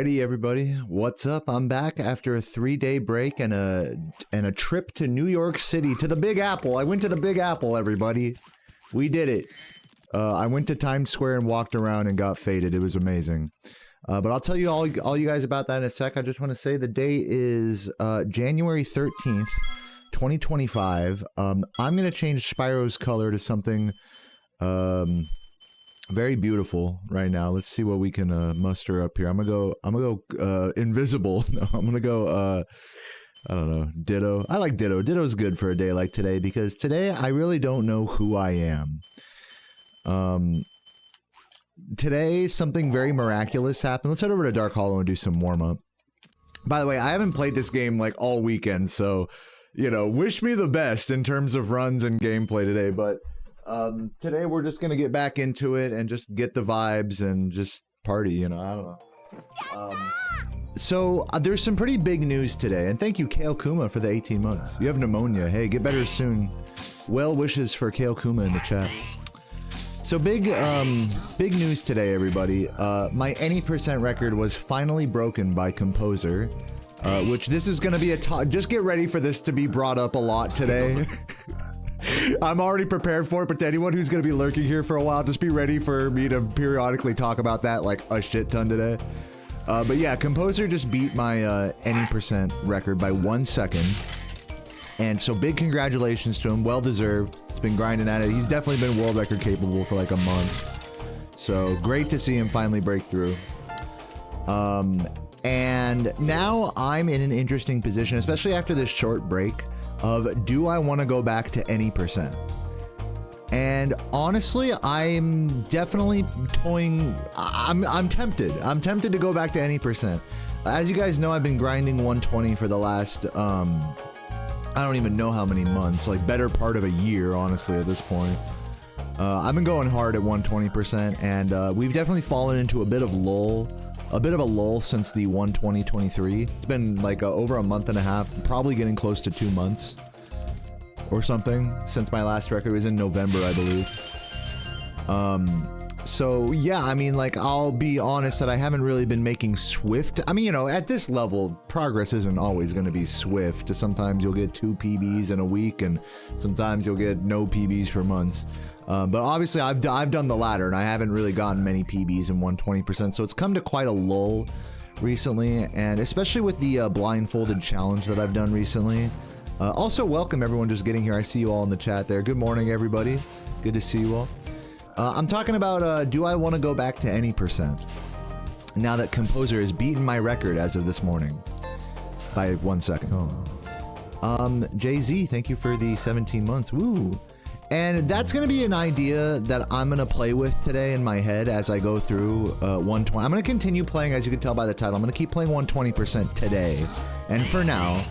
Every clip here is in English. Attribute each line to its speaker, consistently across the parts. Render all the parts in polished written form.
Speaker 1: Alrighty, everybody, what's up? I'm back after a 3-day break and a trip to New York City, to the Big Apple. I went to the Big Apple, everybody. We did it. I went to Times Square and walked around and got faded. It was amazing. But I'll tell you all you guys about that in a sec. I just want to say the day is January 13th, 2025. I'm gonna change Spyro's color to something very beautiful right now. Let's see what we can muster up here. I'm gonna go invisible. No, I'm gonna go I don't know, ditto. I like ditto. Ditto's good for a day like today because today I really don't know who I am. Today something very miraculous happened. Let's head over to Dark Hollow and do some warm-up. By the way, I haven't played this game like all weekend, so you know, wish me the best in terms of runs and gameplay today, but today we're just gonna get back into it and just get the vibes and just party, you know, I don't know. So there's some pretty big news today, and thank you Kale Kuma for the 18 months. You have pneumonia. Hey, get better soon. Well wishes for Kale Kuma in the chat. So big news today, everybody. My any percent record was finally broken by Composer, which this is gonna be just get ready for this to be brought up a lot today. I'm already prepared for it, but to anyone who's going to be lurking here for a while, just be ready for me to periodically talk about that like a shit ton today. But yeah, Composer just beat my any percent record by 1 second. And so big congratulations to him, well deserved. He's been grinding at it. He's definitely been world record capable for like a month. So great to see him finally break through. And now I'm in an interesting position, especially after this short break, of do I want to go back to any percent? And honestly, I'm definitely toying. I'm tempted. I'm tempted to go back to any percent. As you guys know, I've been grinding 120 for the last I don't even know how many months, like better part of a year, honestly, at this point. I've been going hard at 120%, and we've definitely fallen into a bit of a lull since the 120-23. It's been like over a month and a half, probably getting close to 2 months or something since my last record. It was in November, I believe. So yeah, I mean, like, I'll be honest that I haven't really been making swift. I mean, you know, at this level, progress isn't always going to be swift. Sometimes you'll get 2 PBs in a week, and sometimes you'll get no PBs for months. But obviously, I've done the latter, and I haven't really gotten many PBs in 120%, so it's come to quite a lull recently, and especially with the blindfolded challenge that I've done recently. Also, welcome everyone just getting here. I see you all in the chat there. Good morning, everybody. Good to see you all. I'm talking about, do I want to go back to any percent? Now that Composer has beaten my record as of this morning by 1 second. Jay-Z, thank you for the 17 months. Woo! And that's going to be an idea that I'm going to play with today in my head as I go through 120. I'm going to continue playing, as you can tell by the title. I'm going to keep playing 120% today. And for now,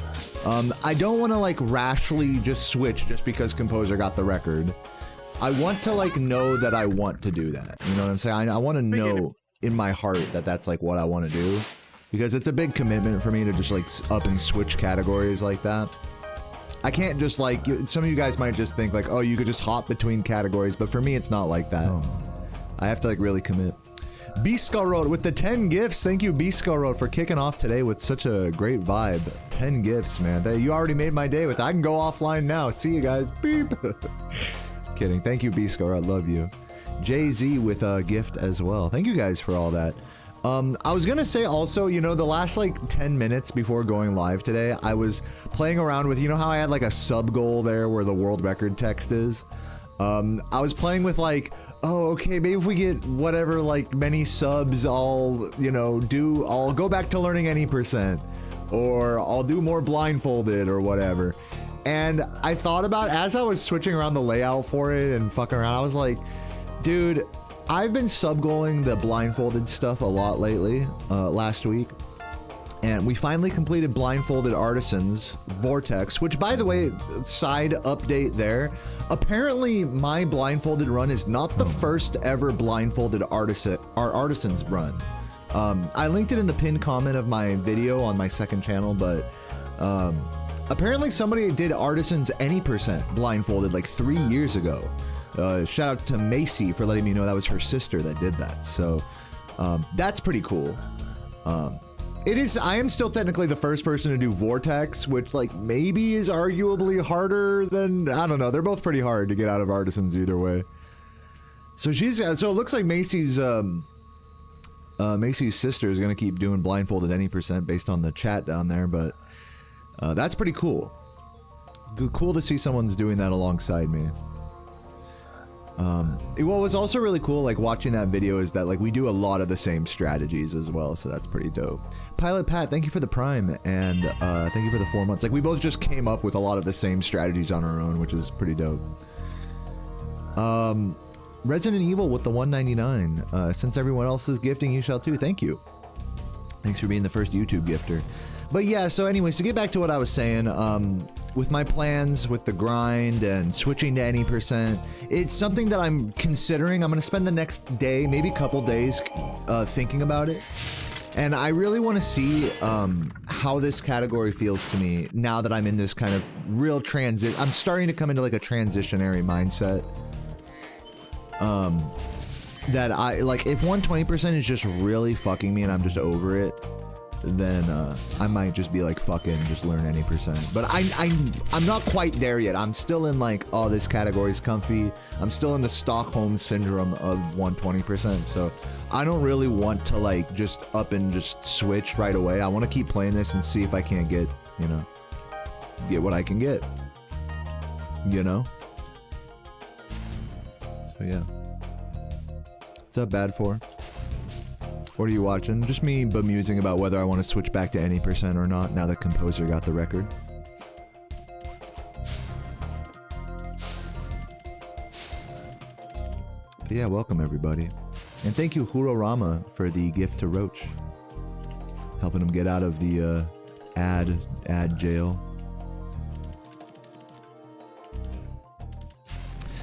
Speaker 1: I don't want to like rashly just switch just because Composer got the record. I want to like know that I want to do that. You know what I'm saying? I want to know in my heart that that's like what I want to do. Because it's a big commitment for me to just like up and switch categories like that. I can't just like, some of you guys might just think like, oh, you could just hop between categories, but for me, it's not like that. I have to like really commit. B-Skull with the 10 gifts. Thank you, B-Skull for kicking off today with such a great vibe. 10 gifts, man. You already made my day with, I can go offline now. See you guys. Beep. Kidding. Thank you, B-Skull. I love you. Jay-Z with a gift as well. Thank you guys for all that. I was gonna say also, you know, the last like 10 minutes before going live today, I was playing around with, you know how I had like a sub goal there where the world record text is? I was playing with like, oh, okay, maybe if we get whatever, like many subs, I'll, you know, I'll go back to learning any percent, or I'll do more blindfolded or whatever. And I thought about, as I was switching around the layout for it and fucking around, I was like, dude, I've been sub-goaling the blindfolded stuff a lot lately, last week. And we finally completed Blindfolded Artisans Vortex, which, by the way, side update there. Apparently, my blindfolded run is not the first ever blindfolded Artisans run. I linked it in the pinned comment of my video on my second channel, but apparently somebody did Artisans any percent blindfolded like 3 years ago. Shout out to Macy for letting me know that was her sister that did that. So that's pretty cool. I am still technically the first person to do Vortex, which like maybe is arguably harder than, I don't know. They're both pretty hard to get out of Artisans either way. So so it looks like Macy's sister is gonna keep doing blindfolded any % based on the chat down there, but that's pretty cool. Cool to see someone's doing that alongside me. What was also really cool, like watching that video, is that like we do a lot of the same strategies as well, so that's pretty dope. Pilot Pat, thank you for the Prime, and thank you for the 4 months. Like we both just came up with a lot of the same strategies on our own, which is pretty dope. Resident Evil with the 199. Since everyone else is gifting, you shall too. Thank you. Thanks for being the first YouTube gifter. But yeah, so anyways, to get back to what I was saying, with my plans, with the grind and switching to any %, it's something that I'm considering. I'm gonna spend the next day, maybe couple days, thinking about it. And I really want to see how this category feels to me now that I'm in this kind of real transition. I'm starting to come into like a transitionary mindset. That I, like, if 120% is just really fucking me and I'm just over it, then I might just be like, fucking just learn any %. But I'm not quite there yet. I'm still in like, oh, this category's comfy. I'm still in the Stockholm syndrome of 120%. So I don't really want to like just up and just switch right away. I want to keep playing this and see if I can't get, you know, get what I can get, you know? So yeah. What's up, Bad For? What are you watching? Just me bemusing about whether I want to switch back to any % or not now that Composer got the record. But yeah, welcome everybody. And thank you Hurorama for the gift to Roach. Helping him get out of the ad jail.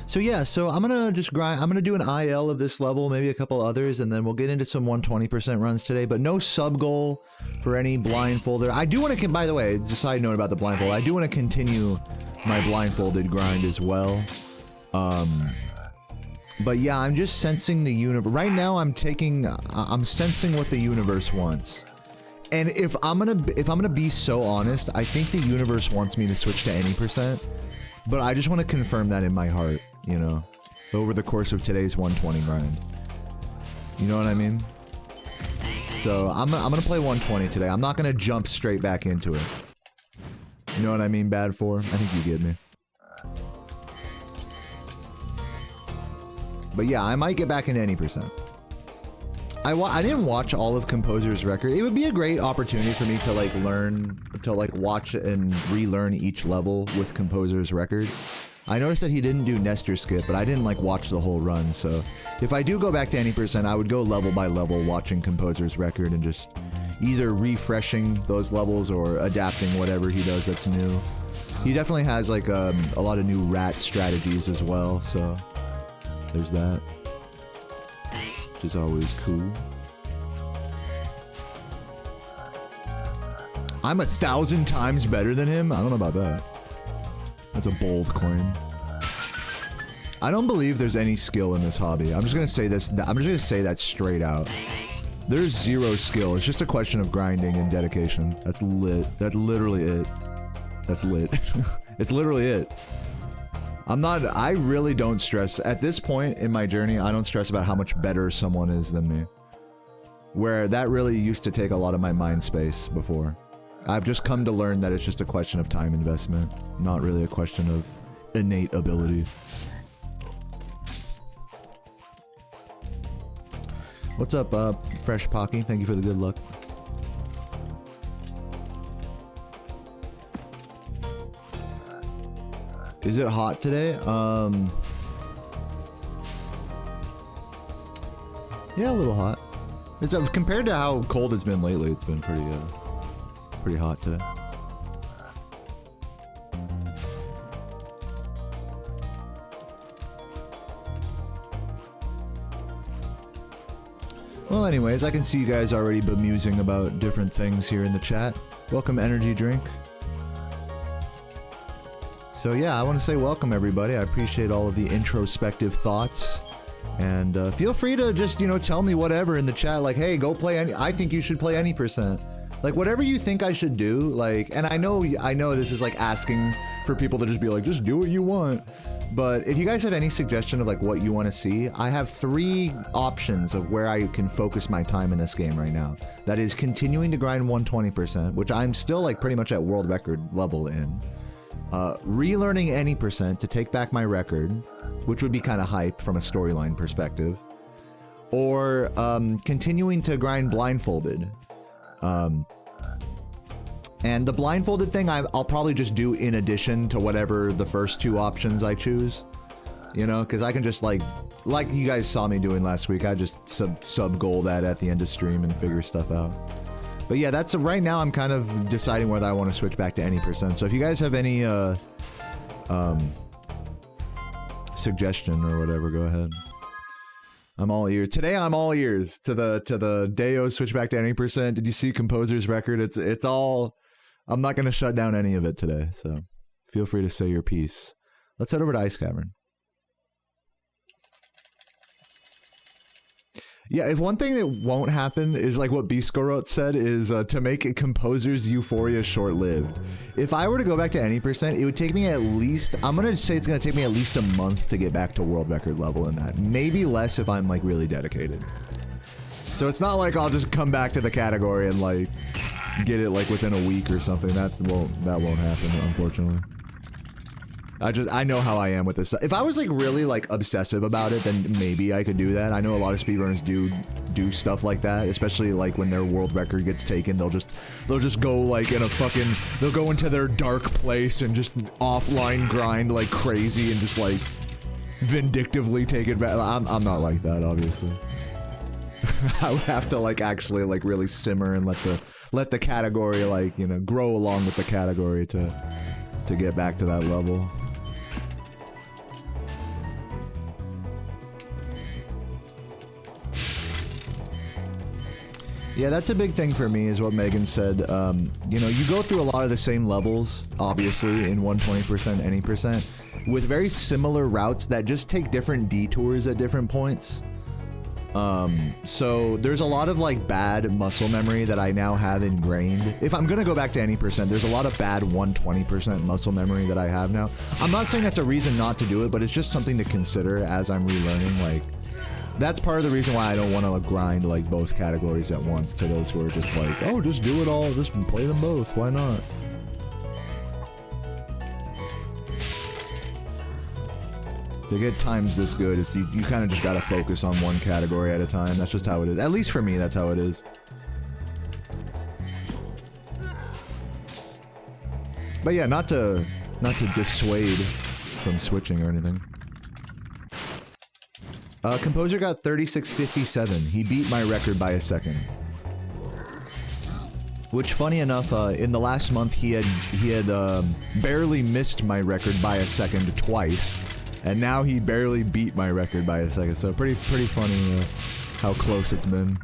Speaker 1: So yeah, so I'm gonna just grind. I'm gonna do an IL of this level, maybe a couple others, and then we'll get into some 120% runs today. But no sub goal for any blindfolder. I do want to, by the way, just a side note about the blindfold. I do want to continue my blindfolded grind as well. But yeah, I'm just sensing the universe right now. I'm sensing what the universe wants. And if I'm gonna be so honest, I think the universe wants me to switch to any %. But I just want to confirm that in my heart, you know, over the course of today's 120 grind. You know what I mean? So I'm gonna play 120 today. I'm not gonna jump straight back into it. You know what I mean, Bad For? I think you get me. But yeah, I might get back into any %. I didn't watch all of Composer's record. It would be a great opportunity for me to like learn, to like watch and relearn each level with Composer's record. I noticed that he didn't do Nestor skip, but I didn't like watch the whole run, so if I do go back to any %, I would go level by level watching Composer's record and just either refreshing those levels or adapting whatever he does that's new. He definitely has like a lot of new rat strategies as well, so there's that. Which is always cool. I'm 1,000 times better than him? I don't know about that. That's a bold claim. I don't believe there's any skill in this hobby. I'm just gonna say this. I'm just gonna say that straight out. There's zero skill. It's just a question of grinding and dedication. That's lit. That's literally it. That's lit. It's literally it. I really don't stress, at this point in my journey, I don't stress about how much better someone is than me. Where that really used to take a lot of my mind space before. I've just come to learn that it's just a question of time investment, not really a question of innate ability. What's up, Fresh Pocky? Thank you for the good luck. Is it hot today? Yeah, a little hot. It's compared to how cold it's been lately. It's been pretty hot today. Well, anyways, I can see you guys already bemusing about different things here in the chat. Welcome, Energy Drink. So yeah, I want to say welcome everybody. I appreciate all of the introspective thoughts And feel free to just, you know, tell me whatever in the chat, like, hey, go play any, I think you should play any percent. Like, whatever you think I should do, like, and I know this is like asking for people to just be like, just do what you want. But if you guys have any suggestion of like what you want to see, I have 3 options of where I can focus my time in this game right now. That is continuing to grind 120%, which I'm still like pretty much at world record level in. Relearning any percent to take back my record, which would be kind of hype from a storyline perspective. Or continuing to grind blindfolded. And the blindfolded thing I'll probably just do in addition to whatever the first 2 options I choose. You know, because I can just like you guys saw me doing last week, I just sub-goal that at the end of stream and figure stuff out. But yeah, that's right now I'm kind of deciding whether I want to switch back to any percent. So if you guys have any suggestion or whatever, go ahead. I'm all ears. Today I'm all ears to the Deo switch back to any percent. Did you see Composer's record? It's all, I'm not going to shut down any of it today, so feel free to say your piece. Let's head over to Ice Cavern. Yeah, if one thing that won't happen is like what Biscorot said is to make Composer's Euphoria short-lived. If I were to go back to any percent, it would take me at least, I'm gonna say it's gonna take me at least a month to get back to world record level in that. Maybe less if I'm like really dedicated. So it's not like I'll just come back to the category and like get it like within a week or something. That won't happen, unfortunately. I know how I am with this. If I was like really like obsessive about it, then maybe I could do that. I know a lot of speedrunners do stuff like that, especially like when their world record gets taken, they'll just go like in a fucking, they'll go into their dark place and just offline grind like crazy and just like vindictively take it back. I'm not like that, obviously. I would have to like actually like really simmer and let the category like, you know, grow along with the category to get back to that level. Yeah, that's a big thing for me, is what Megan said. You know, you go through a lot of the same levels, obviously, in 120%, any percent, with very similar routes that just take different detours at different points. So there's a lot of like bad muscle memory that I now have ingrained. If I'm gonna go back to any percent, there's a lot of bad 120% muscle memory that I have now. I'm not saying that's a reason not to do it, but it's just something to consider as I'm relearning. Like, that's part of the reason why I don't want to like, grind like both categories at once, to those who are just like, oh, just do it all, just play them both, why not? To get times this good, if you kind of just gotta focus on one category at a time. That's just how it is. At least for me, that's how it is. But yeah, not to dissuade from switching or anything. Composer got 36.57. He beat my record by a second. Which, funny enough, in the last month he had barely missed my record by a second twice. And now he barely beat my record by a second, so pretty funny how close it's been.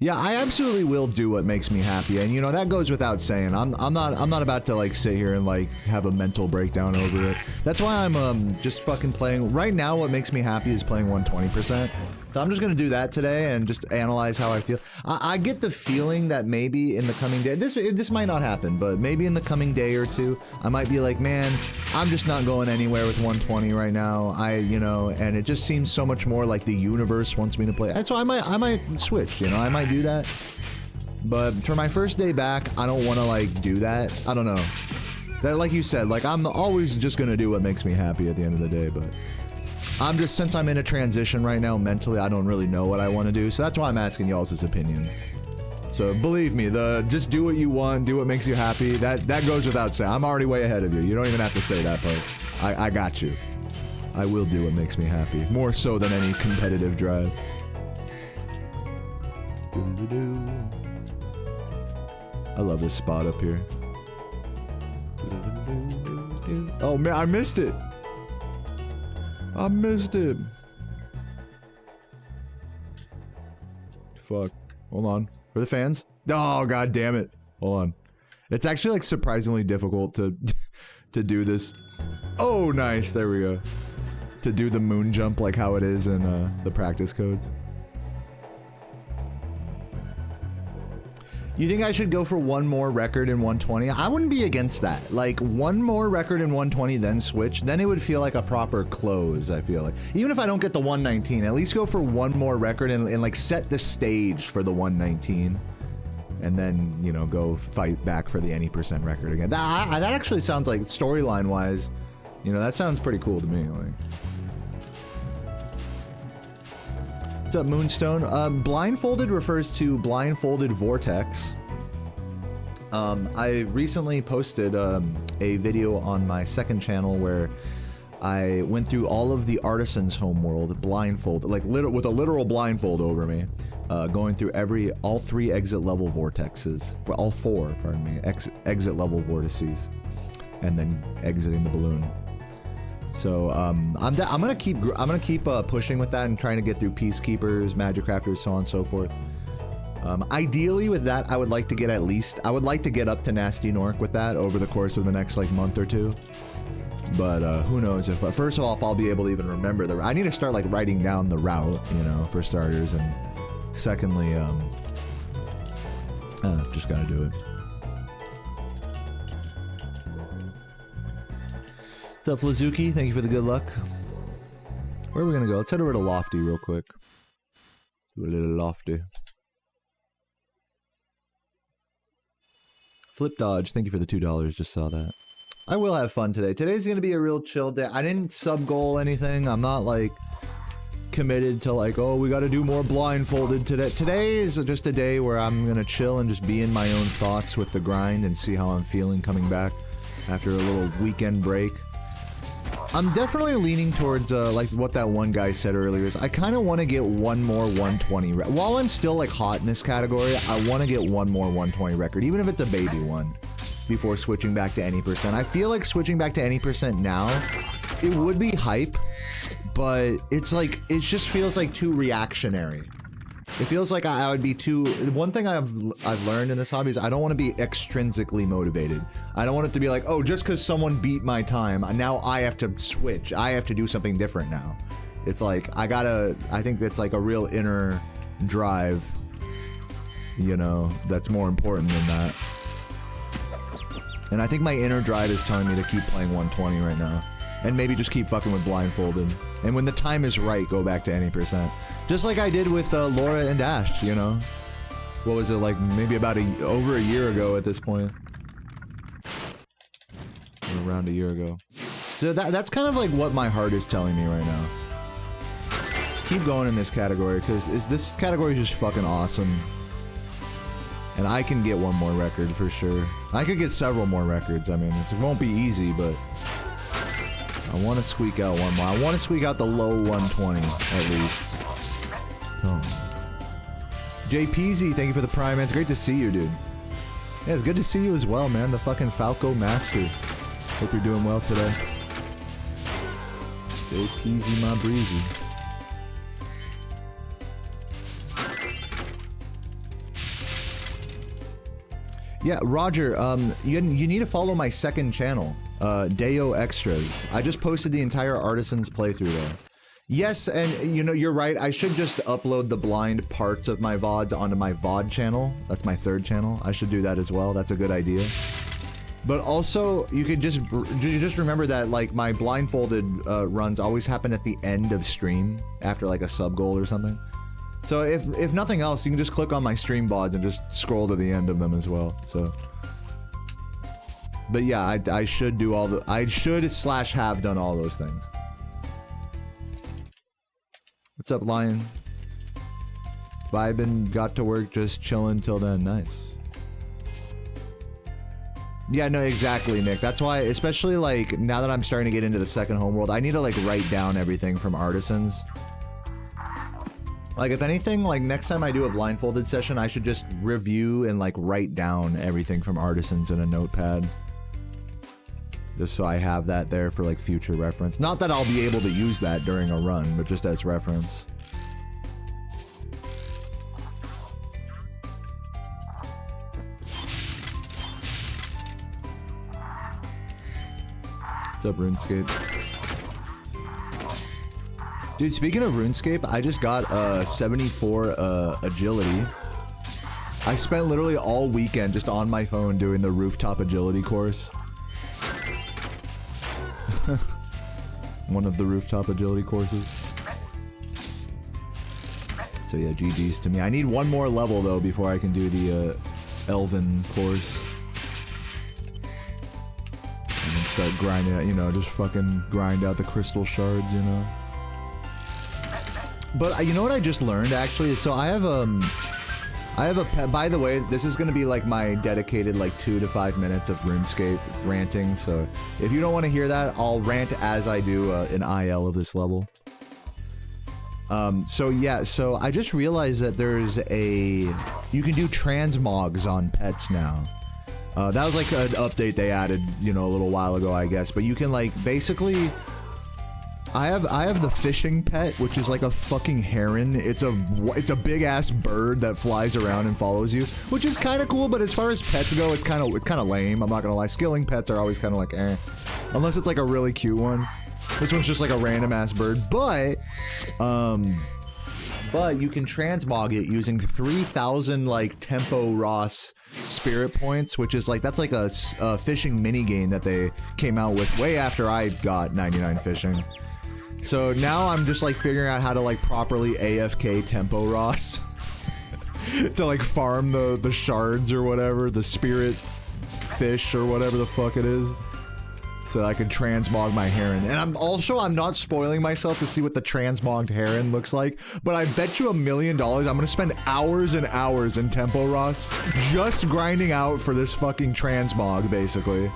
Speaker 1: Yeah, I absolutely will do what makes me happy, and you know that goes without saying. I'm not about to like sit here and like have a mental breakdown over it. That's why I'm just fucking playing. Right now, what makes me happy is playing 120%. So I'm just gonna do that today and just analyze how I feel. I get the feeling that maybe in the coming day, this might not happen, but maybe in the coming day or two, I might be like, man, I'm just not going anywhere with 120 right now. You know, and it just seems so much more like the universe wants me to play. And so I might switch. You know, I might do that. But for my first day back, I don't want to like do that. I don't know. That, like you said, like I'm always just gonna do what makes me happy at the end of the day, but I'm just, since I'm in a transition right now mentally, I don't really know what I want to do, so that's why I'm asking y'all's opinion. So believe me, just do what you want, do what makes you happy, that goes without saying. I'm already way ahead of you. You don't even have to say that part. I got you. I will do what makes me happy, more so than any competitive drive. I love this spot up here. Oh man, I missed it! I missed it. Fuck. Hold on. For the fans? Oh, god damn it. Hold on. It's actually like surprisingly difficult to to do this. Oh, nice. There we go. To do the moon jump like how it is in the practice codes. You think I should go for one more record in 120? I wouldn't be against that. Like, one more record in 120, then switch. Then it would feel like a proper close, I feel like. Even if I don't get the 119, at least go for one more record and like, set the stage for the 119. And then, you know, go fight back for the any percent record again. That actually sounds like, storyline-wise, you know, that sounds pretty cool to me. Like. What's up, Moonstone? Blindfolded refers to blindfolded vortex. I recently posted a video on my second channel where I went through all of the Artisan's homeworld blindfolded, like with a literal blindfold over me, going through all 3 exit level vortexes, for all 4, pardon me, exit level vortices, and then exiting the balloon. So I'm gonna keep pushing with that and trying to get through Peacekeepers, Magic Crafters, so on and so forth. Ideally with that, I would like to get up to Nasty Nork with that over the course of the next like month or 2. But who knows if first of all if I'll be able to even remember the. I need to start like writing down the route, you know, for starters, and secondly, just gotta do it. What's up, Flazuki? Thank you for the good luck. Where are we gonna go? Let's head over to Lofty real quick. Do a little Lofty. Flip Dodge, thank you for the $2. Just saw that. I will have fun today. Today's gonna be a real chill day. I didn't sub-goal anything. I'm not like committed to like, oh, we gotta do more blindfolded today. Today is just a day where I'm gonna chill and just be in my own thoughts with the grind and see how I'm feeling coming back after a little weekend break. I'm definitely leaning towards, like what that one guy said earlier, is I kind of want to get one more 120. While I'm still like hot in this category, I want to get one more 120 record, even if it's a baby one, before switching back to any percent. I feel like switching back to any percent now, it would be hype, but it's like, it just feels like too reactionary. It feels like I would be too. One thing I've learned in this hobby is I don't want to be extrinsically motivated. I don't want it to be like, oh, just because someone beat my time, now I have to switch. I have to do something different now. It's like I think that's like a real inner drive, you know, that's more important than that. And I think my inner drive is telling me to keep playing 120 right now. And maybe just keep fucking with blindfolded. And when the time is right, go back to any percent. Just like I did with Laura and Ash, you know? What was it, like maybe about over a year ago at this point? Or around a year ago. So that's kind of like what my heart is telling me right now. Just keep going in this category, because this category is just fucking awesome. And I can get one more record for sure. I could get several more records. I mean, it won't be easy, but I want to squeak out one more. I want to squeak out the low 120, at least. Oh. JPZ, thank you for the prime, man. It's great to see you, dude. Yeah, it's good to see you as well, man. The fucking Falco Master. Hope you're doing well today. JPZ, my breezy. Yeah, Roger, you need to follow my second channel. Deo Extras. I just posted the entire Artisans playthrough there. Yes, and you know, you're right, I should just upload the blind parts of my VODs onto my VOD channel. That's my third channel. I should do that as well. That's a good idea. But also, you could just remember that like my blindfolded runs always happen at the end of stream, after like a sub goal or something. So if nothing else, you can just click on my stream VODs and just scroll to the end of them as well, so. But yeah, I should do all the, I should / have done all those things. What's up, Lion? Vibin', got to work, just chilling till then, nice. Yeah, no, exactly, Nick. That's why, especially like, now that I'm starting to get into the second homeworld, I need to like write down everything from Artisans. Like, if anything, like next time I do a blindfolded session, I should just review and like write down everything from Artisans in a notepad. Just so I have that there for like future reference. Not that I'll be able to use that during a run, but just as reference. What's up, RuneScape? Dude, speaking of RuneScape, I just got 74 agility. I spent literally all weekend just on my phone doing the rooftop agility course. One of the rooftop agility courses. So yeah, GG's to me. I need one more level though before I can do the Elven course. And then start grinding out, you know, just fucking grind out the crystal shards, you know. But you know what I just learned actually? So I have a pet. By the way, this is gonna be like my dedicated like 2 to 5 minutes of RuneScape ranting. So if you don't want to hear that, I'll rant as I do an IL of this level. So yeah, so I just realized that there's you can do transmogs on pets now. That was like an update they added, you know, a little while ago, I guess. But you can like basically. I have the fishing pet, which is like a fucking heron. It's a big ass bird that flies around and follows you, which is kind of cool. But as far as pets go, it's kind of lame. I'm not gonna lie. Skilling pets are always kind of like eh, unless it's like a really cute one. This one's just like a random ass bird, but you can transmog it using 3,000 like Tempo Ross spirit points, which is like that's like a fishing mini game that they came out with way after I got 99 fishing. So now I'm just like figuring out how to like properly AFK Tempo Ross to like farm the shards or whatever, the spirit fish or whatever the fuck it is, so I can transmog my heron. And I'm not spoiling myself to see what the transmogged heron looks like, but I bet you $1 million I'm gonna spend hours and hours in Tempo Ross just grinding out for this fucking transmog basically.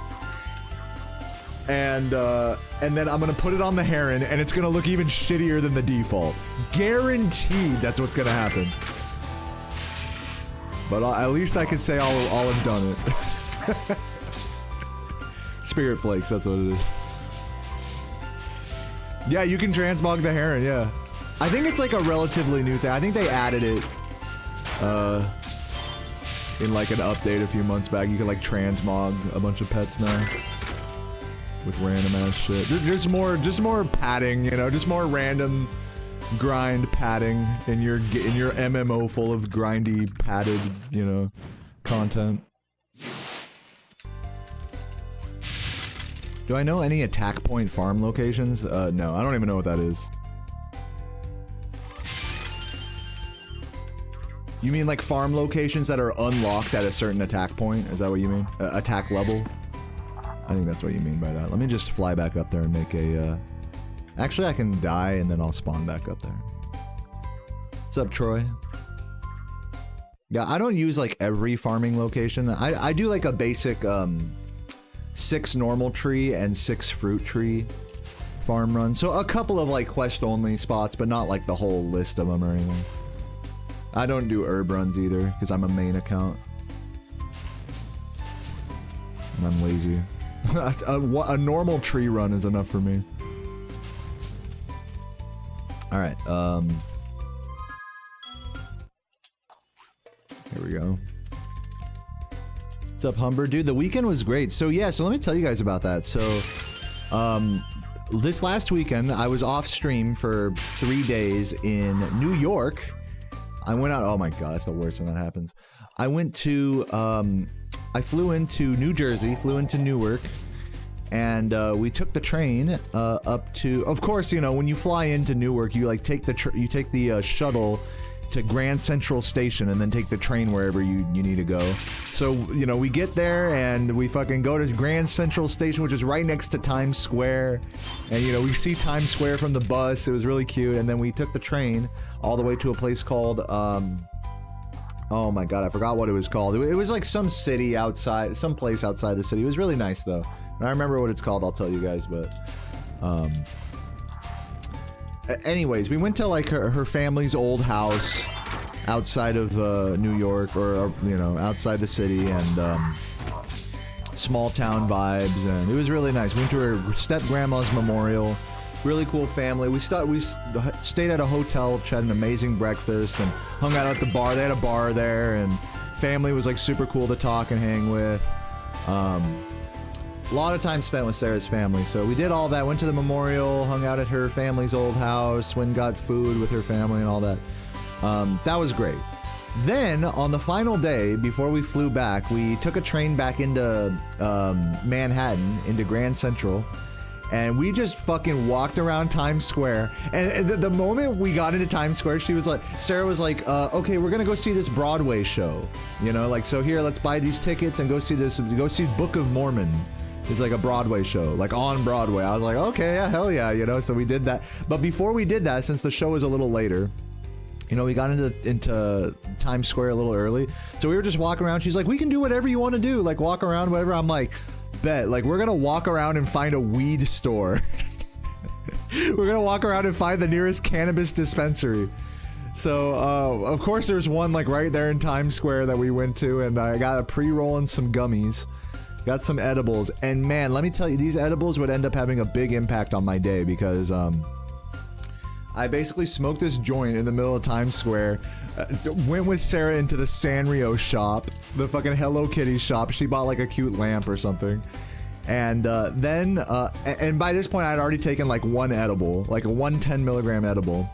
Speaker 1: And then I'm gonna put it on the heron, and it's gonna look even shittier than the default. Guaranteed that's what's gonna happen. But at least I can say I'll have done it. Spirit flakes, that's what it is. Yeah, you can transmog the heron, yeah. I think it's like a relatively new thing. I think they added it in like an update a few months back. You can like transmog a bunch of pets now. With random ass shit. Just more padding, you know, just more random grind padding in your MMO full of grindy padded, you know, content. Do I know any attack point farm locations? No, I don't even know what that is. You mean like farm locations that are unlocked at a certain attack point? Is that what you mean? Attack level? I think that's what you mean by that. Let me just fly back up there and make a, actually I can die and then I'll spawn back up there. What's up, Troy? Yeah, I don't use like every farming location. I do like a basic, 6 normal tree and 6 fruit tree farm run. So a couple of like quest only spots, but not like the whole list of them or anything. I don't do herb runs either, because I'm a main account. And I'm lazy. A normal tree run is enough for me. Alright, here we go. What's up, Humber? Dude, the weekend was great. So yeah, so let me tell you guys about that. So, this last weekend, I was off stream for 3 days in New York. I went out, oh my god, that's the worst when that happens. I went to, I flew into New Jersey, flew into Newark, and we took the train up to, of course, you know, when you fly into Newark, you like take the shuttle to Grand Central Station and then take the train wherever you need to go. So, you know, we get there and we fucking go to Grand Central Station, which is right next to Times Square. And, you know, we see Times Square from the bus. It was really cute. And then we took the train all the way to a place called, oh my god, I forgot what it was called. It was like some city outside, some place outside the city. It was really nice though. And I remember what it's called, I'll tell you guys, but, anyways, we went to like her family's old house outside of New York, or you know, outside the city, and small town vibes, and it was really nice. We went to her step grandma's memorial. Really cool family. We stayed at a hotel, which had an amazing breakfast, and hung out at the bar. They had a bar there, and family was like super cool to talk and hang with. A lot of time spent with Sarah's family. So we did all that, went to the memorial, hung out at her family's old house, went and got food with her family and all that. That was great. Then, on the final day, before we flew back, we took a train back into Manhattan, into Grand Central, and we just fucking walked around Times Square. And the moment we got into Times Square, Sarah was like, okay, we're gonna go see this Broadway show. You know, like, so here, let's buy these tickets and go see Book of Mormon. It's like a Broadway show, like on Broadway. I was like, okay, yeah, hell yeah, you know, so we did that. But before we did that, since the show was a little later, you know, we got into Times Square a little early. So we were just walking around. She's like, we can do whatever you want to do. Like, walk around, whatever. I'm like, bet. Like, we're going to walk around and find a weed store. We're going to walk around and find the nearest cannabis dispensary. So, of course, there's one, like, right there in Times Square that we went to. And I got a pre-roll and some gummies. Got some edibles. And, man, let me tell you, these edibles would end up having a big impact on my day because, I basically smoked this joint in the middle of Times Square, went with Sarah into the Sanrio shop, the fucking Hello Kitty shop. She bought like a cute lamp or something. And then by this point I'd already taken like one edible, like a 110 milligram edible.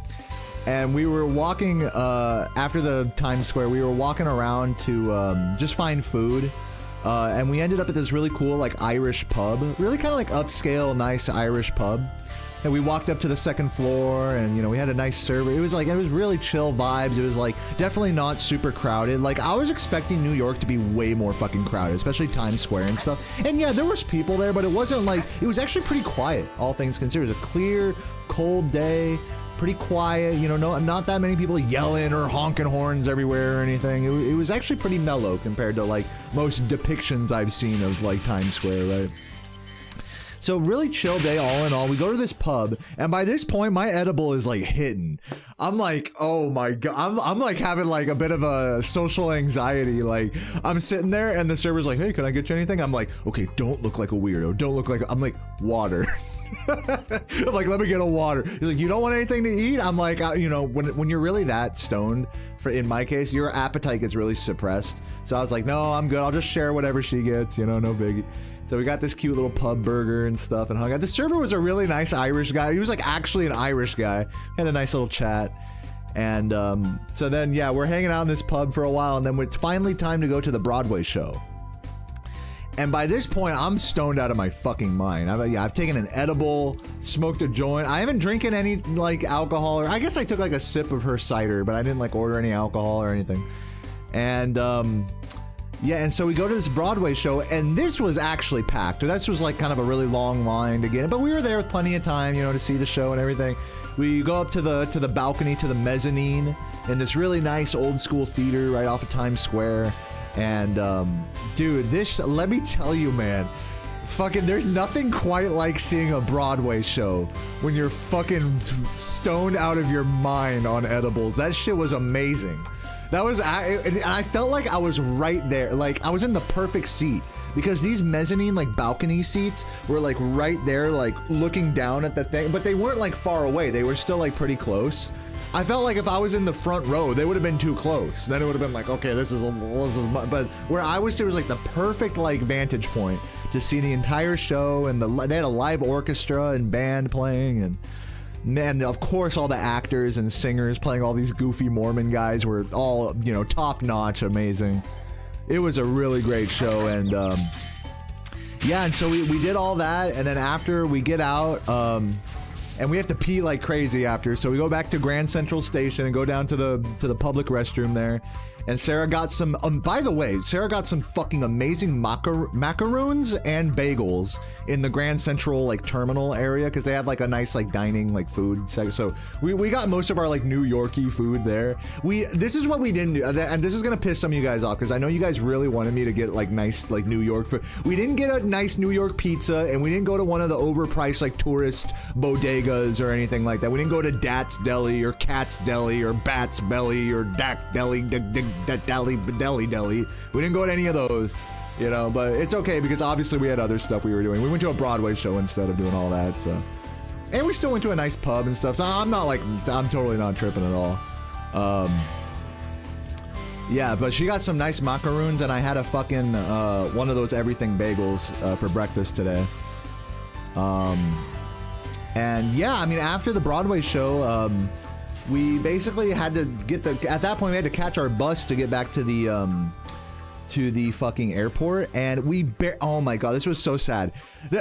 Speaker 1: And we were walking, after the Times Square, we were walking around to just find food. And we ended up at this really cool like Irish pub, really kind of like upscale, nice Irish pub. And we walked up to the second floor and, you know, we had a nice server. It was really chill vibes. It was like definitely not super crowded. Like I was expecting New York to be way more fucking crowded, especially Times Square and stuff. And yeah, there was people there, but it wasn't like, it was actually pretty quiet, all things considered. It was a clear, cold day, pretty quiet, you know, not that many people yelling or honking horns everywhere or anything. It was actually pretty mellow compared to like most depictions I've seen of like Times Square, right? So really chill day all in all. We go to this pub, and by this point, my edible is like hitting. I'm like, oh my god. I'm like having like a bit of a social anxiety. Like I'm sitting there, and the server's like, hey, can I get you anything? I'm like, okay, don't look like a weirdo. Don't look like. I'm like, water. I'm like, let me get a water. He's like, you don't want anything to eat? I'm like, you know, when you're really that stoned, in my case, your appetite gets really suppressed. So I was like, no, I'm good. I'll just share whatever she gets. You know, no biggie. So we got this cute little pub burger and stuff and hung out. The server was a really nice Irish guy. He was like actually an Irish guy. Had a nice little chat. And so then, yeah, we're hanging out in this pub for a while, and then it's finally time to go to the Broadway show. And by this point, I'm stoned out of my fucking mind. I've taken an edible, smoked a joint. I haven't drinking any like alcohol, or I guess I took like a sip of her cider, but I didn't like order any alcohol or anything. And yeah, and so we go to this Broadway show, and this was actually packed. This was like kind of a really long line to get in, but we were there with plenty of time, you know, to see the show and everything. We go up to the balcony, to the mezzanine, in this really nice old school theater right off of Times Square. And dude, let me tell you, man, fucking there's nothing quite like seeing a Broadway show when you're fucking stoned out of your mind on edibles. That shit was amazing. That was, and I felt like I was right there, like I was in the perfect seat, because these mezzanine like balcony seats were like right there, like looking down at the thing, but they weren't like far away, they were still like pretty close. I felt like if I was in the front row, they would have been too close. Then it would have been like, okay, this is but where I was, it was like the perfect like vantage point to see the entire show, and they had a live orchestra and band playing, and man, of course, all the actors and singers playing all these goofy Mormon guys were all, you know, top notch, amazing. It was a really great show, and yeah, and so we did all that, and then after we get out, and we have to pee like crazy after, so we go back to Grand Central Station and go down to the public restroom there. And Sarah got some, by the way, Sarah got some fucking amazing macaroons and bagels in the Grand Central like terminal area, because they have like a nice like dining like food section. So we got most of our like New York-y food there. This is what we didn't do, and this is gonna piss some of you guys off, because I know you guys really wanted me to get like nice like New York food. We didn't get a nice New York pizza, and we didn't go to one of the overpriced like tourist bodegas or anything like that. We didn't go to Dat's Deli or Cat's Deli or Bat's Belly or Dak Deli, that deli. We didn't go to any of those, you know, but it's okay, because obviously we had other stuff we were doing. We went to a Broadway show instead of doing all that, so. And we still went to a nice pub and stuff, so I'm totally not tripping at all. Yeah, but she got some nice macaroons, and I had a fucking one of those everything bagels for breakfast today. And yeah, I mean, after the Broadway show, we basically had to get at that point we had to catch our bus to get back to the fucking airport, and oh my god, this was so sad.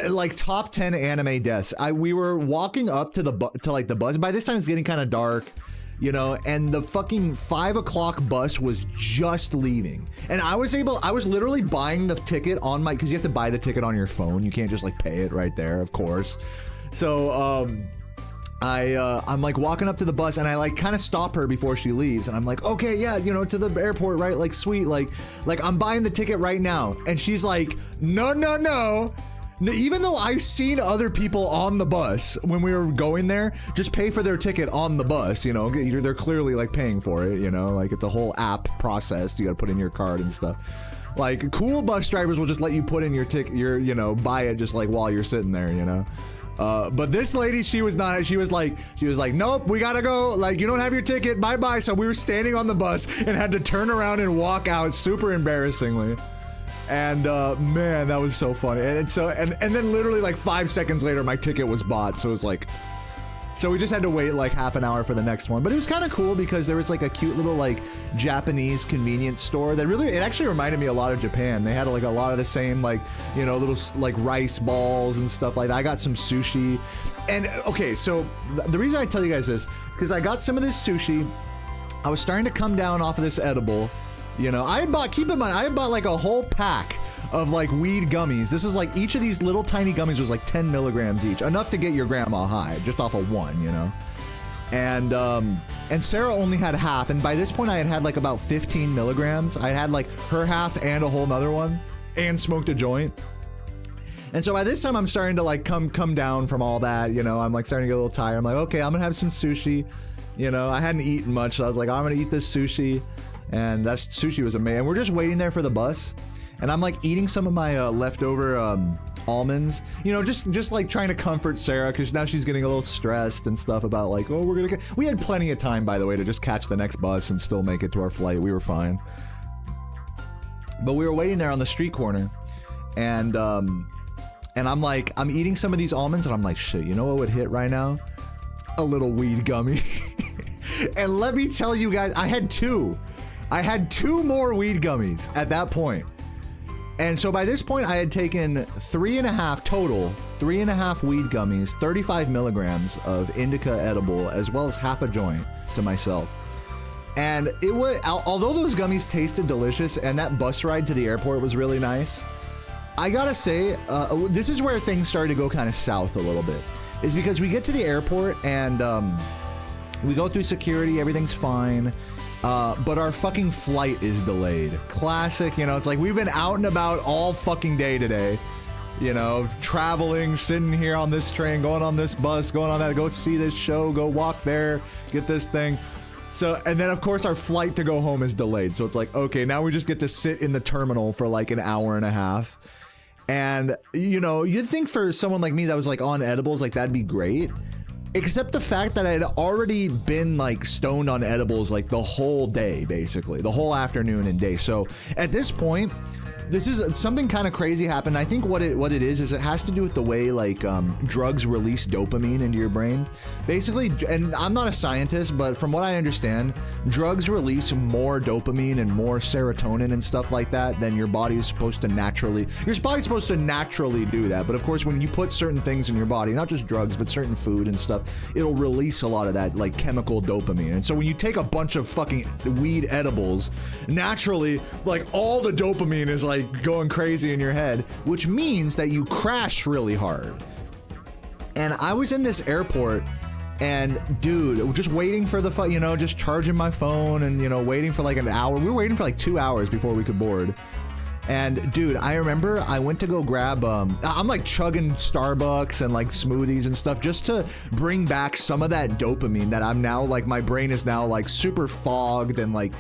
Speaker 1: Like top 10 anime deaths. We were walking up to the bus. By this time it's getting kind of dark, you know, and the fucking 5 o'clock bus was just leaving, and I was literally buying the ticket on my, because you have to buy the ticket on your phone, you can't just like pay it right there, of course. So I'm like walking up to the bus, and I like kind of stop her before she leaves, and I'm like, okay, yeah, you know, to the airport, right? Like, sweet, like I'm buying the ticket right now. And she's like, no. Even though I've seen other people on the bus when we were going there just pay for their ticket on the bus, you know, they're clearly like paying for it, you know, like it's a whole app process. You got to put in your card and stuff. Like cool bus drivers will just let you put in your ticket, you know, buy it just like while you're sitting there, you know. But this lady, she was not. She was like, nope, we gotta go. Like, you don't have your ticket. Bye bye. So we were standing on the bus and had to turn around and walk out, super embarrassingly. And man, that was so funny. And then literally like 5 seconds later, my ticket was bought. So it was like, so we just had to wait like half an hour for the next one. But it was kind of cool because there was like a cute little like Japanese convenience store that really, it actually reminded me a lot of Japan. They had like a lot of the same like, you know, little like rice balls and stuff like that. I got some sushi. And okay, so the reason I tell you guys this, because I got some of this sushi. I was starting to come down off of this edible. You know, keep in mind, I had bought like a whole pack of like weed gummies. This is like, each of these little tiny gummies was like 10 milligrams each, enough to get your grandma high just off of one, you know. And Sarah only had half, and by this point I had like about 15 milligrams. I had like her half and a whole nother one, and smoked a joint. And so by this time I'm starting to like come down from all that, you know. I'm like starting to get a little tired. I'm like, okay, I'm gonna have some sushi. You know, I hadn't eaten much, so I was like, I'm gonna eat this sushi. And that sushi was amazing. We're just waiting there for the bus, and I'm like eating some of my leftover almonds, you know, just like trying to comfort Sarah, because now she's getting a little stressed and stuff about like, oh, we had plenty of time, by the way, to just catch the next bus and still make it to our flight. We were fine. But we were waiting there on the street corner, and I'm like, I'm eating some of these almonds, and I'm like, shit, you know what would hit right now? A little weed gummy. And let me tell you guys, I had two more weed gummies at that point. And so by this point I had taken 3.5 total, 3.5 weed gummies, 35 milligrams of indica edible, as well as half a joint to myself. And it was, although those gummies tasted delicious and that bus ride to the airport was really nice, I gotta say, this is where things started to go kind of south a little bit, is because we get to the airport and we go through security, everything's fine. But our fucking flight is delayed. Classic, you know, it's like we've been out and about all fucking day today. You know, traveling, sitting here on this train, going on this bus, going on that, go see this show, go walk there, get this thing. So, and then of course our flight to go home is delayed. So it's like, okay, now we just get to sit in the terminal for like an hour and a half. And, you know, you'd think for someone like me that was like on edibles, like that'd be great. Except the fact that I had already been like stoned on edibles like the whole day, basically the whole afternoon and day. So at this point, this is something kind of crazy happened. I think what it is it has to do with the way like drugs release dopamine into your brain. Basically, and I'm not a scientist, but from what I understand, drugs release more dopamine and more serotonin and stuff like that than your body is supposed to naturally. Your body's supposed to naturally do that. But of course, when you put certain things in your body, not just drugs, but certain food and stuff, it'll release a lot of that like chemical dopamine. And so when you take a bunch of fucking weed edibles, naturally, like all the dopamine is like going crazy in your head, which means that you crash really hard. And I was in this airport, and dude, just waiting for the you know, just charging my phone and, you know, waiting for like an hour. We were waiting for like 2 hours before we could board. And dude, I remember I went to go grab, I'm like chugging Starbucks and like smoothies and stuff just to bring back some of that dopamine that I'm now like, my brain is now like super fogged and like,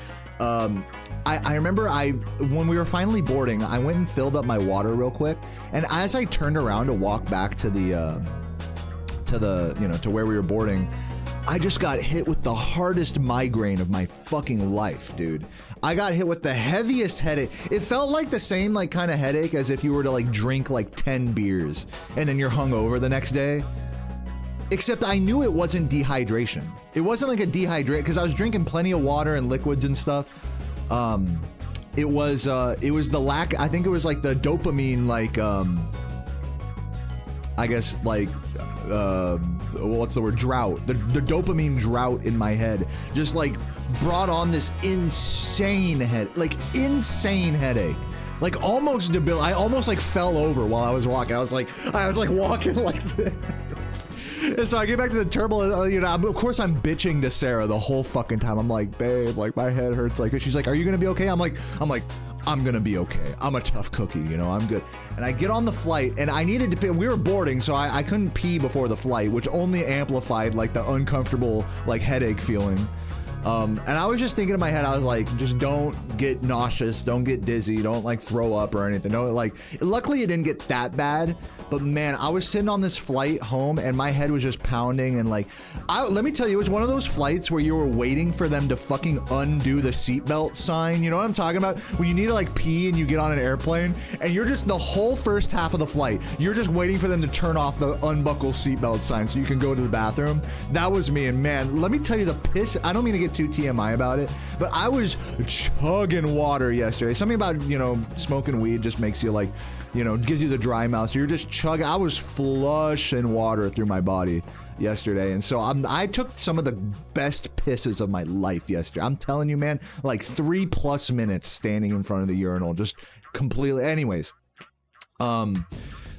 Speaker 1: I remember when we were finally boarding, I went and filled up my water real quick. And as I turned around to walk back to the, you know, to where we were boarding, I just got hit with the hardest migraine of my fucking life, dude. I got hit with the heaviest headache. It felt like the same like kind of headache as if you were to like drink like 10 beers and then you're hungover the next day. Except I knew it wasn't dehydration. It wasn't like a dehydrate because I was drinking plenty of water and liquids and stuff. It was the lack. I think it was like the dopamine, like I guess like what's the word? Drought. The dopamine drought in my head just like brought on this insane headache. Like almost debil. I almost like fell over while I was walking. I was like walking like this. And so I get back to the turbo, you know, of course I'm bitching to Sarah the whole fucking time. I'm like, babe, like my head hurts. Like, she's like, are you gonna be okay? I'm like, I'm gonna be okay. I'm a tough cookie, you know, I'm good. And I get on the flight and I needed to pee. We were boarding, so I couldn't pee before the flight, which only amplified like the uncomfortable like headache feeling. And I was just thinking in my head, I was like, just don't get nauseous, don't get dizzy, don't like throw up or anything. No, like, luckily it didn't get that bad, but man, I was sitting on this flight home and my head was just pounding and like, let me tell you, it was one of those flights where you were waiting for them to fucking undo the seatbelt sign. You know what I'm talking about? When you need to like pee and you get on an airplane and you're just the whole first half of the flight, you're just waiting for them to turn off the unbuckle seatbelt sign so you can go to the bathroom. That was me. And man, let me tell you the piss, I don't mean to get too TMI about it, but I was chugging water yesterday. Something about, you know, smoking weed just makes you like, you know, gives you the dry mouth. So you're just chugging. I was flushing water through my body yesterday. And so I took some of the best pisses of my life yesterday. I'm telling you, man, like 3+ minutes standing in front of the urinal, just completely. Anyways,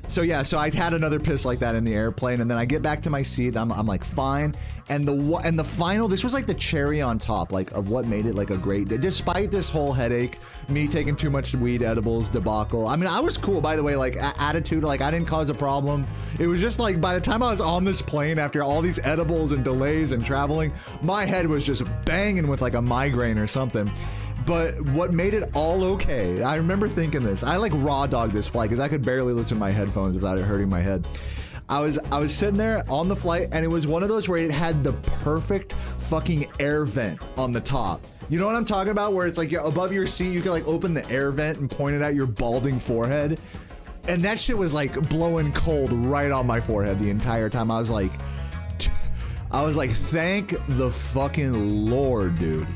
Speaker 1: so yeah, so I had another piss like that in the airplane, and then I get back to my seat. I'm like fine, and the final. This was like the cherry on top, like of what made it like a great day. Despite this whole headache, me taking too much weed edibles debacle. I mean, I was cool, by the way. Like attitude, like I didn't cause a problem. It was just like by the time I was on this plane after all these edibles and delays and traveling, my head was just banging with like a migraine or something. But what made it all okay, I remember thinking this, I like raw dogged this flight because I could barely listen to my headphones without it hurting my head. I was sitting there on the flight and it was one of those where it had the perfect fucking air vent on the top. You know what I'm talking about? Where it's like above your seat, you can like open the air vent and point it at your balding forehead. And that shit was like blowing cold right on my forehead the entire time. I was like, thank the fucking Lord, dude.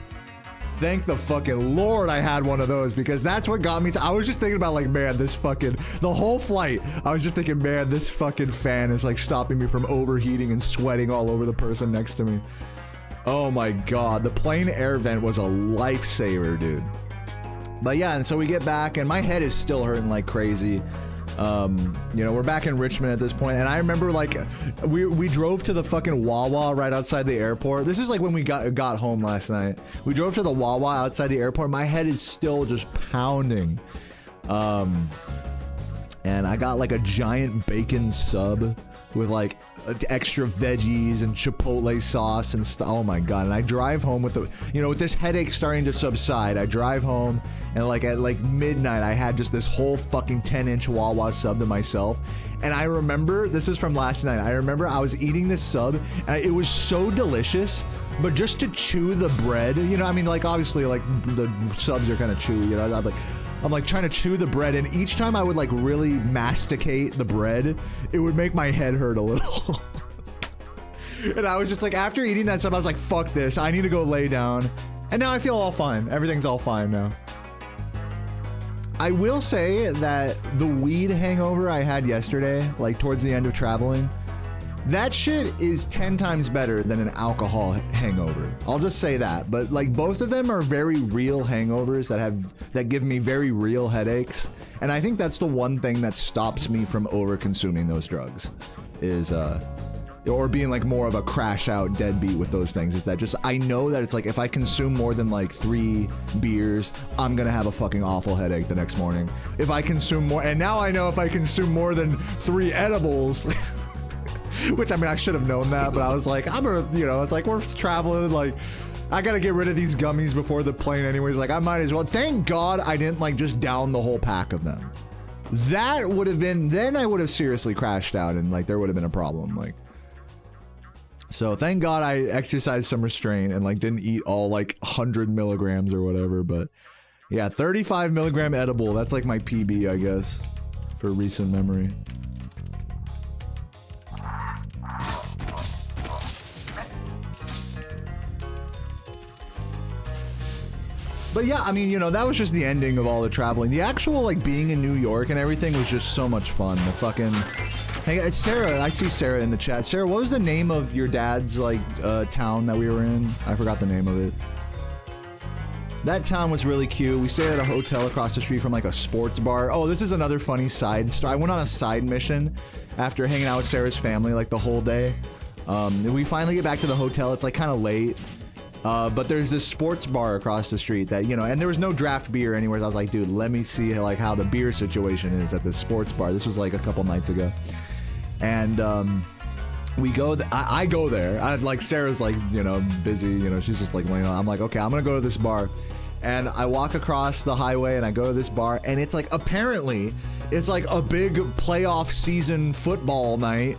Speaker 1: Thank the fucking Lord I had one of those, because that's what got me I was just thinking about like, man, this fucking, the whole flight, I was just thinking, man, this fucking fan is like stopping me from overheating and sweating all over the person next to me. Oh my God, the plane air vent was a lifesaver, dude. But yeah, and so we get back and my head is still hurting like crazy. You know, we're back in Richmond at this point, and I remember like we drove to the fucking Wawa right outside the airport. This is like when we got home last night. We drove to the Wawa outside the airport. My head is still just pounding. And I got like a giant bacon sub with like extra veggies and chipotle sauce and stuff. Oh my God. And I drive home with the, you know, with this headache starting to subside, I drive home and like at like midnight, I had just this whole fucking 10-inch Wawa sub to myself. And I remember, this is from last night, I remember I was eating this sub and it was so delicious, but just to chew the bread, you know, I mean, like obviously like the subs are kind of chewy, you know, I'm like trying to chew the bread, and each time I would like really masticate the bread, it would make my head hurt a little. And I was just like, after eating that stuff, I was like, fuck this, I need to go lay down. And now I feel all fine. Everything's all fine now. I will say that the weed hangover I had yesterday, like towards the end of traveling, that shit is 10 times better than an alcohol hangover. I'll just say that. But like both of them are very real hangovers that give me very real headaches. And I think that's the one thing that stops me from over consuming those drugs is or being like more of a crash out deadbeat with those things, is that just I know that it's like if I consume more than like 3 beers, I'm gonna have a fucking awful headache the next morning. If I consume more, and now I know if I consume more than 3 edibles which I mean, I should have known that, but I was like, you know, it's like we're traveling, like, I gotta get rid of these gummies before the plane anyways, like, I might as well. Thank God I didn't, like, just down the whole pack of them. That would have been, then I would have seriously crashed out and, like, there would have been a problem, like. So thank God I exercised some restraint and like didn't eat all like 100 milligrams or whatever, but yeah, 35 milligram edible. That's like my PB, I guess, for recent memory. But yeah, I mean, you know, that was just the ending of all the traveling. The actual, like, being in New York and everything was just so much fun. The fucking... Hey, it's Sarah. I see Sarah in the chat. Sarah, what was the name of your dad's, like, town that we were in? I forgot the name of it. That town was really cute. We stayed at a hotel across the street from, like, a sports bar. Oh, this is another funny side story. I went on a side mission after hanging out with Sarah's family, like, the whole day. We finally get back to the hotel. It's, like, kind of late. But there's this sports bar across the street that, you know, and there was no draft beer anywhere. So I was like, dude, let me see like how the beer situation is at this sports bar. This was like a couple nights ago. And we go, I go there. Like Sarah's like, you know, busy, you know, she's just like laying on. I'm like, okay, I'm gonna go to this bar. And I walk across the highway and I go to this bar and it's like, apparently, it's like a big playoff season football night.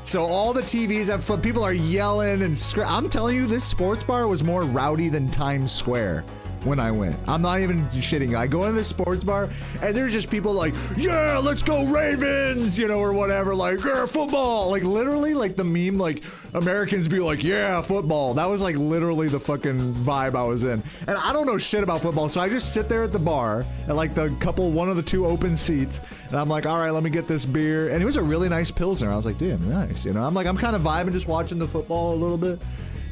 Speaker 1: So all the TVs have people are yelling and I'm telling you, this sports bar was more rowdy than Times Square when I went. I'm not even shitting. I go into this sports bar and there's just people like, yeah, let's go Ravens, you know, or whatever, like, yeah, football. Like literally like the meme, like Americans be like, yeah, football. That was like literally the fucking vibe I was in. And I don't know shit about football. So I just sit there at the bar at like one of the two open seats. And I'm like, all right, let me get this beer. And it was a really nice Pilsner. I was like, damn, nice. You know, I'm kind of vibing, just watching the football a little bit.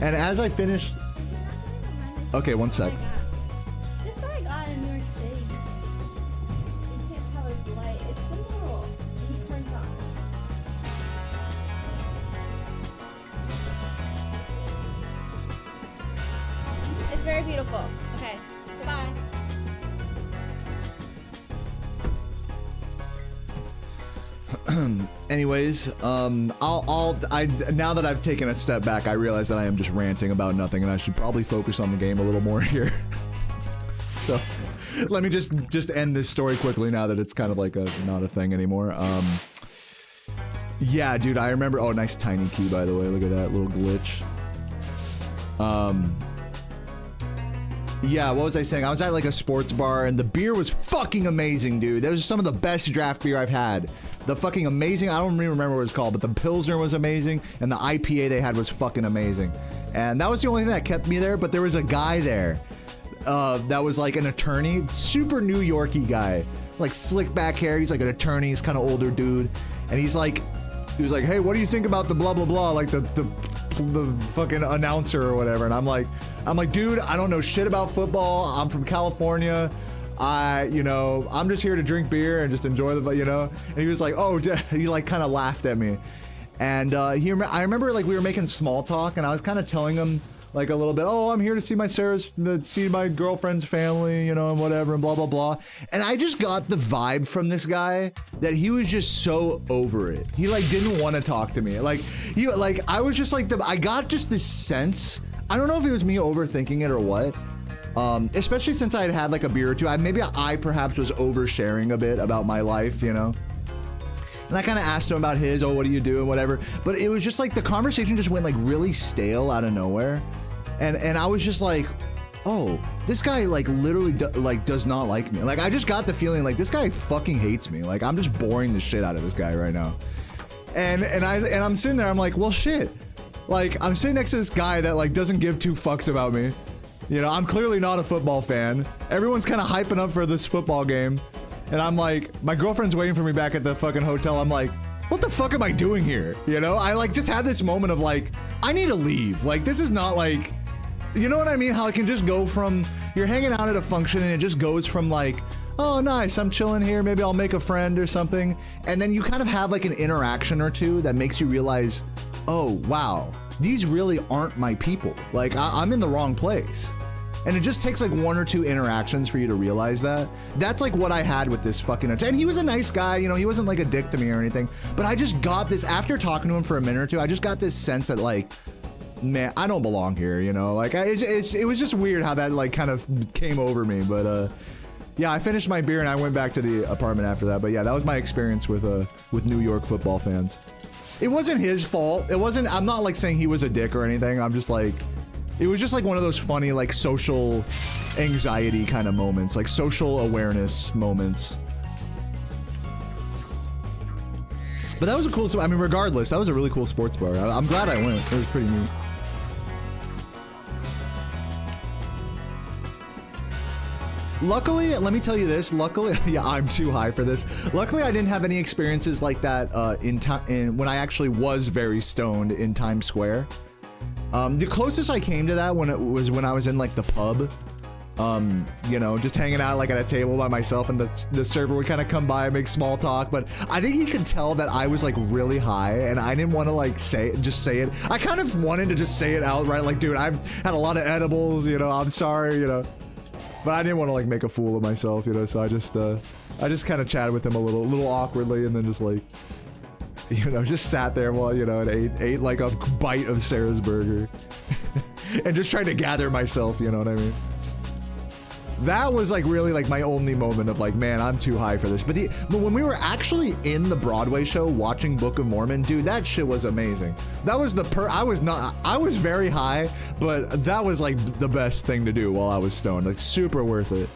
Speaker 1: And as I finished, okay, one sec.
Speaker 2: This one I got in New York City. You can't tell it's light. It's a little. It turns on. It's very beautiful. Okay, goodbye.
Speaker 1: Anyways, now that I've taken a step back, I realize that I am just ranting about nothing and I should probably focus on the game a little more here. So, let me just end this story quickly now that it's kind of like not a thing anymore. Yeah, dude, I remember, oh, nice tiny key, by the way, look at that little glitch. Yeah, what was I saying? I was at like a sports bar and the beer was fucking amazing, dude. That was some of the best draft beer I've had. The fucking amazing, I don't even remember what it's called, but the Pilsner was amazing and the IPA they had was fucking amazing. And that was the only thing that kept me there, but there was a guy there that was like an attorney, super New York-y guy. Like slick back hair, he's like an attorney, he's kind of older dude. And he was like, hey, what do you think about the blah blah blah, like the fucking announcer or whatever. And I'm like, dude, I don't know shit about football. I'm from California. You know, I'm just here to drink beer and just enjoy the, you know. And he was like, oh, he like kind of laughed at me. And I remember like we were making small talk and I was kind of telling him like a little bit, oh, I'm here to see my girlfriend's family, you know, and whatever, and blah, blah, blah. And I just got the vibe from this guy that he was just so over it. He like didn't want to talk to me. I was just like, I got just this sense, I don't know if it was me overthinking it or what, especially since I had like a beer or two. Maybe I perhaps was oversharing a bit about my life, you know? And I kind of asked him about his, oh, what do you do and whatever. But it was just like the conversation just went like really stale out of nowhere. And I was just like, oh, this guy like literally does not like me. Like I just got the feeling like this guy fucking hates me. Like I'm just boring the shit out of this guy right now. And I'm sitting there, I'm like, well shit. Like I'm sitting next to this guy that like doesn't give two fucks about me. You know, I'm clearly not a football fan. Everyone's kind of hyping up for this football game. And I'm like, my girlfriend's waiting for me back at the fucking hotel. I'm like, what the fuck am I doing here? You know, I like just had this moment of like, I need to leave. Like, this is not like, you know what I mean? How it can just go from, you're hanging out at a function and it just goes from like, oh, nice, I'm chilling here. Maybe I'll make a friend or something. And then you kind of have like an interaction or two that makes you realize, oh, wow, these really aren't my people. Like, I'm in the wrong place. And it just takes like one or two interactions for you to realize that. That's like what I had with this fucking, and he was a nice guy, you know, he wasn't like a dick to me or anything, but I just got this, after talking to him for a minute or two, I just got this sense that like, man, I don't belong here, you know, like it was just weird how that like kind of came over me. But yeah, I finished my beer and I went back to the apartment after that. But yeah, that was my experience with New York football fans. It wasn't his fault. It wasn't, I'm not like saying he was a dick or anything. I'm just like, it was just like one of those funny like social anxiety kind of moments, like social awareness moments. But that was a cool, I mean, regardless, that was a really cool sports bar. I'm glad I went. It was pretty neat. Luckily, let me tell you this. Luckily, yeah, I'm too high for this. Luckily, I didn't have any experiences like that when I actually was very stoned in Times Square. The closest I came to that when I was in like the pub. You know, just hanging out like at a table by myself, and the server would kind of come by and make small talk, but I think he could tell that I was like really high, and I didn't want to like just say it. I kind of wanted to just say it outright, like, dude, I've had a lot of edibles, you know, I'm sorry, you know, but I didn't want to like make a fool of myself, you know, so I just kind of chatted with him a little awkwardly, and then just like, you know, just sat there while, you know, and ate like a bite of Sarah's burger and just tried to gather myself, you know what I mean? That was like really like my only moment of like, man, I'm too high for this. But when we were actually in the Broadway show watching Book of Mormon, dude, that shit was amazing. That was I was very high, but that was like the best thing to do while I was stoned. Like super worth it.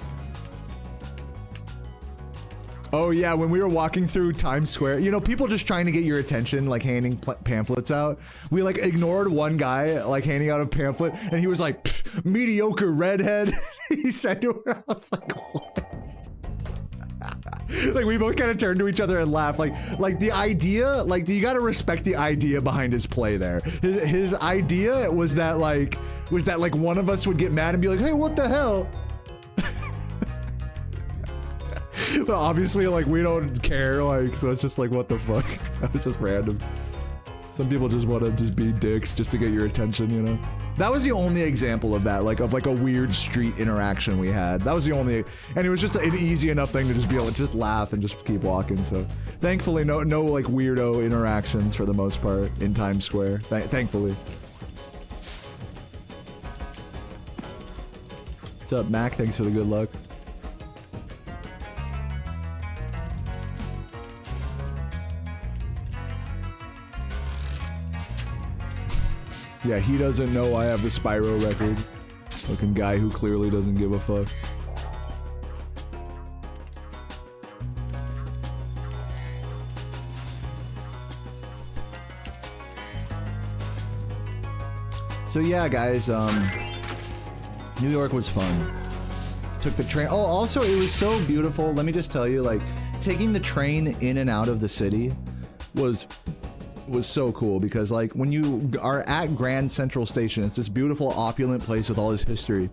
Speaker 1: Oh yeah, when we were walking through Times Square, you know, people just trying to get your attention, like handing pamphlets out. We like ignored one guy like handing out a pamphlet, and he was like, mediocre redhead. He said to her, I was like, what? Like we both kind of turned to each other and laughed. Like the idea, like you got to respect the idea behind his play there. His idea was that like one of us would get mad and be like, hey, what the hell? But obviously, like, we don't care, like, so it's just like, what the fuck? That was just random. Some people just want to just be dicks just to get your attention, you know? That was the only example of that, like, of like a weird street interaction we had. That was the only, and it was just an easy enough thing to just be able to just laugh and just keep walking, so. Thankfully, no like, weirdo interactions for the most part in Times Square. Thankfully. What's up, Mac? Thanks for the good luck. Yeah, he doesn't know I have the Spyro record. Fucking guy who clearly doesn't give a fuck. So yeah, guys, New York was fun. Took the train. Oh, also, it was so beautiful. Let me just tell you, like, taking the train in and out of the city was so cool, because like when you are at Grand Central Station, it's this beautiful opulent place with all this history,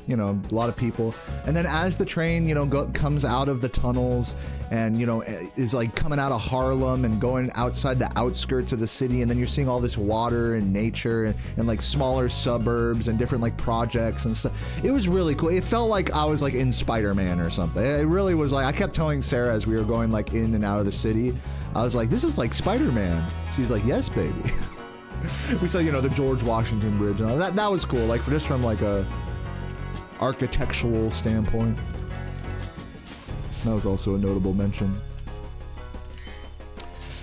Speaker 1: you know, a lot of people, and then as the train, you know, comes out of the tunnels and, you know, is like coming out of Harlem and going outside the outskirts of the city, and then you're seeing all this water and nature and like smaller suburbs and different like projects and stuff. It was really cool. It felt like I was like in Spider-Man or something. It really was. Like, I kept telling Sarah as we were going like in and out of the city, I was like, this is like Spider-Man. She's like, yes, baby. We saw, you know, the George Washington Bridge and all that. That was cool. Like, for just from like a architectural standpoint. That was also a notable mention.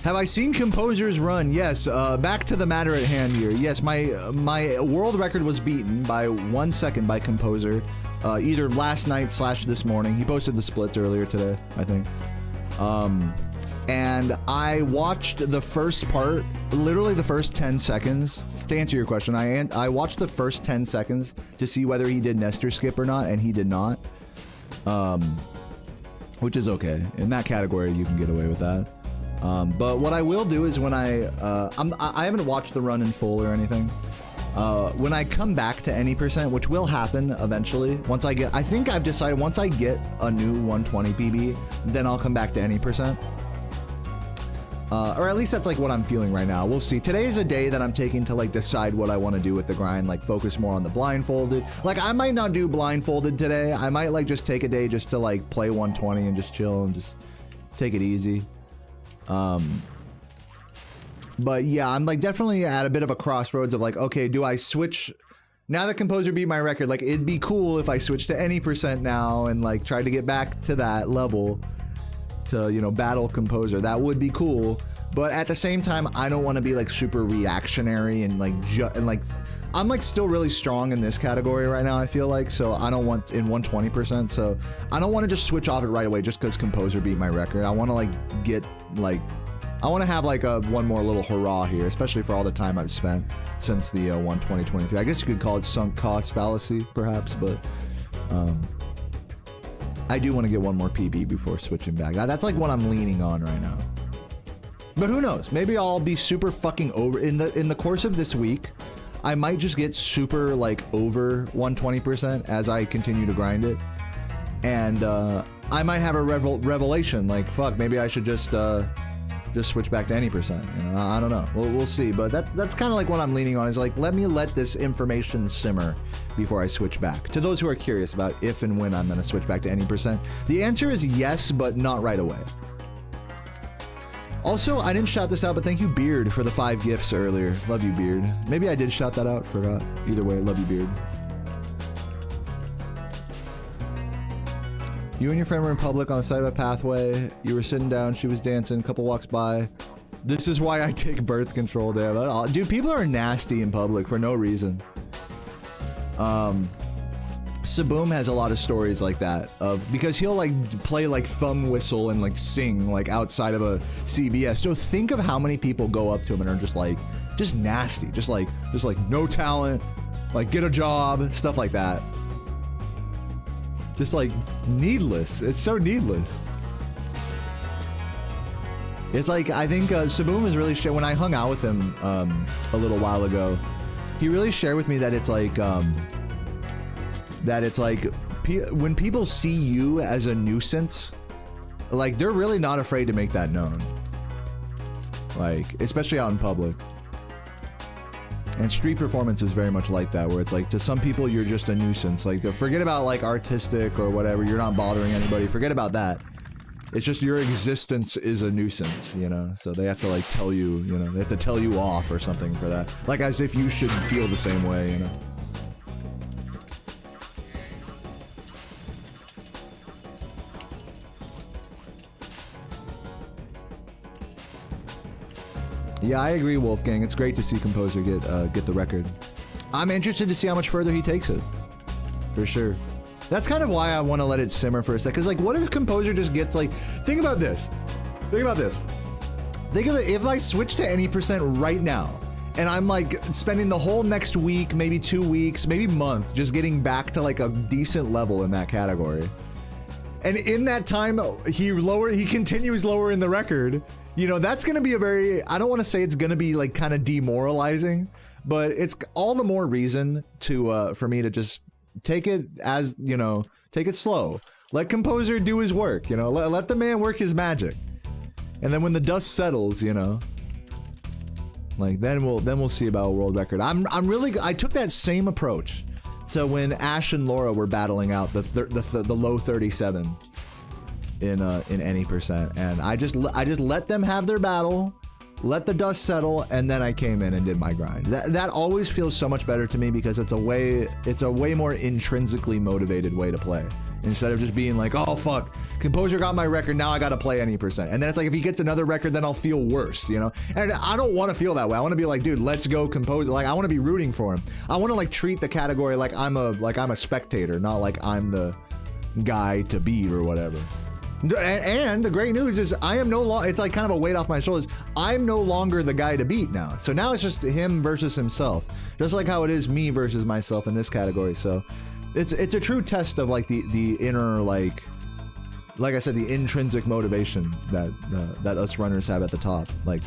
Speaker 1: Have I seen composers run? Yes. Back to the matter at hand here. Yes, my world record was beaten by 1 second by composer, either last night / this morning. He posted the splits earlier today, I think. And I watched the first part, literally the first 10 seconds. To answer your question, I watched the first 10 seconds to see whether he did Nestor skip or not, and he did not. Which is okay. In that category, you can get away with that. But what I will do is when I haven't watched the run in full or anything. When I come back to any percent, which will happen eventually, I think I've decided once I get a new 120 PB, then I'll come back to any percent. Or at least that's like what I'm feeling right now. We'll see. Today is a day that I'm taking to like decide what I want to do with the grind, like focus more on the blindfolded. Like I might not do blindfolded today. I might like just take a day just to like play 120 and just chill and just take it easy. But yeah, I'm like definitely at a bit of a crossroads of like, okay, do I switch? Now that composer beat my record, like it'd be cool if I switched to any percent now and like tried to get back to that level. to, you know, battle Composer. That would be cool. But at the same time, I don't want to be like super reactionary and like I'm like still really strong in this category right now, I feel like, so I don't want in 120%, so I don't want to just switch off it right away just because Composer beat my record. I want to like get like, I want to have like a one more little hurrah here, especially for all the time I've spent since the 12023. I guess you could call it sunk cost fallacy, perhaps, but I do want to get one more PB before switching back. That's like what I'm leaning on right now. But who knows? Maybe I'll be super fucking over in the course of this week. I might just get super like over 120% as I continue to grind it, and I might have a revelation like, fuck, maybe I should just switch back to any percent. You know, I don't know. We'll see. But that's kind of like what I'm leaning on, is like, let me let this information simmer before I switch back. To those who are curious about if and when I'm going to switch back to any percent, the answer is yes, but not right away. Also, I didn't shout this out, but thank you, Beard, for the 5 gifts earlier. Love you, Beard. Maybe I did shout that out, forgot. Either way, love you, Beard. You and your friend were in public on the side of a pathway. You were sitting down, she was dancing, a couple walks by. This is why I take birth control there. Dude, people are nasty in public for no reason. Saboom has a lot of stories like that, because he'll like play like thumb whistle and like sing like outside of a CVS. So think of how many people go up to him and are just nasty, just like no talent, like get a job, stuff like that. Just like needless. It's so needless. It's like, I think Saboom is really when I hung out with him a little while ago, he really shared with me that it's like when people see you as a nuisance, like they're really not afraid to make that known, like especially out in public. And street performance is very much like that, where it's like, to some people you're just a nuisance. Like, forget about like artistic or whatever, you're not bothering anybody, forget about that. It's just your existence is a nuisance, you know? So they have to like tell you, you know, they have to tell you off or something for that. Like as if you should feel the same way, you know? Yeah, I agree, Wolfgang. It's great to see Composer get the record. I'm interested to see how much further he takes it, for sure. That's kind of why I want to let it simmer for a sec. Cause like, what if Composer just gets like? Think about this. Think about this. Think of it. If I switch to any percent right now, and I'm like spending the whole next week, maybe 2 weeks, maybe month, just getting back to like a decent level in that category, and in that time he continues lowering the record. You know, that's going to be a very, I don't want to say it's going to be like kind of demoralizing, but it's all the more reason to, for me to just take it as, you know, take it slow. Let Composer do his work, you know, let the man work his magic. And then when the dust settles, you know, like then we'll see about a world record. I took that same approach to when Ash and Laura were battling out the low 37. In any percent, and I just let them have their battle, let the dust settle, and then I came in and did my grind. That always feels so much better to me, because it's a way more intrinsically motivated way to play, instead of just being like, oh fuck, Composer got my record, now I gotta play any percent. And then it's like, if he gets another record, then I'll feel worse, you know? And I don't want to feel that way. I want to be like, dude, let's go Composer. Like, I want to be rooting for him. I want to like treat the category like I'm a spectator, not like I'm the guy to beat or whatever. And the great news is I am no longer, it's like kind of a weight off my shoulders. I'm no longer the guy to beat now. So now it's just him versus himself. Just like how it is me versus myself in this category. So it's a true test of like the inner, like I said, the intrinsic motivation that us runners have at the top. Like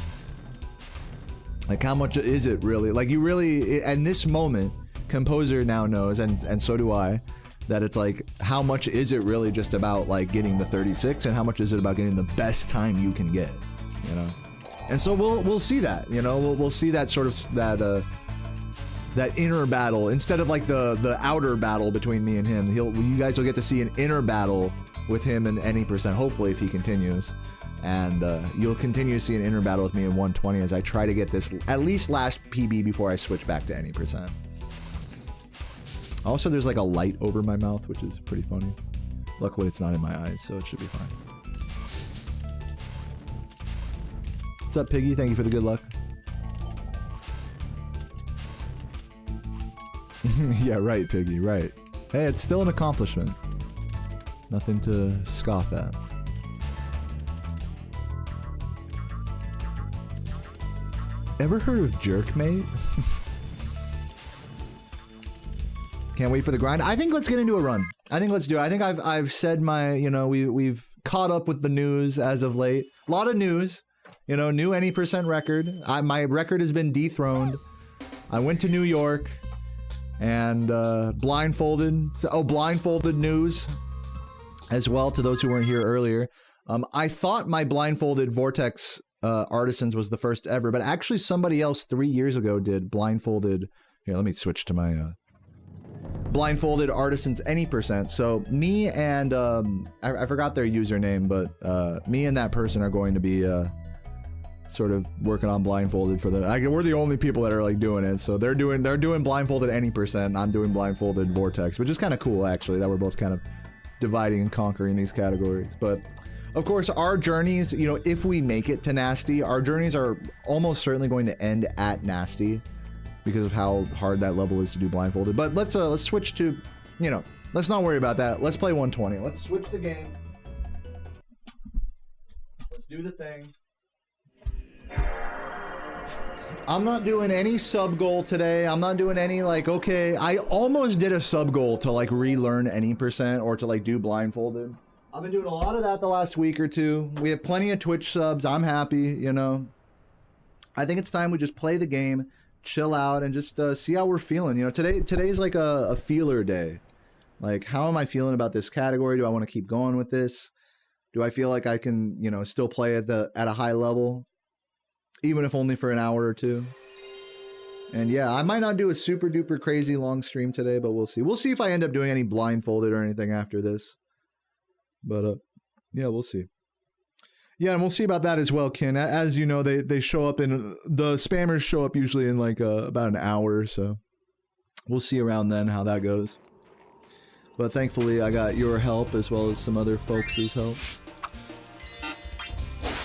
Speaker 1: how much is it really? Like you really, in this moment, Composer now knows, and so do I, that it's like, how much is it really just about like getting the 36, and how much is it about getting the best time you can get, you know? And so we'll see that, you know, we'll see that sort of that inner battle instead of like the outer battle between me and him. You guys will get to see an inner battle with him in any percent, hopefully, if he continues. And you'll continue to see an inner battle with me in 120 as I try to get this at least last PB before I switch back to any percent. Also, there's like a light over my mouth, which is pretty funny. Luckily, it's not in my eyes, so it should be fine. What's up, Piggy? Thank you for the good luck. Yeah, right, Piggy, right. Hey, it's still an accomplishment. Nothing to scoff at. Ever heard of Jerkmate? Can't wait for the grind. I think let's get into a run. I think let's do it. I think I've said my, you know, we've caught up with the news as of late. A lot of news. You know, new any % record. My record has been dethroned. I went to New York and blindfolded. Oh, blindfolded news as well to those who weren't here earlier. I thought my blindfolded Vortex Artisans was the first ever, but actually somebody else 3 years ago did blindfolded. Here, let me switch to my blindfolded Artisans any %. So me and I forgot their username, but me and that person are going to be sort of working on blindfolded for we're the only people that are like doing it. So they're doing blindfolded any %. I'm doing blindfolded Vortex, which is kind of cool actually that we're both kind of dividing and conquering these categories. But of course, our journeys, you know, if we make it to Nasty, our journeys are almost certainly going to end at Nasty because of how hard that level is to do blindfolded. But let's switch to, you know, let's not worry about that. Let's play 120. Let's switch the game. Let's do the thing. I'm not doing any sub goal today. I'm not doing any like, okay, I almost did a sub goal to like relearn any % or to like do blindfolded. I've been doing a lot of that the last week or two. We have plenty of Twitch subs. I'm happy, you know. I think it's time we just play the game, chill out, and just see how we're feeling. You know, today's like a feeler day. Like, how am I feeling about this category? Do I want to keep going with this? Do I feel like I can, you know, still play at a high level, even if only for an hour or two? And yeah, I might not do a super duper crazy long stream today, but we'll see. We'll see if I end up doing any blindfolded or anything after this. But yeah, we'll see. Yeah, and we'll see about that as well, Ken. As you know, they show up in the spammers show up usually in like about an hour, so we'll see around then how that goes. But thankfully, I got your help as well as some other folks' help.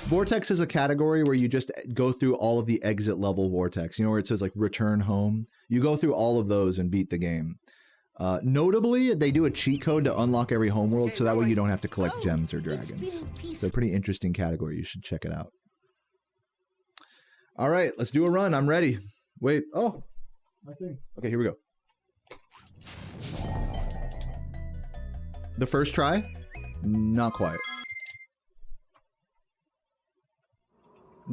Speaker 1: Vortex is a category where you just go through all of the exit level Vortex. You know where it says like return home? You go through all of those and beat the game. Notably, they do a cheat code to unlock every homeworld, so that way you don't have to collect gems or dragons. It's a pretty interesting category. You should check it out. All right, let's do a run. I'm ready. Wait. Oh, my thing. Okay, here we go. The first try? Not quite.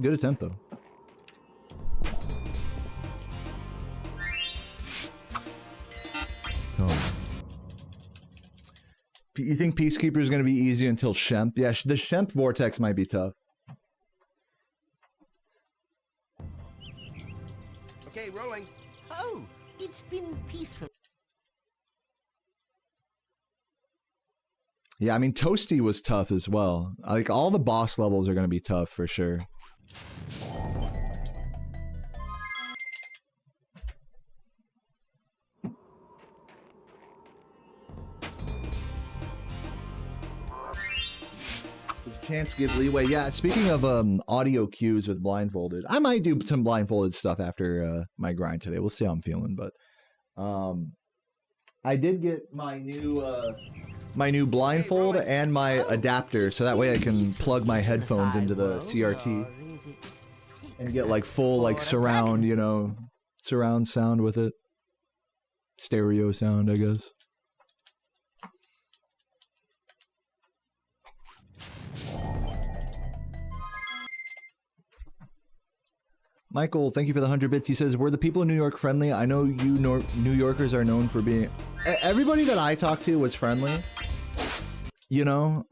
Speaker 1: Good attempt, though. Oh. You think Peacekeeper is going to be easy until Shemp? Yeah, the Shemp Vortex might be tough.
Speaker 3: Okay, rolling. Oh, it's been peaceful.
Speaker 1: Yeah, I mean, Toasty was tough as well. Like, all the boss levels are going to be tough for sure. Chance give leeway. Yeah, speaking of audio cues with blindfolded, I might do some blindfolded stuff after my grind today. We'll see how I'm feeling, but I did get my new blindfold and my adapter, so that way I can plug my headphones into the CRT and get like full like surround, you know, surround sound with it. Stereo sound, I guess. Michael, thank you for the 100 bits. He says, were the people in New York friendly? I know you New Yorkers are known for being... Everybody that I talked to was friendly. You know?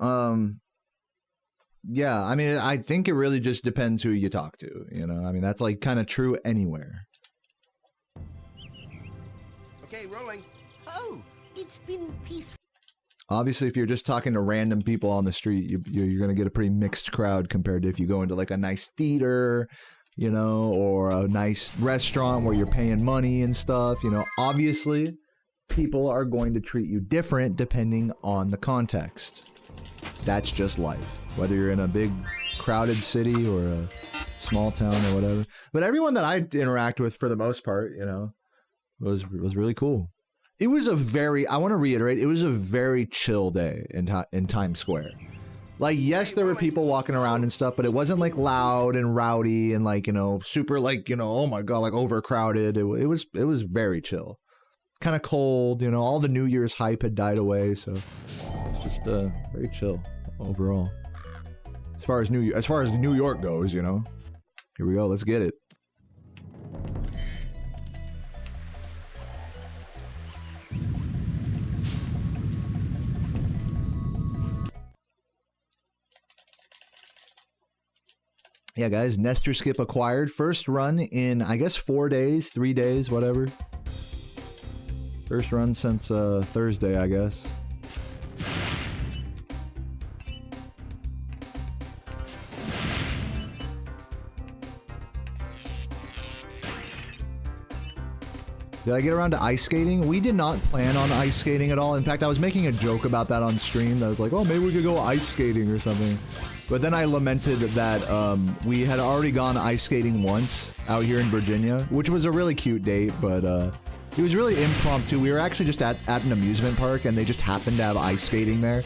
Speaker 1: Yeah, I mean, I think it really just depends who you talk to. You know? I mean, that's like kind of true anywhere.
Speaker 3: Okay, rolling. Oh, it's been peaceful.
Speaker 1: Obviously, if you're just talking to random people on the street, you're going to get a pretty mixed crowd compared to if you go into like a nice theater... you know, or a nice restaurant where you're paying money and stuff, you know. Obviously, people are going to treat you different depending on the context. That's just life. Whether you're in a big crowded city or a small town or whatever. But everyone that I interact with, for the most part, you know, was really cool. It was a very, I want to reiterate, it was a very chill day in Times Square. Like, yes, there were people walking around and stuff, but it wasn't like loud and rowdy and like, you know, super like, you know, oh my God, like overcrowded. It was very chill. Kind of cold, you know, all the New Year's hype had died away, so it's just very chill overall. As far as New York goes, you know. Here we go, let's get it. Yeah, guys, Nestor Skip acquired. First run in, I guess, 4 days, 3 days, whatever. First run since Thursday, I guess. Did I get around to ice skating? We did not plan on ice skating at all. In fact, I was making a joke about that on stream. That was like, oh, maybe we could go ice skating or something. But then I lamented that we had already gone ice skating once out here in Virginia, which was a really cute date, but it was really impromptu. We were actually just at an amusement park, and they just happened to have ice skating there.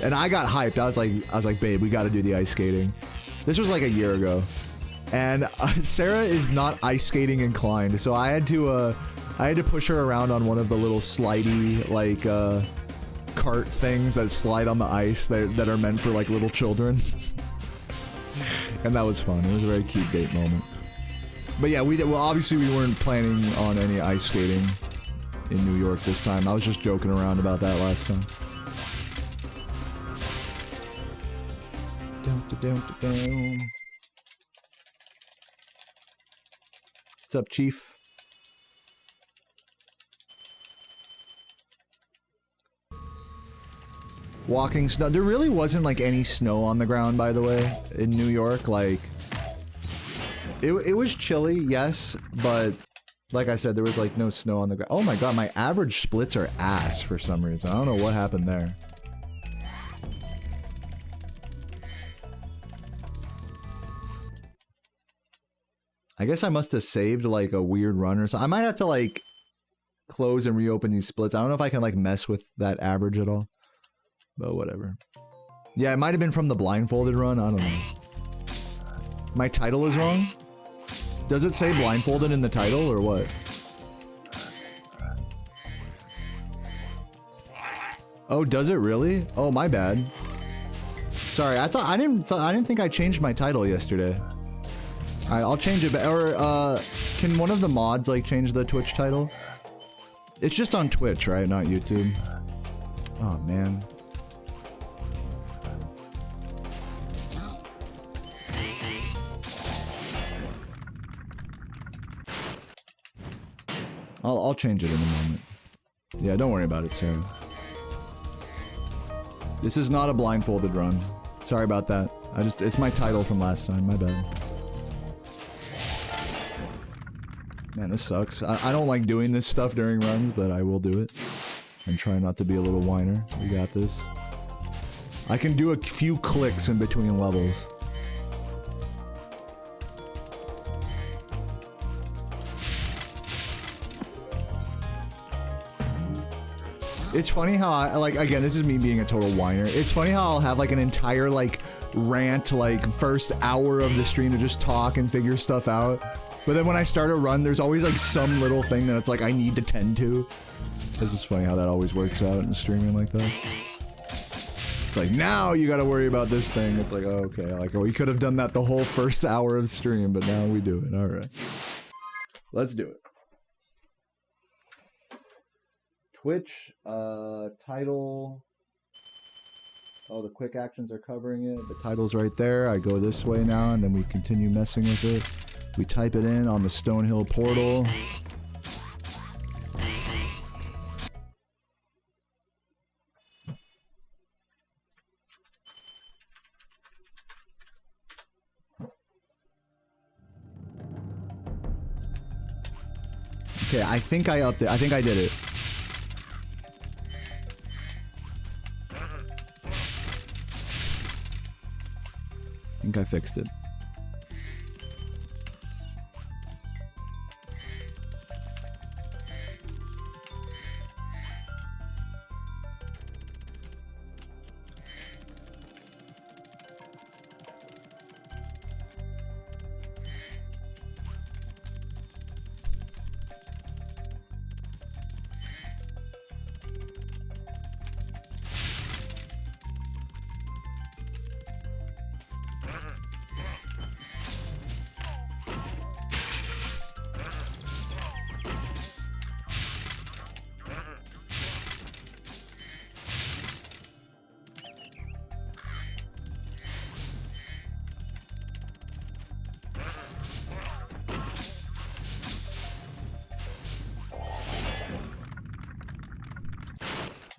Speaker 1: And I got hyped. I was like, babe, we got to do the ice skating. This was like a year ago. And Sarah is not ice skating inclined, so I had to push her around on one of the little slidey, like, cart things that slide on the ice that are meant for, like, little children. And that was fun. It was a very cute date moment. But yeah, well, obviously we weren't planning on any ice skating in New York this time. I was just joking around about that last time. What's up, Chief? Walking snow. There really wasn't like any snow on the ground, by the way, in New York. Like, it was chilly, yes, but like I said, there was like no snow on the ground. Oh my God, my average splits are ass for some reason. I don't know what happened there. I guess I must have saved like a weird run or something. I might have to like close and reopen these splits. I don't know if I can like mess with that average at all. But whatever. Yeah, it might have been from the blindfolded run. I don't know. My title is wrong? Does it say blindfolded in the title or what? Oh, does it really? Oh, my bad. Sorry, I didn't think I changed my title yesterday. Alright, I'll change it. Or can one of the mods like change the Twitch title? It's just on Twitch, right? Not YouTube. Oh man. I'll change it in a moment. Yeah, don't worry about it, Sarah. This is not a blindfolded run. Sorry about that. It's my title from last time, my bad. Man, this sucks. I don't like doing this stuff during runs, but I will do it. And try not to be a little whiner. We got this. I can do a few clicks in between levels. It's funny how I, like, again, this is me being a total whiner. It's funny how I'll have like an entire like rant, like first hour of the stream to just talk and figure stuff out. But then when I start a run, there's always like some little thing that it's like I need to tend to. It's just funny how that always works out in streaming like that. It's like, now you gotta worry about this thing. It's like, oh, okay, like, well, we could have done that the whole first hour of stream, but now we do it. All right. Let's do it. Twitch, title. Oh, the quick actions are covering it. The title's right there. I go this way now, and then we continue messing with it. We type it in on the Stonehill portal. Okay, I think I upped it. I think I did it. I think I fixed it.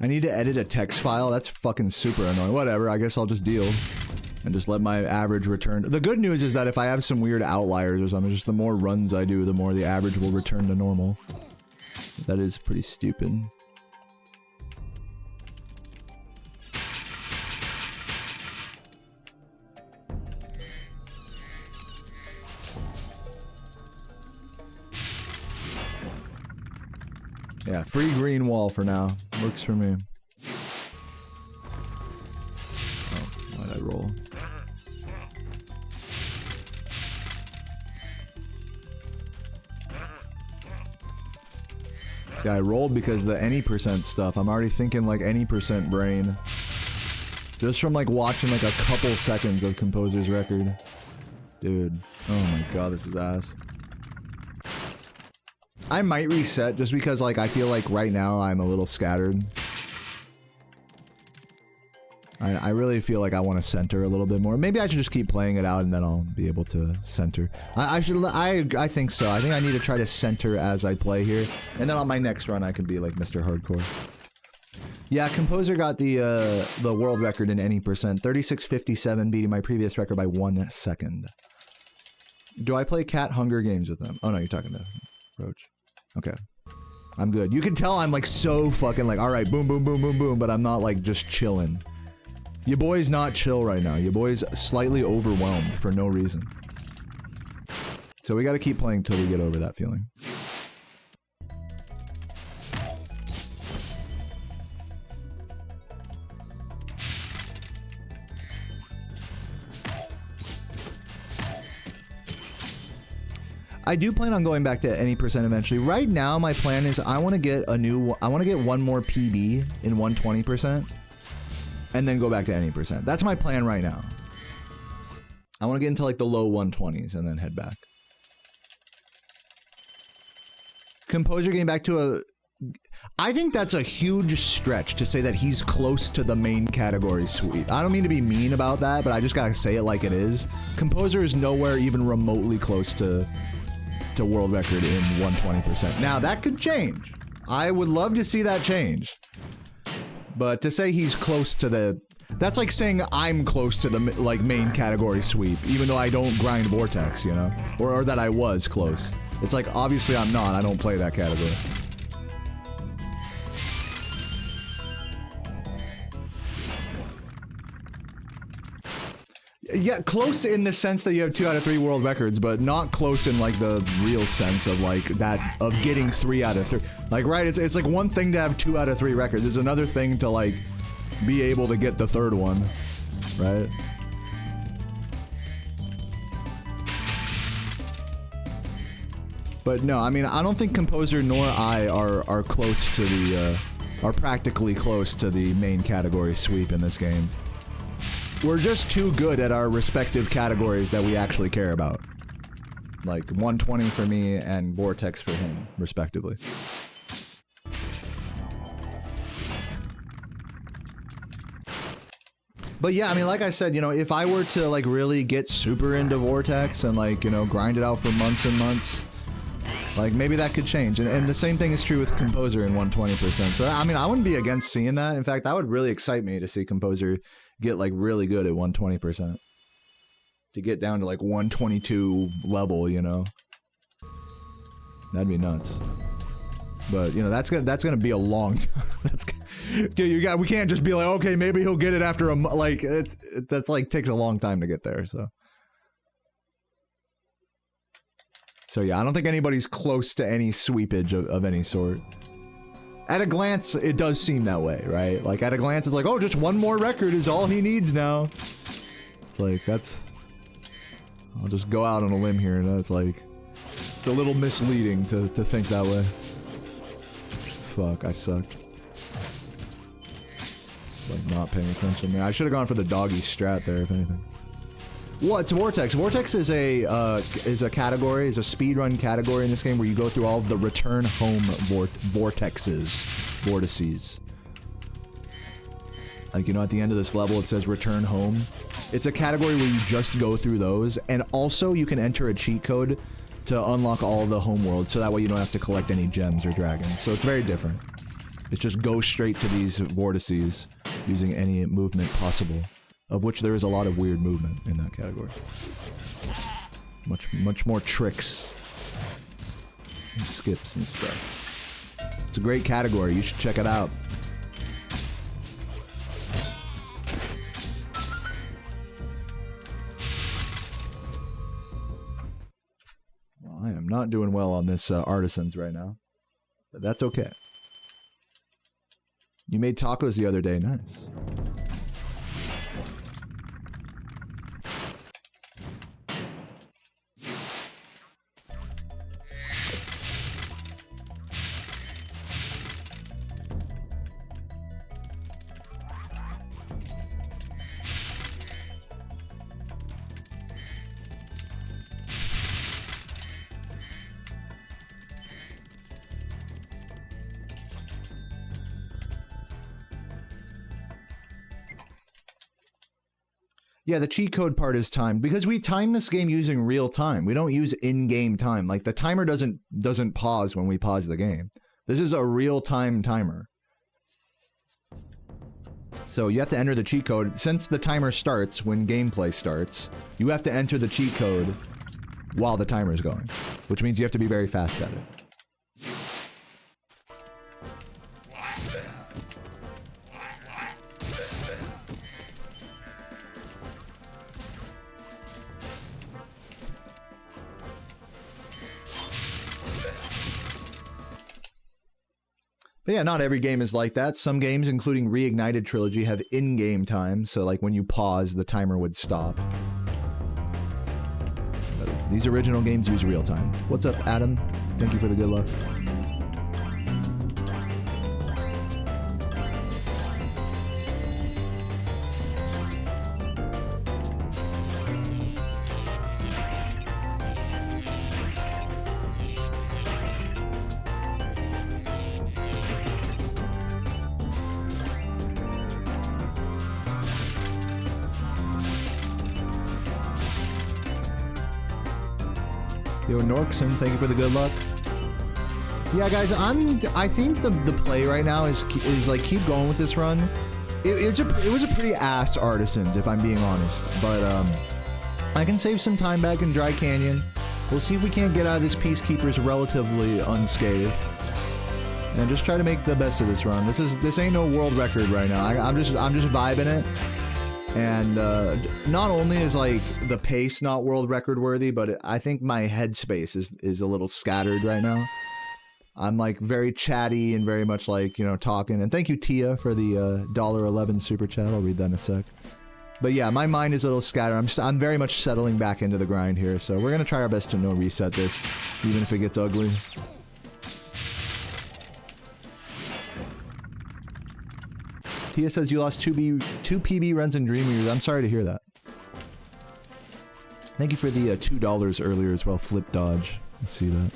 Speaker 1: I need to edit a text file. That's fucking super annoying. Whatever, I guess I'll just deal. And just let my average return. The good news is that if I have some weird outliers or something, just the more runs I do, the more the average will return to normal. That is pretty stupid. Yeah, free green wall for now. Works for me. Oh, why'd I roll? See, I rolled because the any percent stuff. I'm already thinking like any percent brain. Just from like watching like a couple seconds of Composer's record. Dude. Oh my god, this is ass. I might reset just because like I feel like right now I'm a little scattered. I really feel like I want to center a little bit more. Maybe I should just keep playing it out and then I'll be able to center. I think so. I think I need to try to center as I play here. And then on my next run I could be like Mr. Hardcore. Yeah, Composer got the world record in any percent. 36:57, beating my previous record by 1 second. Do I play Cat Hunger Games with them? Oh no, you're talking to Roach. Okay. I'm good. You can tell I'm like so fucking like, alright, boom, boom, boom, boom, boom, but I'm not like just chilling. Your boy's not chill right now. Your boy's slightly overwhelmed for no reason. So we gotta keep playing till we get over that feeling. I do plan on going back to any percent eventually. Right now, my plan is I want to get one more PB in 120%, and then go back to any percent. That's my plan right now. I want to get into like the low 120s and then head back. Composer getting back to a... I think that's a huge stretch to say that he's close to the main category sweep. I don't mean to be mean about that, but I just gotta say it like it is. Composer is nowhere even remotely close to world record in 120%. Now, that could change. I would love to see that change. But to say he's close to the... That's like saying I'm close to the, like, main category sweep, even though I don't grind Vortex, you know? Or that I was close. It's like, obviously I'm not. I don't play that category. Yeah, close in the sense that you have 2 out of 3 world records, but not close in like the real sense of like that of getting 3 out of 3. Like, right? It's like one thing to have 2 out of 3 records. There's another thing to like be able to get the 3rd one, right? But no, I mean, I don't think Composer nor I are close to the are practically close to the main category sweep in this game. We're just too good at our respective categories that we actually care about. Like 120 for me and Vortex for him, respectively. But yeah, I mean, like I said, you know, if I were to like really get super into Vortex and like, you know, grind it out for months and months, like maybe that could change. And the same thing is true with Composer in 120%. So I mean, I wouldn't be against seeing that. In fact, that would really excite me to see Composer get like really good at 120%. To get down to like 122 level, you know. That'd be nuts. But you know, that's gonna be a long time. Dude, we can't just be like, okay, maybe he'll get it after like that's like takes a long time to get there, so. So yeah, I don't think anybody's close to any sweepage of any sort. At a glance, it does seem that way, right? Like, at a glance, it's like, oh, just one more record is all he needs now. It's like, that's... I'll just go out on a limb here, and that's like... It's a little misleading to think that way. Fuck, I suck. Like, not paying attention. Man, I should have gone for the doggy strat there, if anything. What's Vortex? Vortex is a category, is a speedrun category in this game where you go through all of the return home vortices. Like, you know, at the end of this level it says return home. It's a category where you just go through those, and also you can enter a cheat code to unlock all the home worlds, so that way you don't have to collect any gems or dragons. So it's very different. It's just go straight to these vortices using any movement possible, of which there is a lot of weird movement in that category. Much more tricks and skips and stuff. It's a great category. You should check it out. Well, I am not doing well on this artisans right now, but that's okay. You made tacos the other day. Nice. Yeah, the cheat code part is timed because we time this game using real time. We don't use in-game time. Like the timer doesn't pause when we pause the game. This is a real-time timer. So you have to enter the cheat code. Since the timer starts when gameplay starts, you have to enter the cheat code while the timer is going, which means you have to be very fast at it. But yeah, not every game is like that. Some games, including Reignited Trilogy, have in-game time. So like when you pause, the timer would stop. But these original games use real time. What's up, Adam? Thank you for the good luck. Yo, Norkson, thank you for the good luck. Yeah, guys, I think the play right now is like keep going with this run. It was a pretty ass Artisans, if I'm being honest, but I can save some time back in Dry Canyon. We'll see if we can't get out of this Peacekeepers relatively unscathed, and just try to make the best of this run. This ain't no world record right now. I'm just vibing it. And not only is like the pace not world record worthy, but I think my headspace is a little scattered right now. I'm like very chatty and very much like, you know, talking. And thank you, Tia, for the $1.11 super chat. I'll read that in a sec. But yeah, my mind is a little scattered. I'm very much settling back into the grind here. So we're gonna try our best to no reset this, even if it gets ugly. Tia says you lost two PB runs in Dream Weavers. I'm sorry to hear that. Thank you for the $2 earlier as well. Flip dodge. Let's see that.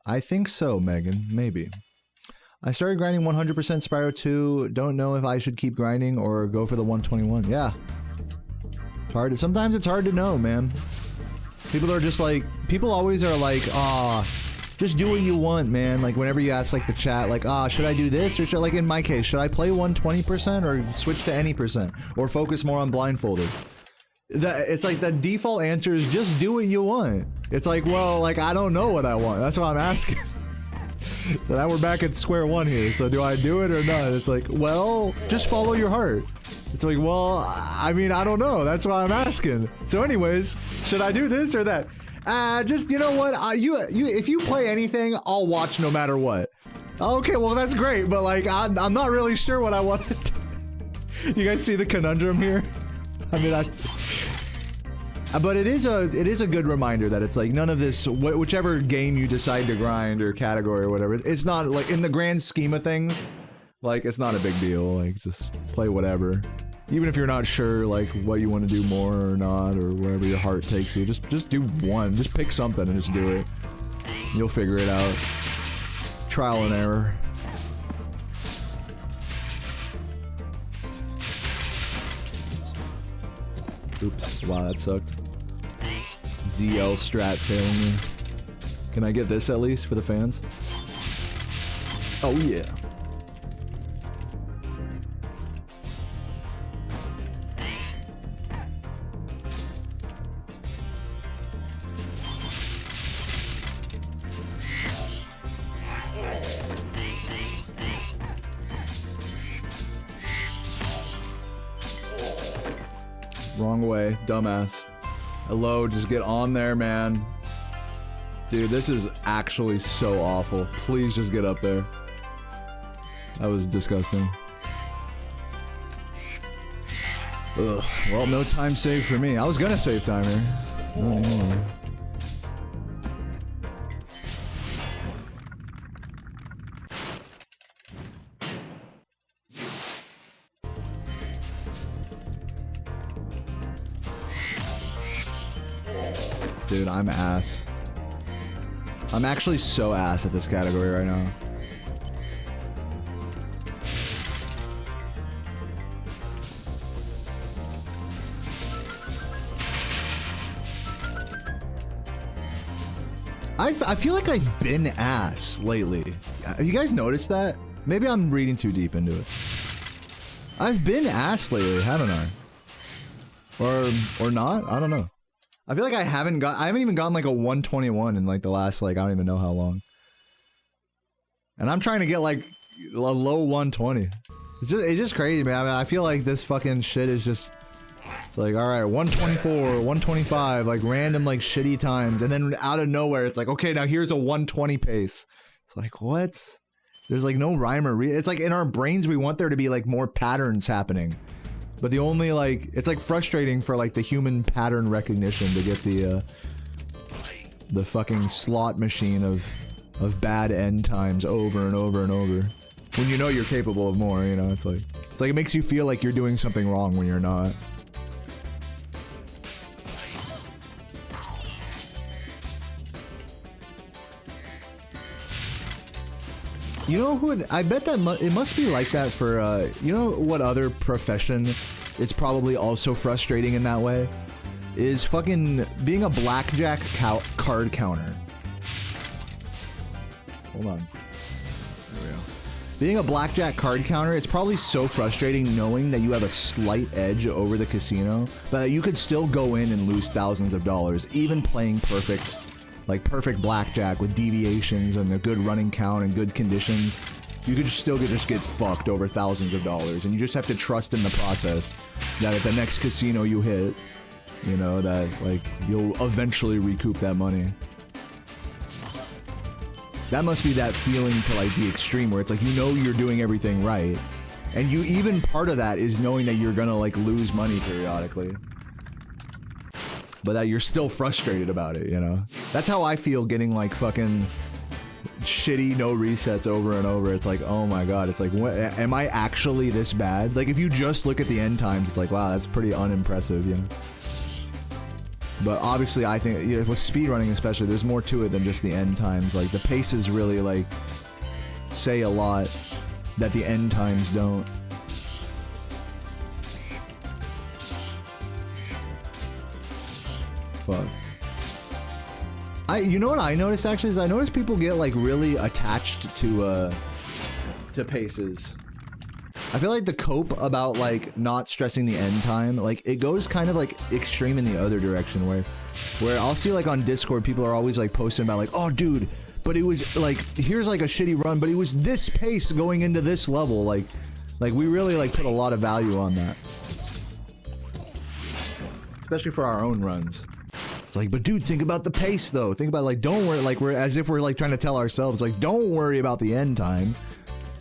Speaker 1: I think so, Megan. Maybe. I started grinding 100% Spyro 2. Don't know if I should keep grinding or go for the 121. Yeah. Hard. Sometimes it's hard to know, man. People are just like, people always are like, just do what you want, man. Like whenever you ask like the chat, like, should I do this or should, like in my case, should I play 120% or switch to any percent or focus more on blindfolded? It's like the default answer is just do what you want. It's like, well, like I don't know what I want. That's why I'm asking. So now we're back at square one here. So do I do it or not? It's like, well, just follow your heart. It's like, well, I mean, I don't know. That's why I'm asking. So anyways, should I do this or that? Just, you know what? If you play anything, I'll watch no matter what. Okay, well, that's great. But like, I'm not really sure what I want. You guys see the conundrum here? I mean, but it is a good reminder that it's like none of this, whichever game you decide to grind or category or whatever, it's not like in the grand scheme of things, like it's not a big deal. Like just play whatever, even if you're not sure like what you want to do more or not or wherever your heart takes you. Just do one. Just pick something and just do it. You'll figure it out. Trial and error. Oops. Wow, that sucked. ZL strat failing me. Can I get this at least for the fans? Oh yeah. Wrong way, dumbass. Hello, just get on there, man. Dude, this is actually so awful. Please just get up there. That was disgusting. Ugh. Well, no time saved for me. I was gonna save time here. Not anymore. Dude, I'm ass. I'm actually so ass at this category right now. I feel like I've been ass lately. Have you guys noticed that? Maybe I'm reading too deep into it. I've been ass lately, haven't I? Or not? I don't know. I feel like I haven't even gotten like a 121 in like the last like I don't even know how long. And I'm trying to get like a low 120. It's just crazy, man. I mean, I feel like this fucking shit is just, it's like, all right, 124, 125, like random like shitty times, and then out of nowhere it's like, okay, now here's a 120 pace. It's like, what? There's like no rhyme or reason. It's like in our brains we want there to be like more patterns happening. But the only like, it's like frustrating for like the human pattern recognition to get the fucking slot machine of bad end times over and over and over. When you know you're capable of more, you know, it's like it makes you feel like you're doing something wrong when you're not. You know who? I bet that it must be like that for, you know what other profession it's probably also frustrating in that way? Is fucking being a blackjack card counter. Hold on. There we go. Being a blackjack card counter, it's probably so frustrating knowing that you have a slight edge over the casino, but that you could still go in and lose thousands of dollars, even playing perfect. Like perfect blackjack with deviations and a good running count and good conditions, you could still just get fucked over thousands of dollars, and you just have to trust in the process that at the next casino you hit, you know, that like you'll eventually recoup that money. That must be that feeling to like the extreme where it's like, you know, you're doing everything right, and you even part of that is knowing that you're gonna like lose money periodically. But that you're still frustrated about it, you know? That's how I feel getting like fucking shitty no resets over and over. It's like, oh my god, it's like, what, am I actually this bad? Like if you just look at the end times, it's like, wow, that's pretty unimpressive, you know? But obviously I think, you know, with speedrunning especially, there's more to it than just the end times. Like the paces really like say a lot that the end times don't. Fuck. You know what I noticed actually is I noticed people get like really attached to paces. I feel like the cope about like not stressing the end time, like it goes kind of like extreme in the other direction where I'll see like on Discord people are always like posting about like, oh dude, but it was like, here's like a shitty run, but it was this pace going into this level, like we really like put a lot of value on that. Especially for our own runs. It's like, but dude, think about the pace though. Think about like, don't worry, like we're as if we're like trying to tell ourselves like, don't worry about the end time.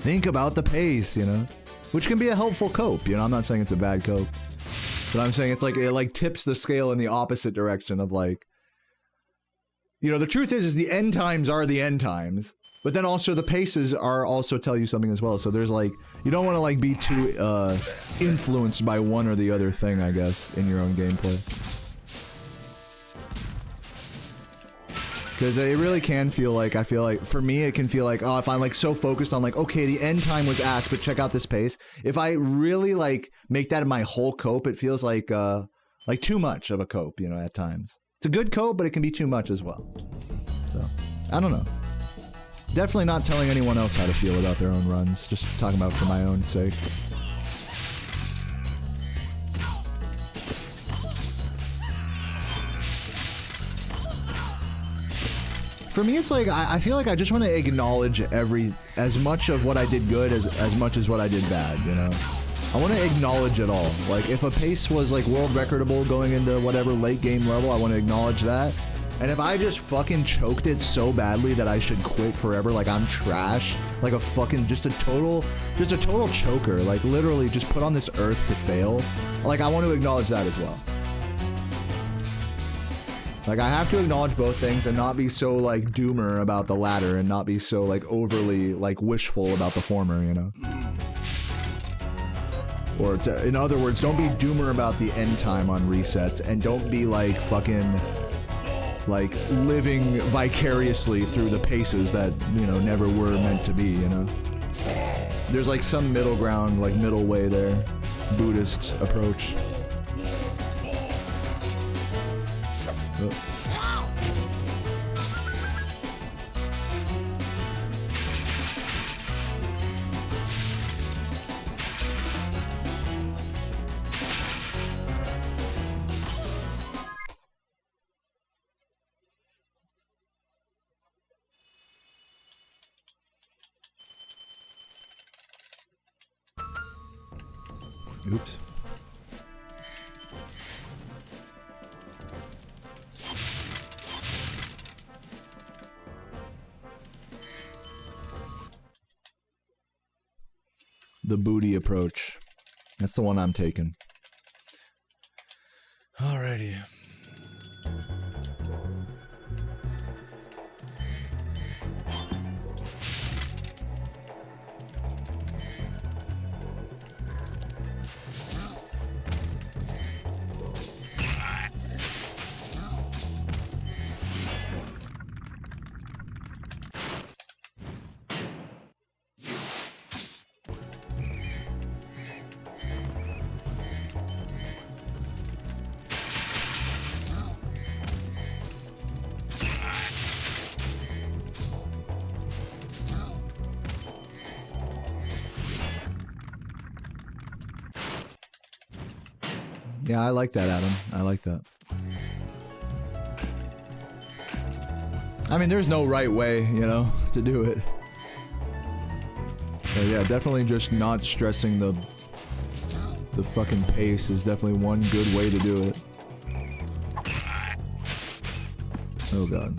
Speaker 1: Think about the pace, you know? Which can be a helpful cope, you know? I'm not saying it's a bad cope. But I'm saying it's like, it like tips the scale in the opposite direction of like, you know, the truth is the end times are the end times. But then also the paces are also tell you something as well. So there's like, you don't want to like be too influenced by one or the other thing, I guess, in your own gameplay. Because it really can feel like, I feel like, for me, it can feel like, oh, if I'm like so focused on like, okay, the end time was ass, but check out this pace. If I really like make that my whole cope, it feels like too much of a cope, you know, at times. It's a good cope, but it can be too much as well. So, I don't know. Definitely not telling anyone else how to feel about their own runs, just talking about for my own sake. For me, it's like, I feel like I just want to acknowledge as much of what I did good as much as what I did bad, you know? I want to acknowledge it all. Like, if a pace was, like, world recordable going into whatever late game level, I want to acknowledge that. And if I just fucking choked it so badly that I should quit forever, like I'm trash, like a fucking, just a total choker, like literally just put on this earth to fail, like I want to acknowledge that as well. Like, I have to acknowledge both things and not be so, like, doomer about the latter and not be so, like, overly, like, wishful about the former, you know? Or, in other words, don't be doomer about the end time on resets and don't be, like, fucking, like, living vicariously through the paces that, you know, never were meant to be, you know? There's, like, some middle ground, like, middle way there. Buddhist approach. Oh. Oops. The booty approach. That's the one I'm taking. Alrighty. Yeah, I like that, Adam. I like that. I mean, there's no right way, you know, to do it. But yeah, definitely just not stressing the fucking pace is definitely one good way to do it. Oh god.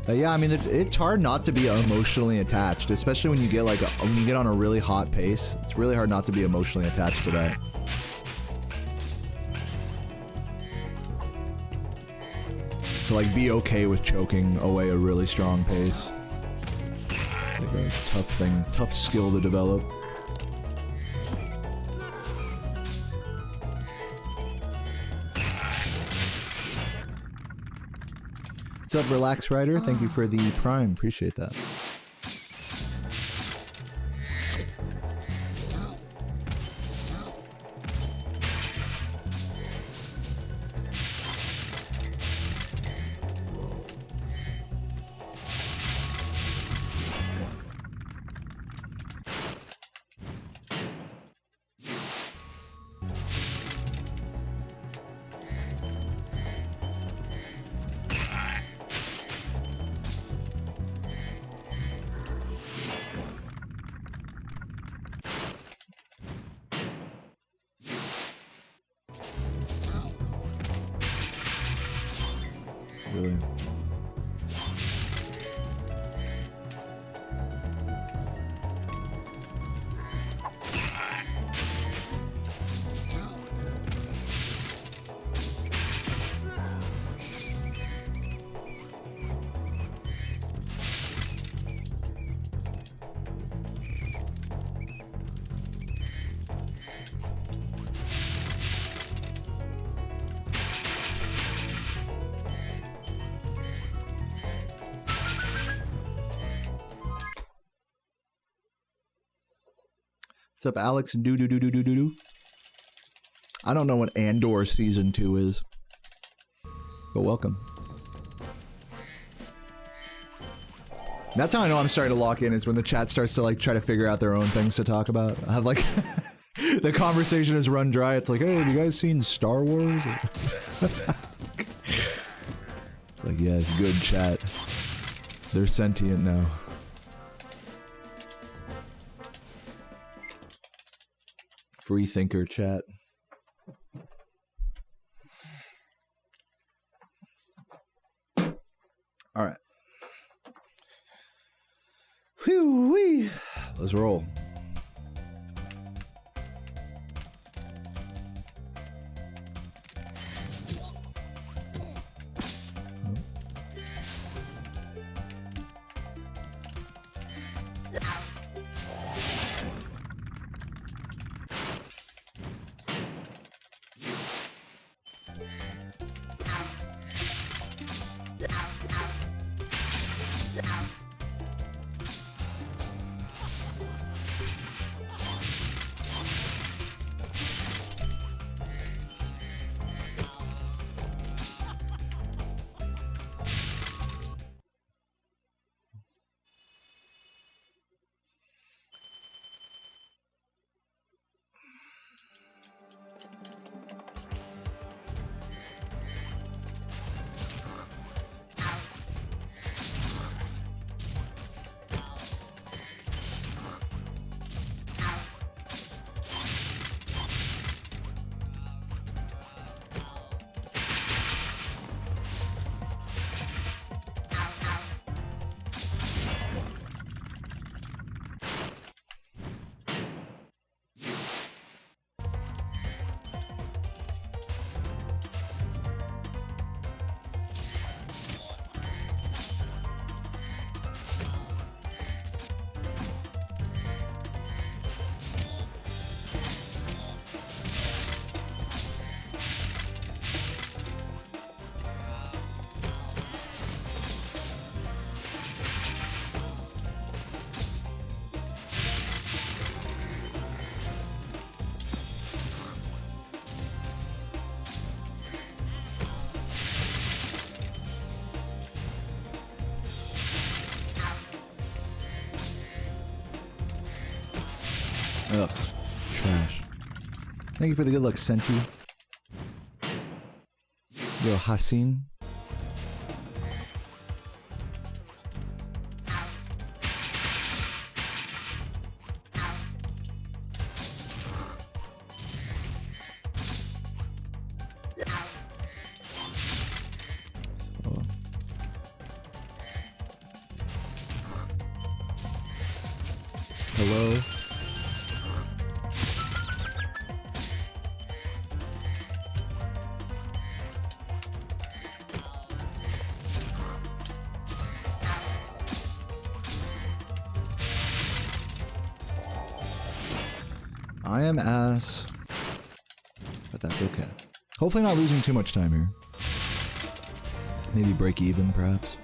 Speaker 1: Yeah, I mean, it's hard not to be emotionally attached, especially when you get like when you get on a really hot pace. It's really hard not to be emotionally attached to that. To like be okay with choking away a really strong pace. It's like a tough thing, tough skill to develop. What's up, Relax Rider? Thank you for the Prime. Appreciate that. Really. What's up, Alex? Do. I don't know what Andor Season 2 is. But welcome. That's how I know I'm starting to lock in, is when the chat starts to like try to figure out their own things to talk about. I have like the conversation has run dry. It's like, hey, have you guys seen Star Wars? It's like, yes, good chat. They're sentient now. Free thinker chat. All right. Whew wee. Let's roll. Ugh, trash. Thank you for the good luck, Senti. Yo, Hassin. Hello. I am ass, but that's okay. Hopefully not losing too much time here. Maybe break even, perhaps.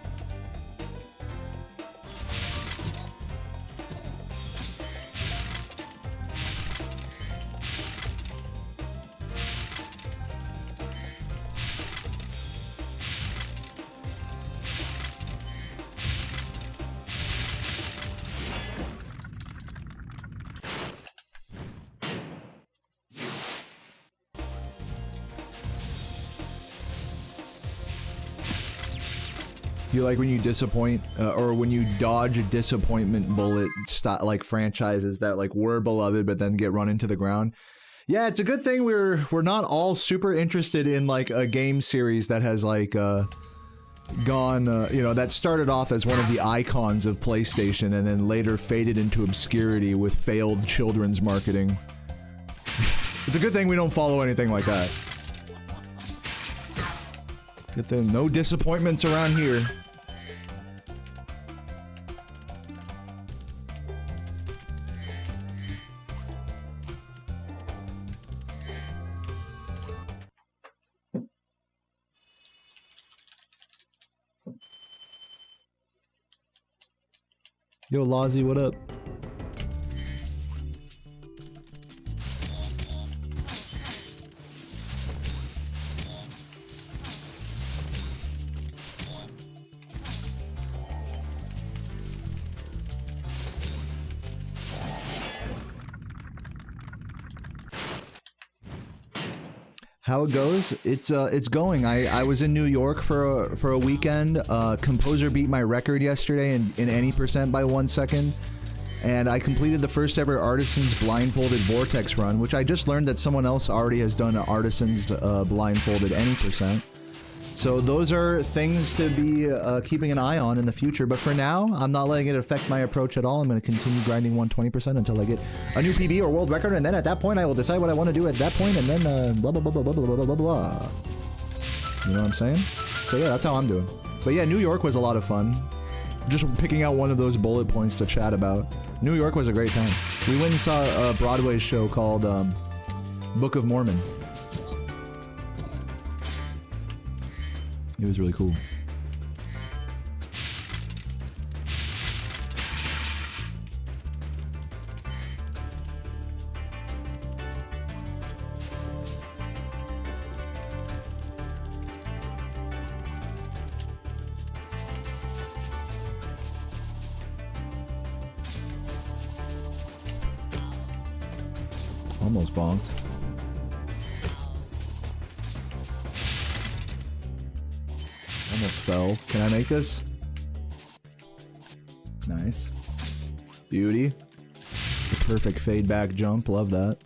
Speaker 1: You like when you disappoint, or when you dodge a disappointment bullet, like franchises that like were beloved but then get run into the ground. Yeah, it's a good thing we're not all super interested in like a game series that has like gone, you know, that started off as one of the icons of PlayStation and then later faded into obscurity with failed children's marketing. It's a good thing we don't follow anything like that. Good thing, no disappointments around here. Yo, Lozzie, what up? How it goes? It's going. I was in New York for a weekend. Composer beat my record yesterday in any percent by 1 second. And I completed the first ever Artisan's blindfolded vortex run, which I just learned that someone else already has done an Artisan's blindfolded any percent. So those are things to be keeping an eye on in the future. But for now, I'm not letting it affect my approach at all. I'm going to continue grinding 120% until I get a new PB or world record. And then at that point, I will decide what I want to do at that point. And then blah, blah, blah, blah, blah, blah, blah, blah, blah. You know what I'm saying? So yeah, that's how I'm doing. But yeah, New York was a lot of fun. Just picking out one of those bullet points to chat about. New York was a great time. We went and saw a Broadway show called Book of Mormon. It was really cool. Almost bonked. Almost fell. Can I make this? Nice. Beauty. The perfect fade back jump. Love that.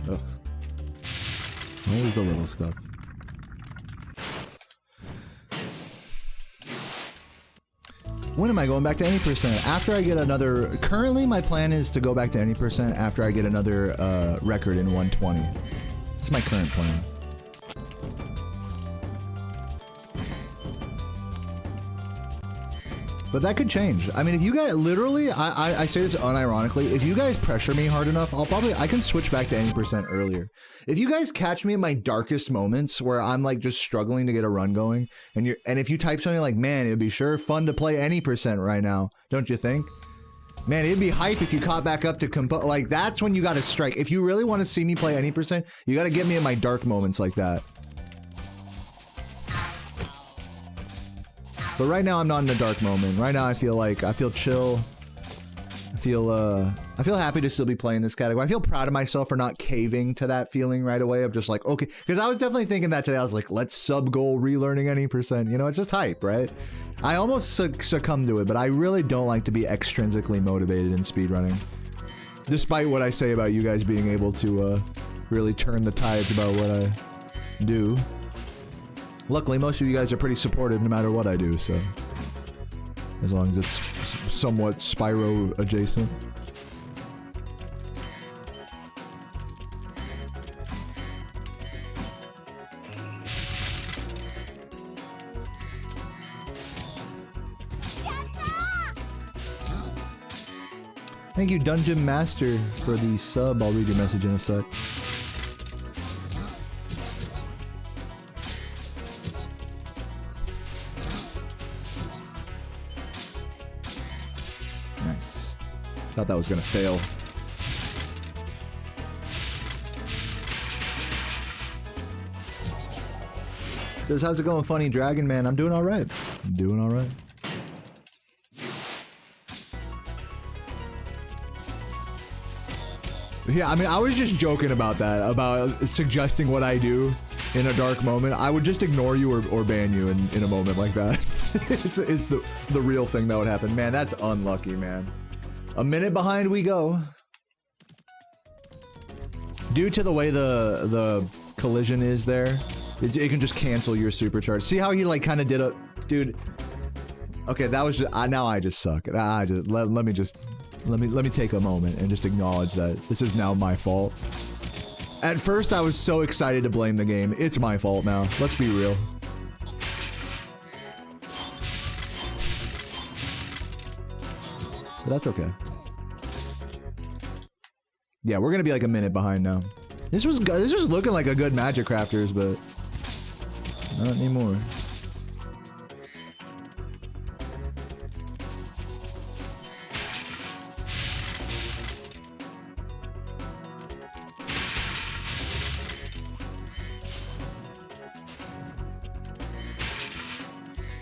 Speaker 1: Ugh. Always the little stuff. When am I going back to any percent? After I get another... Currently, my plan is to go back to any percent after I get another record in 120. That's my current plan. But that could change. I mean, if you guys... Literally, I say this unironically. If you guys pressure me hard enough, I can switch back to any percent earlier. If you guys catch me in my darkest moments where I'm like just struggling to get a run going, and if you type something like, man, it'd be sure fun to play any percent right now, don't you think? Man, it'd be hype if you caught back up to like, that's when you gotta strike. If you really want to see me play any percent, you gotta get me in my dark moments like that. But right now I'm not in a dark moment. Right now I feel chill. I feel happy to still be playing this category. I feel proud of myself for not caving to that feeling right away of just like, okay, because I was definitely thinking that today. I was like, let's sub goal relearning any percent. You know, it's just hype, right? I almost succumbed to it, but I really don't like to be extrinsically motivated in speedrunning. Despite what I say about you guys being able to really turn the tides about what I do. Luckily, most of you guys are pretty supportive no matter what I do, so... As long as it's somewhat Spyro adjacent. Thank you, Dungeon Master, for the sub. I'll read your message in a sec. Nice. Thought that was gonna fail. Says, how's it going, Funny Dragon Man? I'm doing alright. I'm doing alright. Yeah, I mean, I was just joking about that, about suggesting what I do in a dark moment. I would just ignore you or ban you in a moment like that. it's the real thing that would happen. Man, that's unlucky, man. A minute behind we go. Due to the way the collision is there, it can just cancel your supercharge. See how he like kind of did a... Dude. Okay, that was just... now I just suck. Let me take a moment and just acknowledge that this is now my fault. At first, I was so excited to blame the game. It's my fault now. Let's be real. But that's okay. Yeah, we're gonna be like a minute behind now. This was looking like a good Magic Crafters, but not anymore.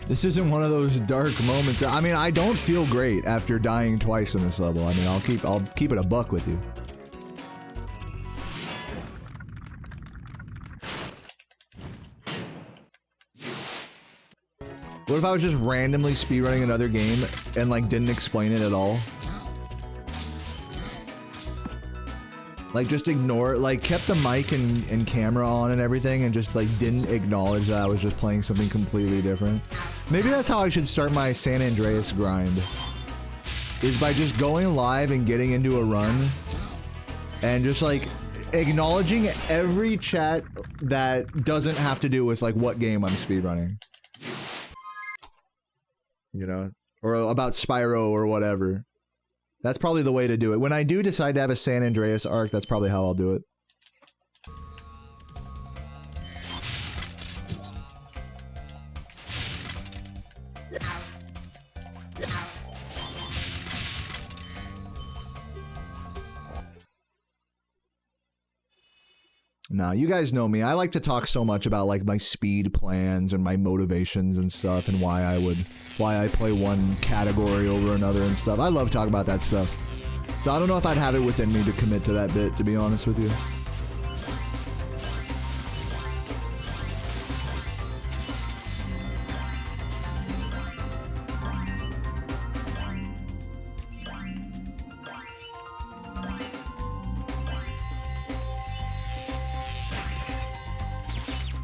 Speaker 1: This isn't one of those dark moments. I mean, I don't feel great after dying twice in this level. I mean, I'll keep it a buck with you. What if I was just randomly speedrunning another game and like didn't explain it at all? Like just ignore, like kept the mic and camera on and everything and just like didn't acknowledge that I was just playing something completely different. Maybe that's how I should start my San Andreas grind. Is by just going live and getting into a run and just like acknowledging every chat that doesn't have to do with like what game I'm speedrunning. You know? Or about Spyro or whatever. That's probably the way to do it. When I do decide to have a San Andreas arc, that's probably how I'll do it. Nah, you guys know me. I like to talk so much about like my speed plans and my motivations and stuff and why I play one category over another and stuff. I love talking about that stuff. So I don't know if I'd have it within me to commit to that bit, to be honest with you.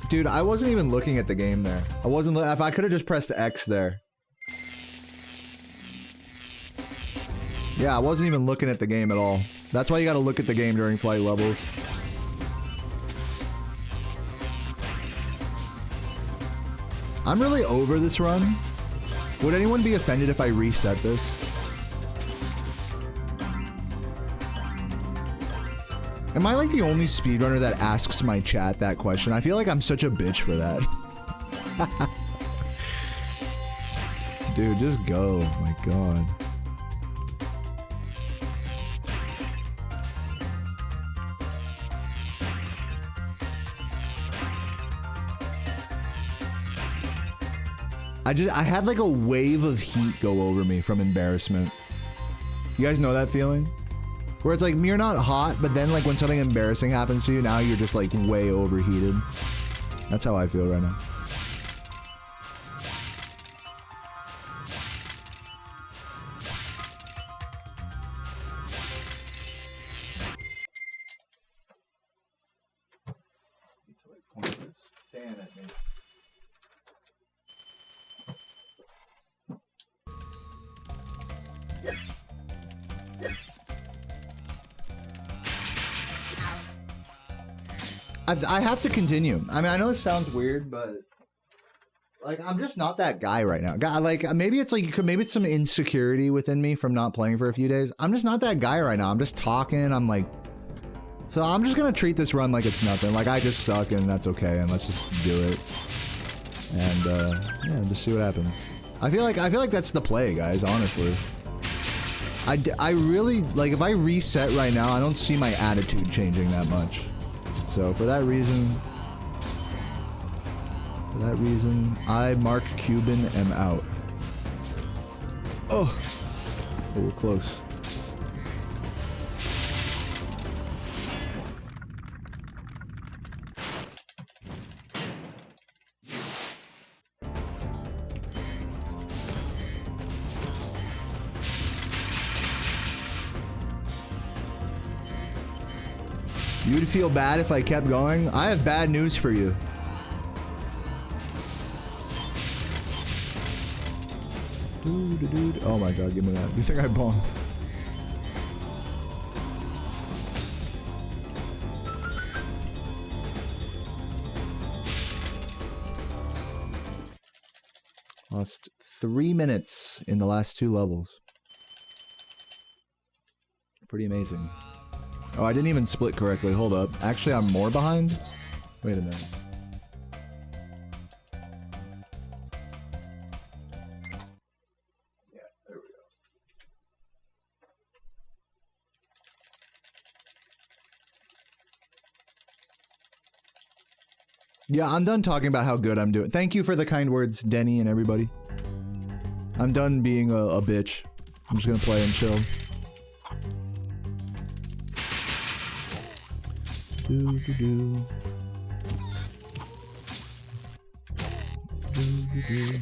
Speaker 1: Dude, I wasn't even looking at the game there. I wasn't. If I could have just pressed X there. Yeah, I wasn't even looking at the game at all. That's why you gotta look at the game during flight levels. I'm really over this run. Would anyone be offended if I reset this? Am I like the only speedrunner that asks my chat that question? I feel like I'm such a bitch for that. Dude, just go. Oh my god. I had like a wave of heat go over me from embarrassment. You guys know that feeling? Where it's like, you're not hot, but then like when something embarrassing happens to you, now you're just like way overheated. That's how I feel right now. I have to continue. I mean, I know this sounds weird, but like I'm just not that guy right now. Like maybe it's like maybe it's some insecurity within me from not playing for a few days. I'm just not that guy right now. I'm just talking. I'm like, so I'm just gonna treat this run like it's nothing. Like I just suck and that's okay, and let's just do it. And yeah, just see what happens. I feel like that's the play, guys. Honestly, I really like if I reset right now, I don't see my attitude changing that much. So for that reason, I, Mark Cuban, am out. Oh, we're close. You'd feel bad if I kept going? I have bad news for you. Oh my god, give me that. You think I bombed? Lost 3 minutes in the last 2 levels. Pretty amazing. Oh, I didn't even split correctly. Hold up. Actually, I'm more behind? Wait a minute. Yeah, there we go. Yeah, I'm done talking about how good I'm doing. Thank you for the kind words, Denny and everybody. I'm done being a bitch. I'm just gonna play and chill. Do, do, do. Do, do, do.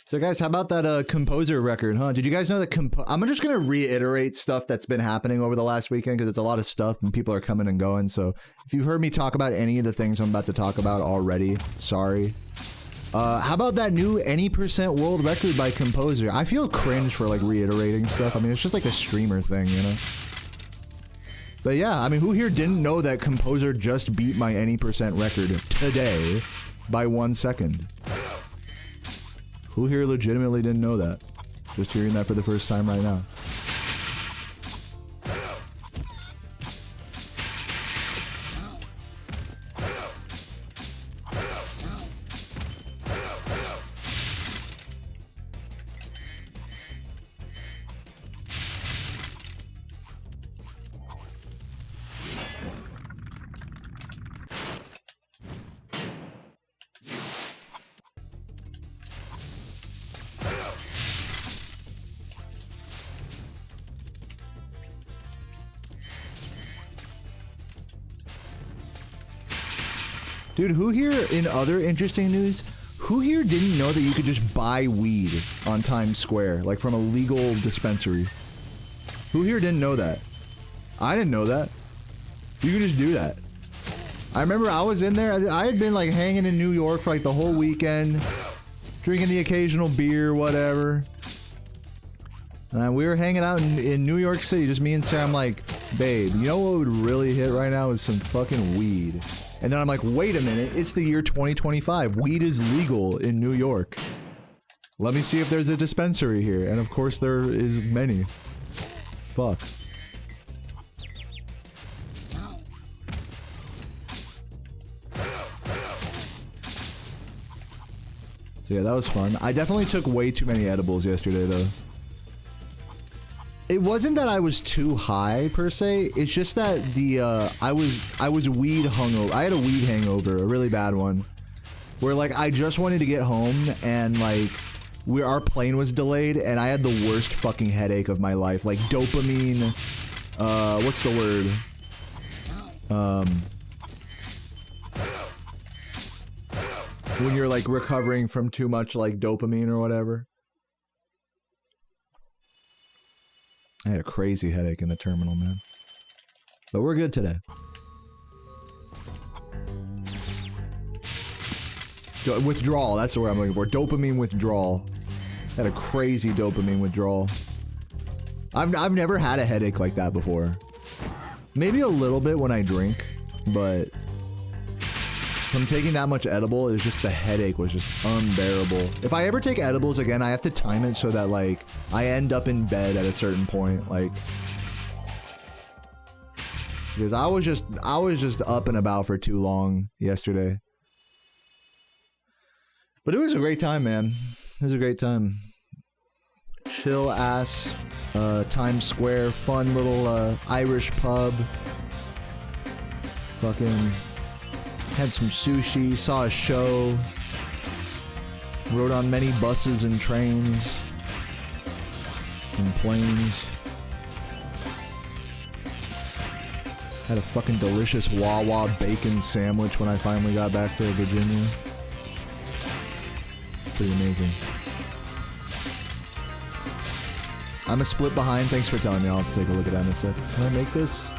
Speaker 1: So guys, how about that composer record, huh? Did you guys know that I'm just going to reiterate stuff that's been happening over the last weekend because it's a lot of stuff and people are coming and going. So if you've heard me talk about any of the things I'm about to talk about already, sorry. How about that new any % world record by Composer? I feel cringe for like reiterating stuff. I mean, it's just like a streamer thing, you know? But yeah, I mean, who here didn't know that Composer just beat my any % record today by 1 second? Who here legitimately didn't know that? Just hearing that for the first time right now. Dude, who here, in other interesting news, who here didn't know that you could just buy weed on Times Square, like from a legal dispensary? Who here didn't know that? I didn't know that. You could just do that. I remember I was in there, I had been like hanging in New York for like the whole weekend, drinking the occasional beer, whatever. And we were hanging out in New York City, just me and Sarah. I'm like, babe, you know what would really hit right now is some fucking weed. And then I'm like, wait a minute, it's the year 2025. Weed is legal in New York. Let me see if there's a dispensary here. And of course there is many. Fuck. So yeah, that was fun. I definitely took way too many edibles yesterday though. It wasn't that I was too high per se. It's just that the I was weed hungover. I had a weed hangover, a really bad one, where like I just wanted to get home and like our plane was delayed and I had the worst fucking headache of my life. Like dopamine. What's the word? When you're like recovering from too much like dopamine or whatever. I had a crazy headache in the terminal, man. But we're good today. Withdrawal, that's the word I'm looking for. Dopamine withdrawal. Had a crazy dopamine withdrawal. I've never had a headache like that before. Maybe a little bit when I drink, but from taking that much edible, it's just the headache was just unbearable. If I ever take edibles again, I have to time it so that like I end up in bed at a certain point, like because I was just up and about for too long yesterday. But it was a great time, man. It was a great time. Chill ass Times Square, fun little Irish pub. Fucking had some sushi, saw a show, rode on many buses and trains and planes. Had a fucking delicious Wawa bacon sandwich when I finally got back to Virginia. Pretty amazing. I'm a split behind. Thanks for telling me. I'll take a look at that in a sec. Can I make this?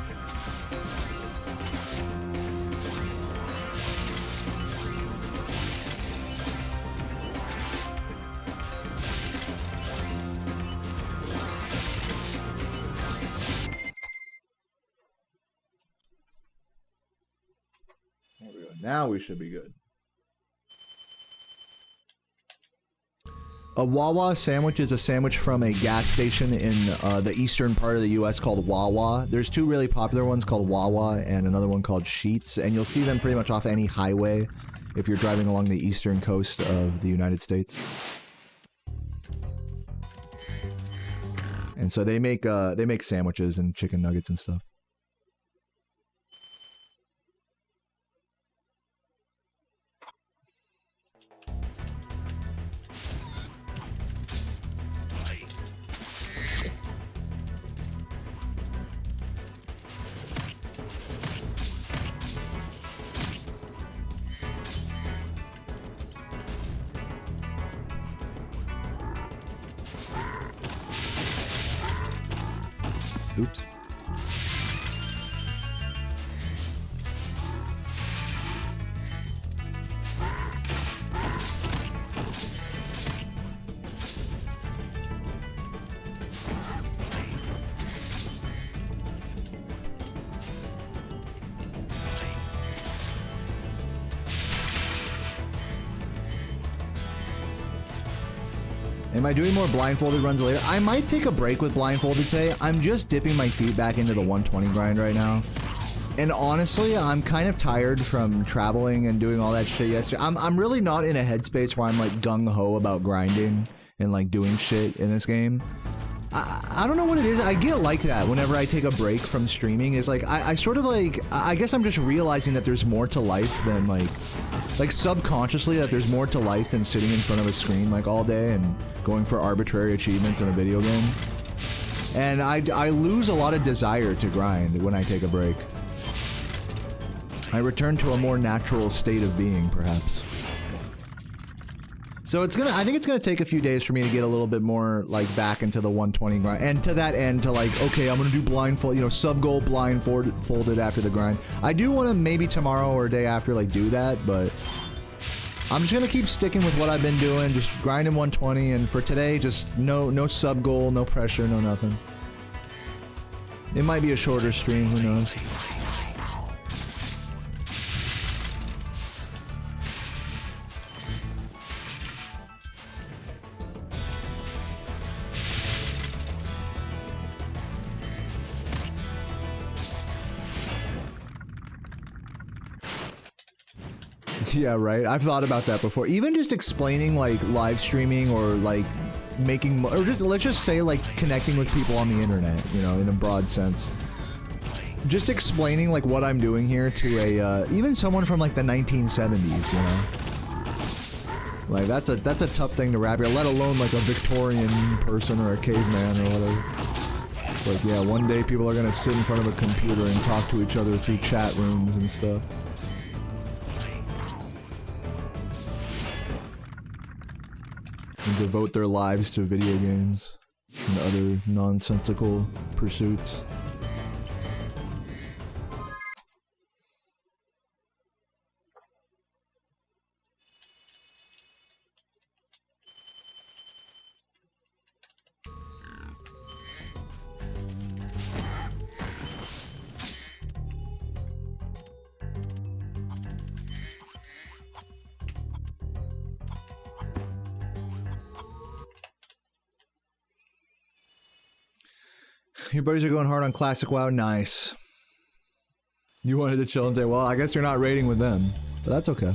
Speaker 1: Now we should be good. A Wawa sandwich is a sandwich from a gas station in the eastern part of the US called Wawa. There's two really popular ones called Wawa and another one called Sheetz, and you'll see them pretty much off any highway if you're driving along the eastern coast of the United States. And so they make sandwiches and chicken nuggets and stuff. Oops. Am I doing more blindfolded runs later? I might take a break with blindfolded today. I'm just dipping my feet back into the 120 grind right now. And honestly, I'm kind of tired from traveling and doing all that shit yesterday. I'm really not in a headspace where I'm like gung-ho about grinding and like doing shit in this game. I don't know what it is. I get like that whenever I take a break from streaming. Is like I sort of like, I guess I'm just realizing that there's more to life than like subconsciously that there's more to life than sitting in front of a screen like all day and going for arbitrary achievements in a video game. And I lose a lot of desire to grind when I take a break. I return to a more natural state of being, perhaps. So I think it's gonna take a few days for me to get a little bit more like back into the 120 grind, and to that end, to like, okay, I'm gonna do blindfold, you know, sub goal blindfolded after the grind. I do want to maybe tomorrow or day after like do that, but I'm just gonna keep sticking with what I've been doing, just grinding 120, and for today, just no sub goal, no pressure, no nothing. It might be a shorter stream, who knows. Yeah, right. I've thought about that before. Even just explaining like live streaming or like making, or just let's just say like connecting with people on the internet, you know, in a broad sense. Just explaining like what I'm doing here to a even someone from like the 1970s, you know. Like that's a tough thing to wrap here, let alone like a Victorian person or a caveman or whatever. It's like, yeah, one day people are gonna sit in front of a computer and talk to each other through chat rooms and stuff. And devote their lives to video games and other nonsensical pursuits. Your buddies are going hard on Classic WoW. Nice. You wanted to chill and say, well, I guess you're not raiding with them. But that's okay.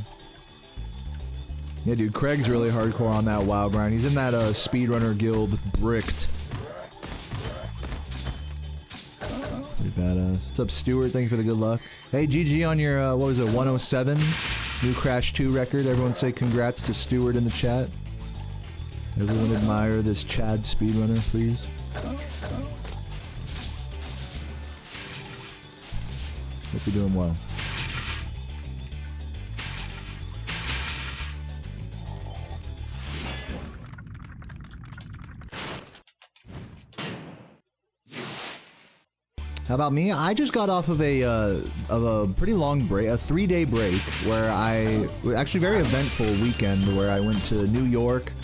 Speaker 1: Yeah, dude, Craig's really hardcore on that WoW grind. He's in that Speedrunner guild, Bricked. Pretty badass. What's up, Stuart? Thank you for the good luck. Hey, GG on your, what was it, 107? New Crash 2 record. Everyone say congrats to Stuart in the chat. Everyone admire this Chad speedrunner, please. Hope you're doing well. How about me? I just got off of a pretty long break, a 3-day break, where actually very eventful weekend where I went to New York,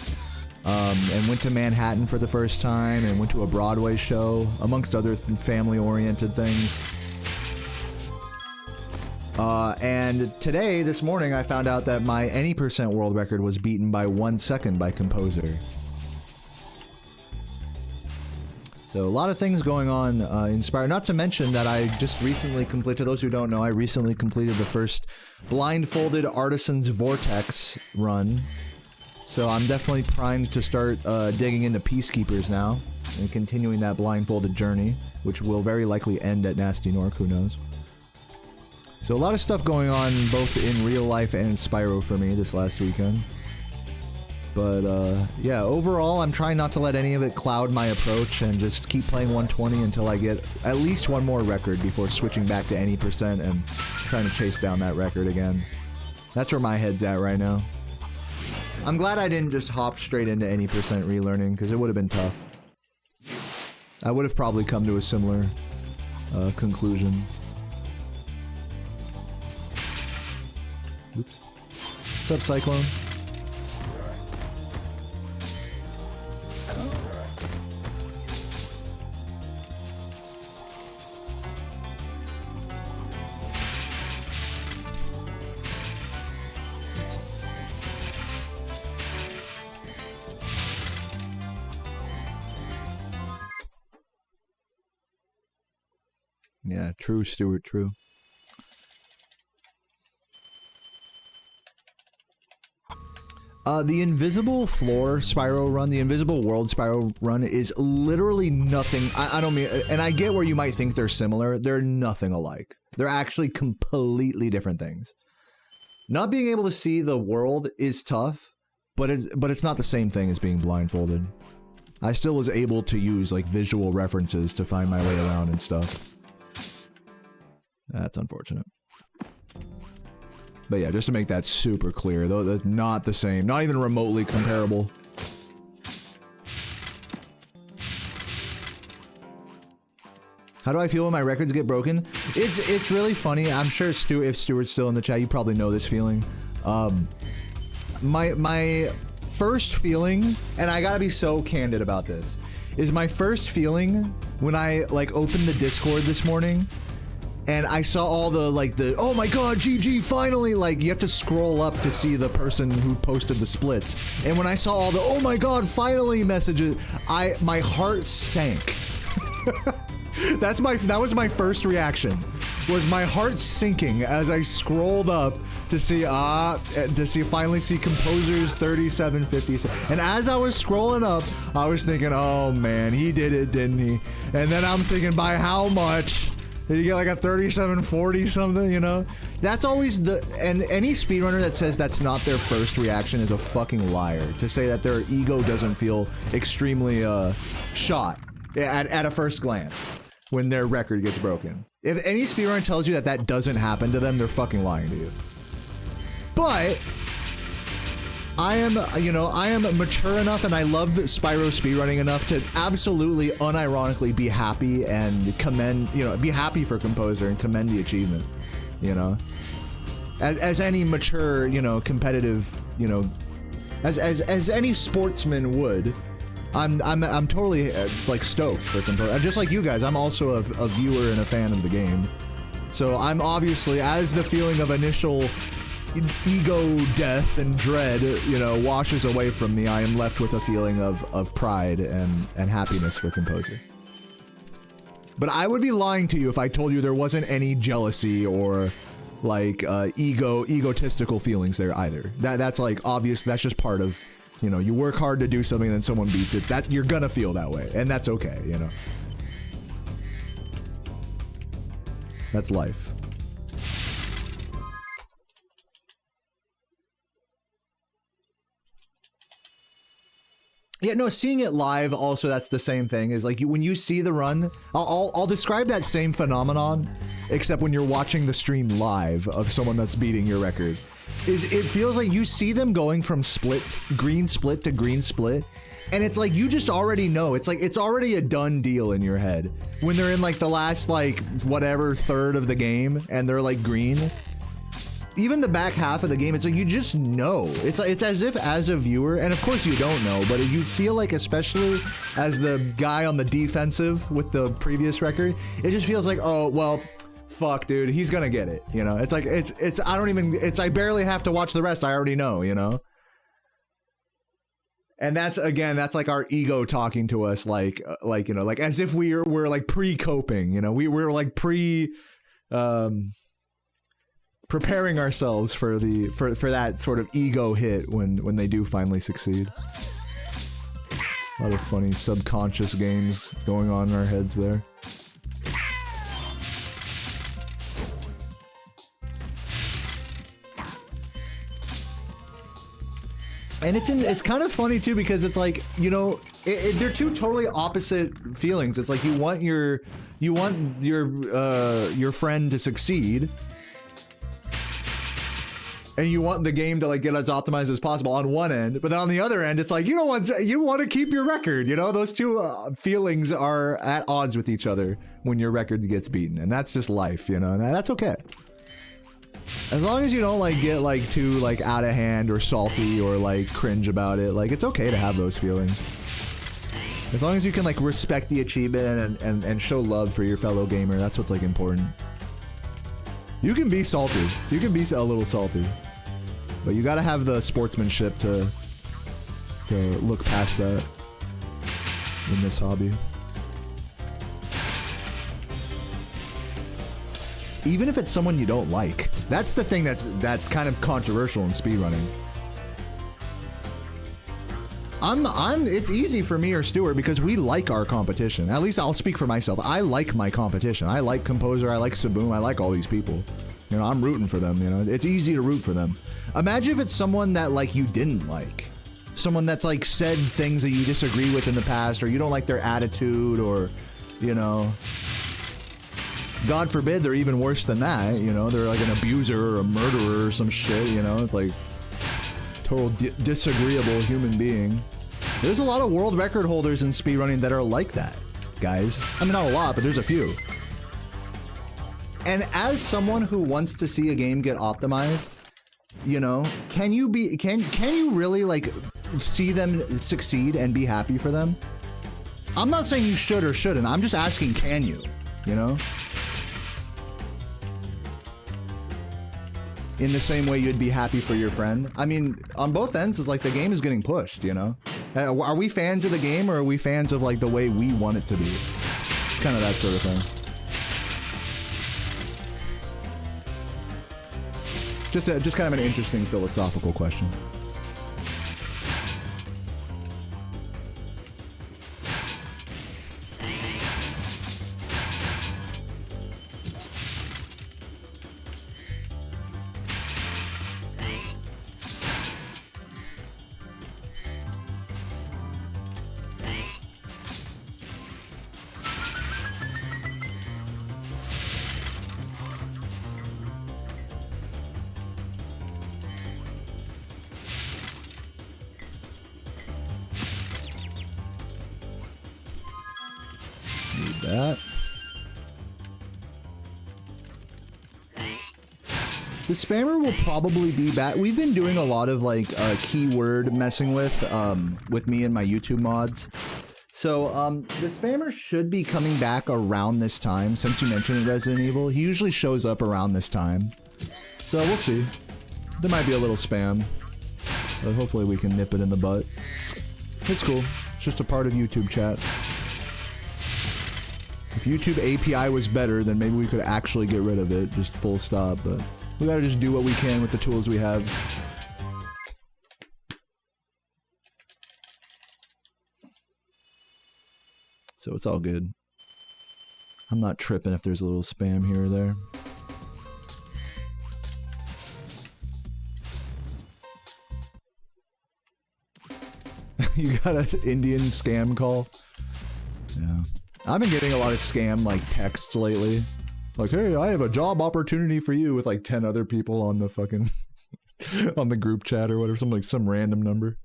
Speaker 1: and went to Manhattan for the first time, and went to a Broadway show, amongst other family-oriented things. And today, this morning, I found out that my any % world record was beaten by 1 second by Composer. So a lot of things going on in Spyro. Not to mention that I just recently completed, to those who don't know, I recently completed the first blindfolded Artisan's Vortex run. So I'm definitely primed to start digging into Peacekeepers now and continuing that blindfolded journey, which will very likely end at Nasty Nork, who knows. So a lot of stuff going on both in real life and in Spyro for me this last weekend. But yeah, overall I'm trying not to let any of it cloud my approach and just keep playing 120 until I get at least one more record before switching back to any percent and trying to chase down that record again. That's where my head's at right now. I'm glad I didn't just hop straight into any percent relearning, because it would have been tough. I would have probably come to a similar conclusion. Oops. What's up, Cyclone? Yeah, true, Stuart, true. The Invisible Floor Spyro run, the Invisible World Spyro run is literally nothing. I don't mean, and I get where you might think they're similar. They're nothing alike. They're actually completely different things. Not being able to see the world is tough, but it's not the same thing as being blindfolded. I still was able to use like visual references to find my way around and stuff. That's unfortunate. But yeah, just to make that super clear, though, that's not the same, not even remotely comparable. How do I feel when my records get broken? It's really funny. I'm sure if Stuart's still in the chat, you probably know this feeling. My first feeling, and I gotta be so candid about this, is my first feeling when I like opened the Discord this morning. And I saw all the, oh my god, GG, finally! Like, you have to scroll up to see the person who posted the splits. And when I saw all the, oh my god, finally messages, my heart sank. That was my first reaction, was my heart sinking as I scrolled up to see, finally see Composer's 3757. And as I was scrolling up, I was thinking, oh man, he did it, didn't he? And then I'm thinking, by how much? Did you get like a 3740 something, you know? That's always and any speedrunner that says that's not their first reaction is a fucking liar. To say that their ego doesn't feel extremely, shot at a first glance when their record gets broken. If any speedrunner tells you that that doesn't happen to them, they're fucking lying to you. But I am mature enough and I love Spyro speedrunning enough to absolutely unironically be happy and commend, be happy for Composer and commend the achievement, as any mature, competitive, as any sportsman would. I'm totally like stoked for Composer. Just like you guys, I'm also a viewer and a fan of the game. So I'm obviously, as the feeling of initial ego death and dread, washes away from me, I am left with a feeling of pride and happiness for Composer. But I would be lying to you if I told you there wasn't any jealousy or like egotistical feelings there either. That's like obvious. That's just part of, you work hard to do something and then someone beats it. That you're gonna feel that way, and that's okay. That's life. Yeah, no, seeing it live also, that's the same thing. Is like when you see the run, I'll describe that same phenomenon, except when you're watching the stream live of someone that's beating your record. It feels like you see them going from green split to green split, and it's like you just already know. It's like it's already a done deal in your head when they're in like the last like whatever third of the game and they're like green. Even the back half of the game, it's like you just know. It's as if as a viewer, and of course you don't know, but you feel like, especially as the guy on the defensive with the previous record, it just feels like, oh well, fuck, dude, he's gonna get it. It's like I barely have to watch the rest. I already know. And that's like our ego talking to us, like as if we're like pre-coping. We were like preparing ourselves for the for that sort of ego hit when they do finally succeed. A lot of funny subconscious games going on in our heads there. And it's kind of funny too because it's like, you know, they're two totally opposite feelings. It's like you want your friend to succeed, and you want the game to like get as optimized as possible on one end, but then on the other end, it's like you want to keep your record. You know, those two feelings are at odds with each other when your record gets beaten, and that's just life. You know, and that's okay. As long as you don't like get like too like out of hand or salty or like cringe about it, like it's okay to have those feelings. As long as you can like respect the achievement and show love for your fellow gamer, that's what's like important. You can be salty. You can be a little salty. But you gotta have the sportsmanship to look past that in this hobby. Even if it's someone you don't like. That's the thing that's kind of controversial in speedrunning. It's easy for me or Stuart because we like our competition. At least I'll speak for myself. I like my competition. I like Composer, I like Saboom, I like all these people. You know, I'm rooting for them, you know. It's easy to root for them. Imagine if it's someone that like you didn't like. Someone that's like said things that you disagree with in the past, or you don't like their attitude, or, you know, God forbid they're even worse than that, you know, they're like an abuser or a murderer or some shit, you know, it's like total disagreeable human being. There's a lot of world record holders in speedrunning that are like that, guys. I mean, not a lot, but there's a few. And as someone who wants to see a game get optimized, you know, can you really like see them succeed and be happy for them? I'm not saying you should or shouldn't. I'm just asking, can you? You know? In the same way you'd be happy for your friend. I mean, on both ends, it's like the game is getting pushed, you know? Are we fans of the game, or are we fans of like the way we want it to be? It's kind of that sort of thing. Just kind of an interesting philosophical question. That. The spammer will probably be back. We've been doing a lot of like keyword messing with me and my YouTube mods. So the spammer should be coming back around this time. Since you mentioned Resident Evil, he usually shows up around this time. So we'll see. There might be a little spam, but hopefully we can nip it in the butt. It's cool. It's just a part of YouTube chat. If YouTube API was better, then maybe we could actually get rid of it, just full stop, but we gotta just do what we can with the tools we have. So it's all good. I'm not tripping if there's a little spam here or there. You got an Indian scam call? Yeah. I've been getting a lot of scam like texts lately. Like, hey, I have a job opportunity for you, with like 10 other people on the fucking on the group chat or whatever, some random number.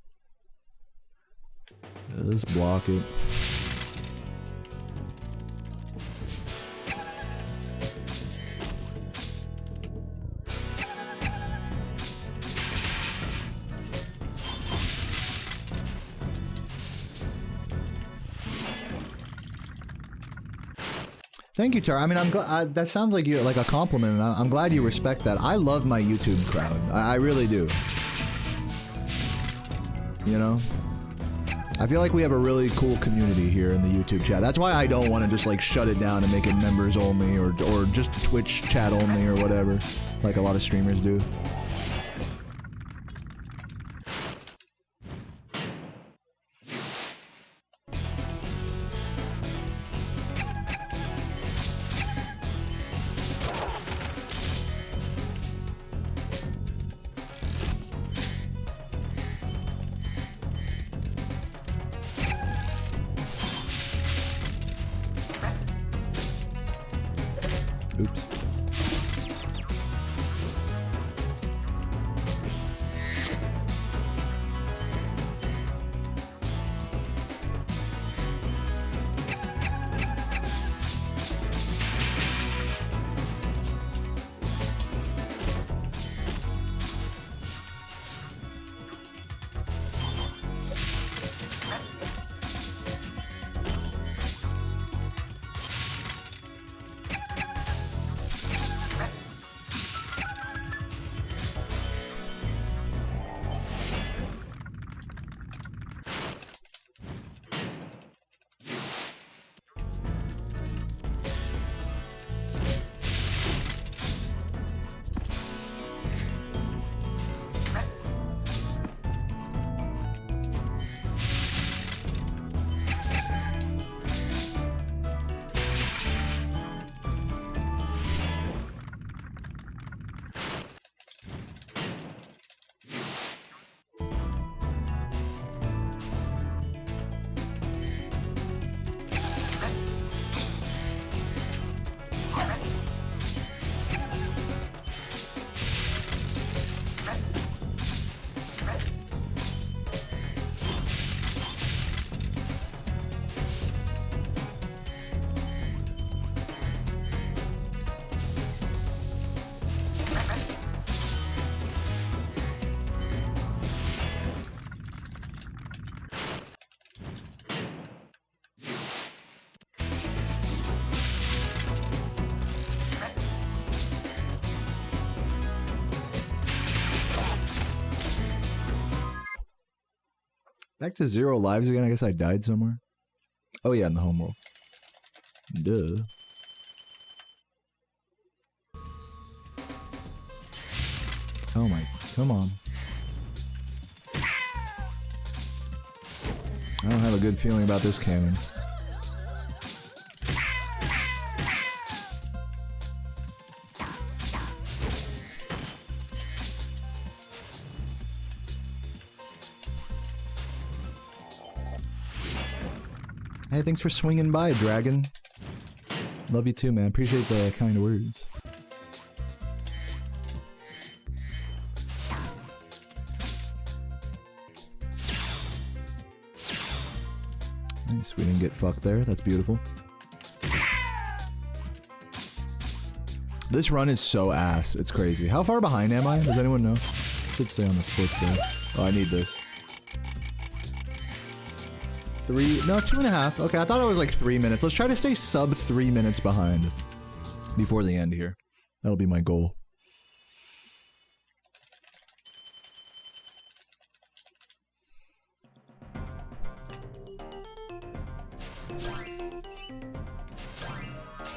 Speaker 1: Yeah, just block it. Thank you, Tara. I mean, I'm glad. That sounds like you like a compliment, and I'm glad you respect that. I love my YouTube crowd. I really do. You know, I feel like we have a really cool community here in the YouTube chat. That's why I don't want to just like shut it down and make it members only or just Twitch chat only or whatever, like a lot of streamers do. Oops. Back to 0 lives again. I guess I died somewhere. Oh yeah, in the homeworld. Duh. Oh my, come on. I don't have a good feeling about this cannon. Hey, thanks for swinging by, Dragon. Love you too, man. Appreciate the kind words. Nice, we didn't get fucked there. That's beautiful. This run is so ass. It's crazy. How far behind am I? Does anyone know? Should stay on the sports there. Oh, I need this. 3, no, 2.5. Okay, I thought it was like 3 minutes. Let's try to stay sub 3 minutes behind before the end here. That'll be my goal.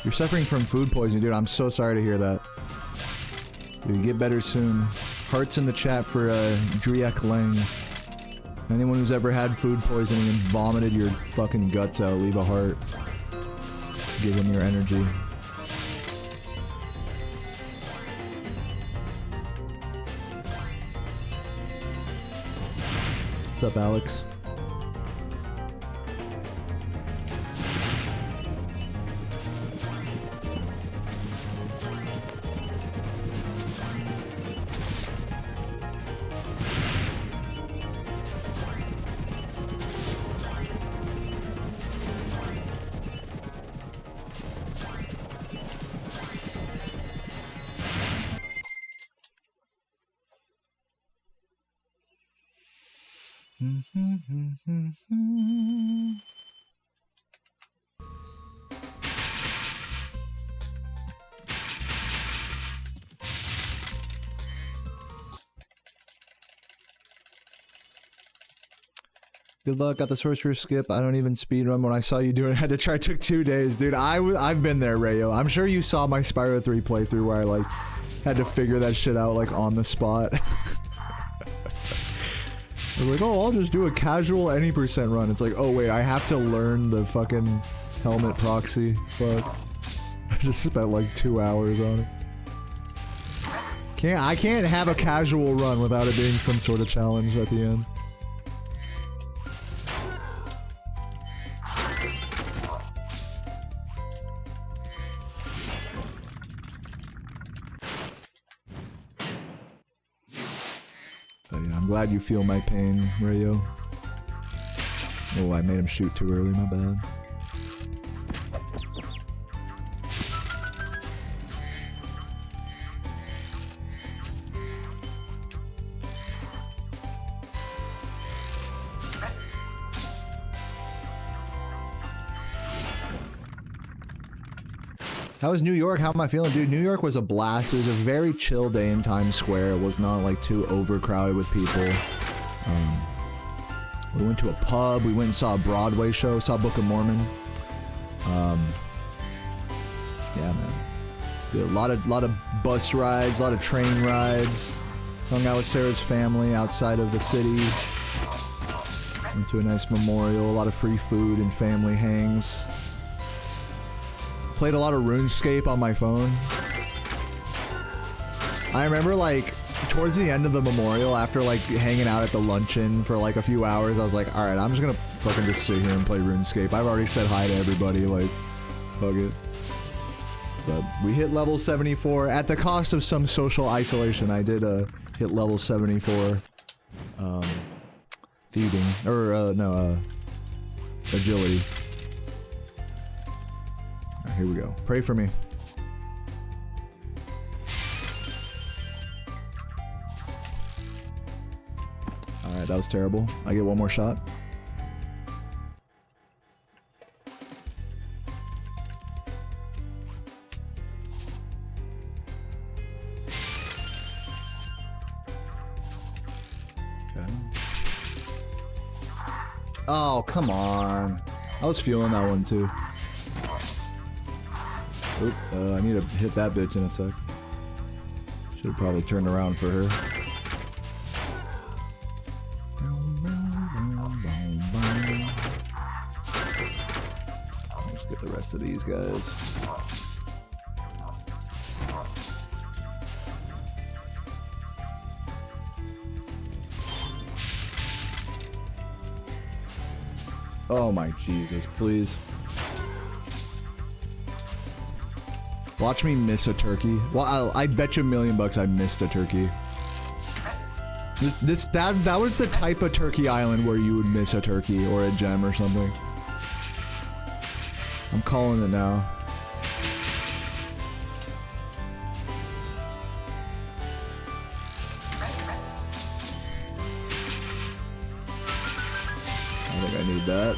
Speaker 1: You're suffering from food poisoning, dude. I'm so sorry to hear that. Dude, get better soon. Hearts in the chat for Driak Lang. Anyone who's ever had food poisoning and vomited your fucking guts out, leave a heart. Give them your energy. What's up, Alex? Good luck. Got the sorcerer skip. I don't even speedrun. When I saw you doing it, I had to try. It took 2 days, dude. I've been there, Rayo. I'm sure you saw my Spyro 3 playthrough where I like had to figure that shit out like on the spot. I was like, oh, I'll just do a casual any % run. It's like, oh wait, I have to learn the fucking helmet proxy. Fuck. I just spent like 2 hours on it. I can't have a casual run without it being some sort of challenge at the end. But yeah, I'm glad you feel my pain, Rayo. Oh, I made him shoot too early, my bad. How was New York? How am I feeling? Dude, New York was a blast. It was a very chill day in Times Square. It was not like too overcrowded with people. We went to a pub. We went and saw a Broadway show. Saw Book of Mormon. Yeah, man. Dude, a lot of bus rides, a lot of train rides. Hung out with Sarah's family outside of the city. Went to a nice memorial. A lot of free food and family hangs. Played a lot of RuneScape on my phone. I remember like towards the end of the memorial, after like hanging out at the luncheon for like a few hours, I was like, alright, I'm just gonna fucking just sit here and play RuneScape. I've already said hi to everybody, like, fuck it. But we hit level 74 at the cost of some social isolation. I did hit level 74 thieving, or no, agility. Here we go. Pray for me. Alright, that was terrible. I get one more shot. Okay. Oh, come on. I was feeling that one too. Oop, I need to hit that bitch in a sec. Should've probably turned around for her. Let's get the rest of these guys. Oh my Jesus, please. Watch me miss a turkey. Well, I bet you $1,000,000 I missed a turkey. That was the type of turkey island where you would miss a turkey or a gem or something. I'm calling it now. I think I need that.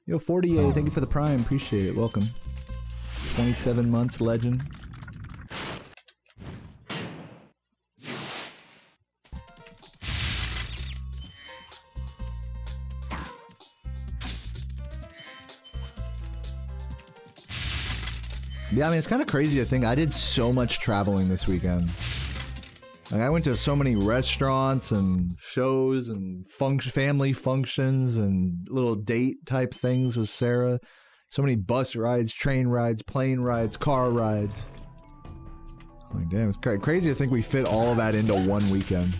Speaker 1: Yo, 48, thank you for the prime, appreciate it, welcome. 27 months, legend. Yeah, I mean, it's kind of crazy to think I did so much traveling this weekend. Like, I went to so many restaurants and shows and family functions and little date type things with Sarah. So many bus rides, train rides, plane rides, car rides. Like, damn, it's crazy to think we fit all of that into one weekend.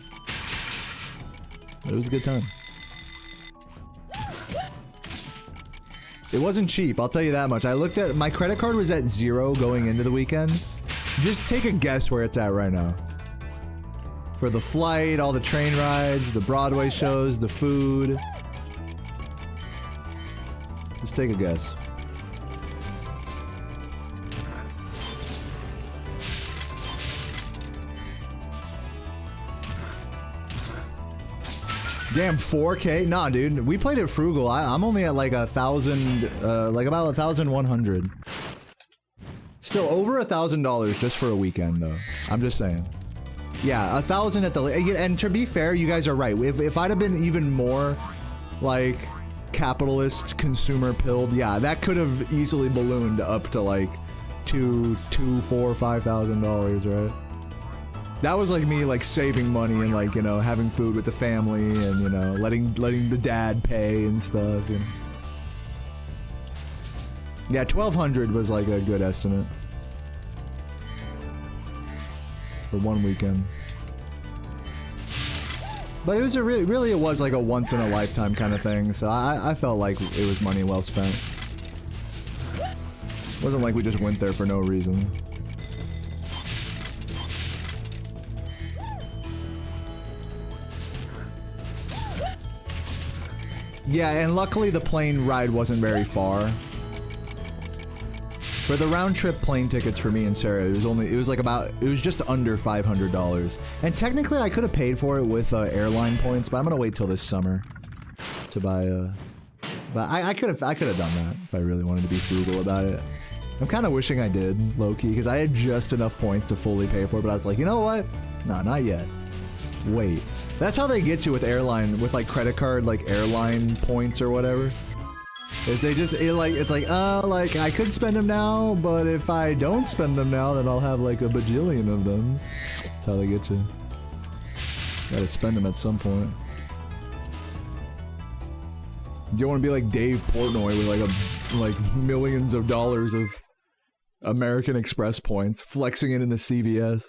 Speaker 1: It was a good time. It wasn't cheap, I'll tell you that much. I looked at, my credit card was at 0 going into the weekend. Just take a guess where it's at right now. For the flight, all the train rides, the Broadway shows, the food. Just take a guess. Damn, 4K? Nah, dude. We played it frugal. I'm only at like 1,000, like about 1,100. Still over $1,000 just for a weekend, though. I'm just saying. Yeah, 1,000 at the... And to be fair, you guys are right. If I'd have been even more, like, capitalist, consumer pilled, yeah, that could have easily ballooned up to like $2,000, $4,000, $5,000, right? That was like me, like, saving money and, like, you know, having food with the family and, you know, letting the dad pay and stuff, you know. Yeah, 1,200 was like a good estimate for one weekend. But it was a really it was like a once in a lifetime kind of thing, so I felt like it was money well spent. It wasn't like we just went there for no reason. Yeah, and luckily the plane ride wasn't very far. For the round trip plane tickets for me and Sarah, it was just under $500. And technically I could have paid for it with airline points, but I'm gonna wait till this summer to buy but I could have done that if I really wanted to be frugal about it. I'm kind of wishing I did, low-key, because I had just enough points to fully pay for it, but I was like, you know what? No, not yet. Wait. That's how they get you with airline, with like credit card, like airline points or whatever. Is they just, it's like, like I could spend them now, but if I don't spend them now, then I'll have like a bajillion of them. That's how they get you. Gotta spend them at some point. You don't want to be like Dave Portnoy with like millions of dollars of American Express points, flexing it in the CVS.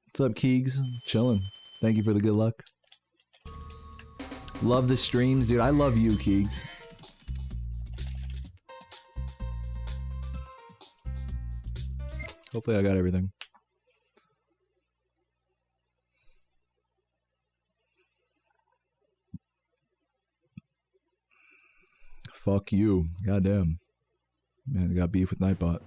Speaker 1: What's up, Keegs? Chilling. Thank you for the good luck. Love the streams, dude. I love you, Keegs. Hopefully I got everything. Fuck you. Goddamn. Man, I got beef with Nightbot.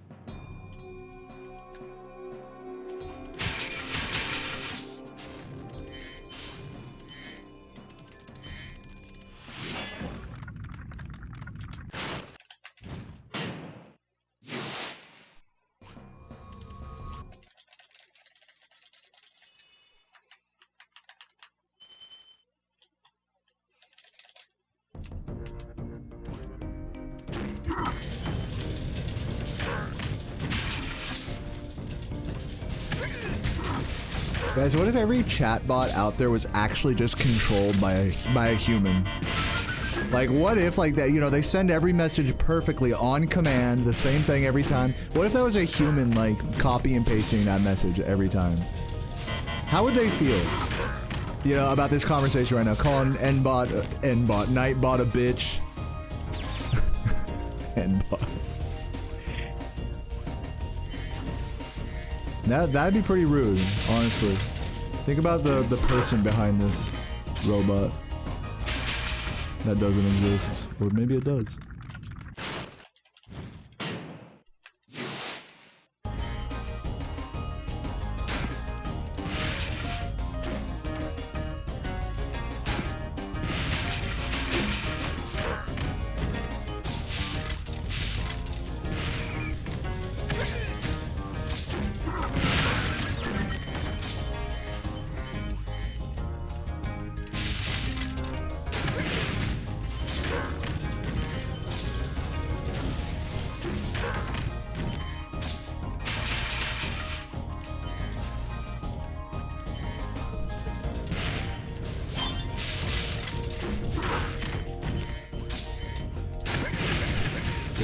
Speaker 1: Guys, what if every chatbot out there was actually just controlled by a human? Like, what if, like, that, you know, they send every message perfectly on command, the same thing every time? What if that was a human, like, copy and pasting that message every time? How would they feel, you know, about this conversation right now? Calling Nbot, Nightbot a bitch. Nbot. That'd be pretty rude, honestly. Think about the person behind this robot. That doesn't exist. Or maybe it does.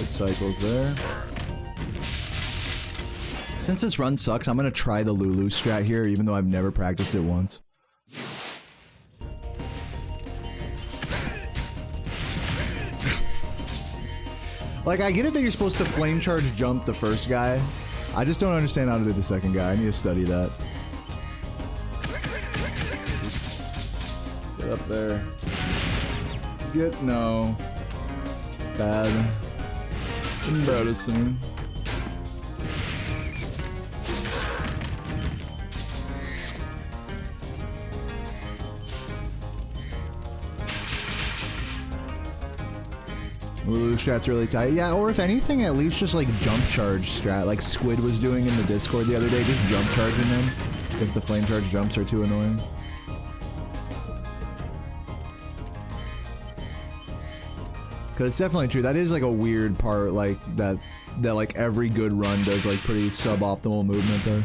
Speaker 1: Cycles there. Since this run sucks, I'm gonna try the Lulu strat here, even though I've never practiced it once. Like, I get it that you're supposed to flame charge jump the first guy. I just don't understand how to do the second guy. I need to study that. Get up there. No. Bad. Embarrassing. Lulu strat's really tight. Yeah, or if anything, at least just like jump charge strat, like Squid was doing in the Discord the other day, just jump charging them if the flame charge jumps are too annoying. Cause it's definitely true. That is like a weird part, like that like every good run does like pretty suboptimal movement there.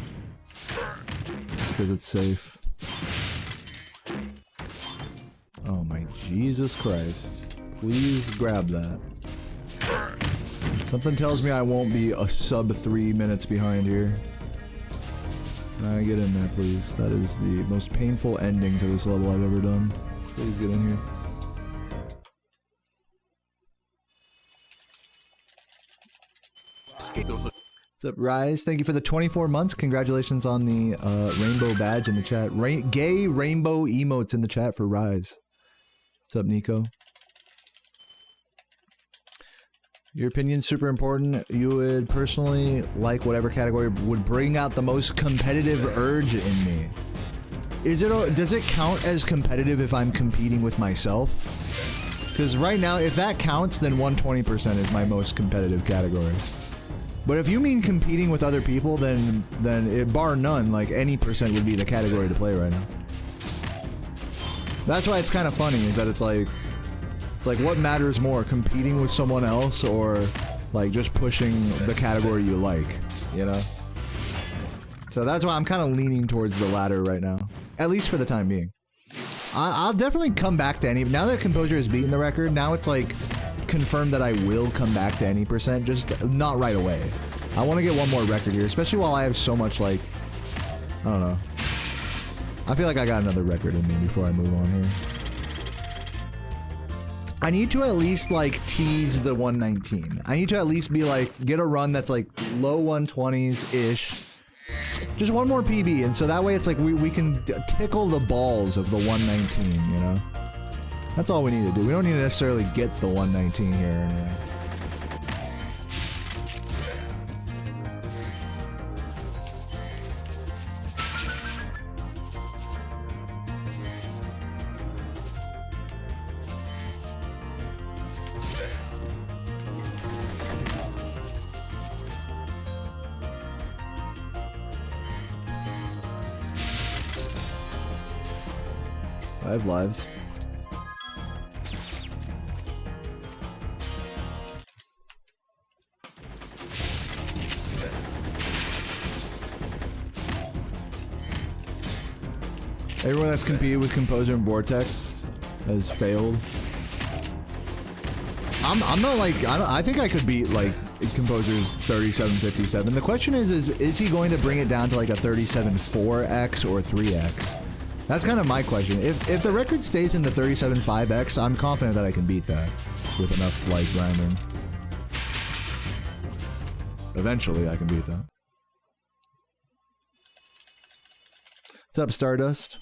Speaker 1: Just cause it's safe. Oh my Jesus Christ. Please grab that. Something tells me I won't be a sub 3 minutes behind here. Get in there, please. That is the most painful ending to this level I've ever done. Please get in here. What's up, Rise? Thank you for the 24 months. Congratulations on the rainbow badge in the chat. Gay rainbow emotes in the chat for Rise. What's up, Nico? Your opinion's super important. You would personally like whatever category would bring out the most competitive urge in me. Does it count as competitive if I'm competing with myself? Because right now, if that counts, then 120% is my most competitive category. But if you mean competing with other people, then it, bar none, like any percent would be the category to play right now. That's why it's kind of funny, is that it's like what matters more, competing with someone else or like just pushing the category you like, you know? So that's why I'm kind of leaning towards the latter right now, at least for the time being. I'll definitely come back to any, now that Composure has beaten the record, now it's like confirmed that I will come back to any percent, just not right away. I want to get one more record here, especially while I have so much like, I don't know. I feel like I got another record in me before I move on here. I need to at least like tease the 119. I need to at least be like, get a run that's like low 120s-ish. Just one more PB, and so that way it's like we can tickle the balls of the 119, you know? That's all we need to do. We don't need to necessarily get the 119 here or anything. I have lives. Everyone that's competed with Composer and Vortex has failed. I'm not like, I think I could beat like Composer's 3757. The question is he going to bring it down to like a 37.4x or 3x? That's kind of my question. If the record stays in the 37.5x, I'm confident that I can beat that with enough like grinding. Eventually I can beat that. What's up, Stardust?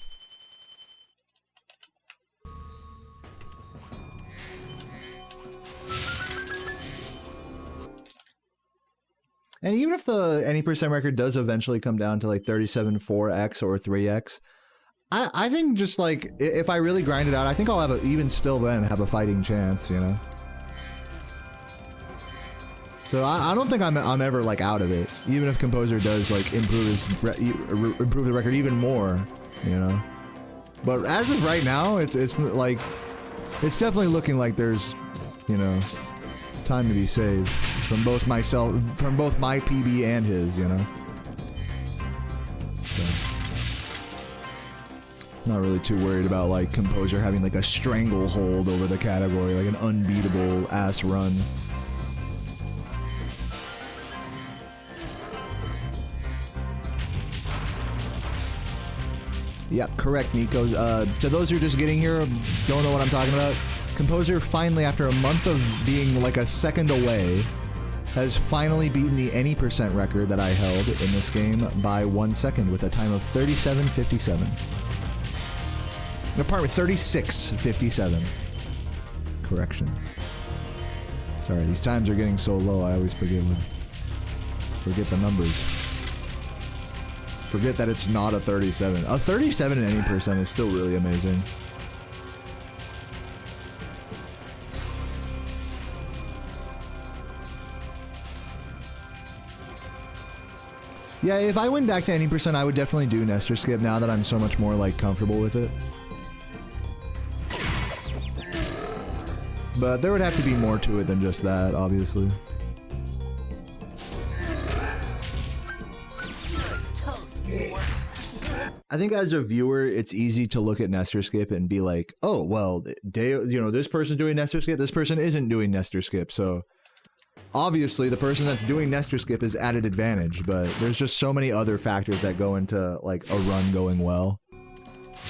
Speaker 1: And even if the any percent record does eventually come down to like 37.4x or 3x, I think just like, if I really grind it out, I think I'll have even still then have a fighting chance, you know? So I don't think I'm ever like out of it, even if Composer does like improve the record even more, you know? But as of right now, it's like, it's definitely looking like there's, you know, time to be saved from both myself, from both my PB and his, you know? So. Not really too worried about like Composer having like a stranglehold over the category, like an unbeatable ass run. Yep, correct, Nico. To those who are just getting here, don't know what I'm talking about, Composer finally, after a month of being like a second away, has finally beaten the any percent record that I held in this game by 1 second with a time of 37.57. No, pardon me, 36.57. Correction. Sorry, these times are getting so low, I always forget the numbers. Forget that it's not a 37. A 37 in any percent is still really amazing. Yeah, if I went back to any percent, I would definitely do Nestor skip now that I'm so much more, like, comfortable with it. But there would have to be more to it than just that, obviously. I think as a viewer, it's easy to look at Nestor skip and be like, oh, well, this person's doing Nestor skip, this person isn't doing Nestor skip, so obviously the person that's doing Nestor skip is at an advantage, but there's just so many other factors that go into, like, a run going well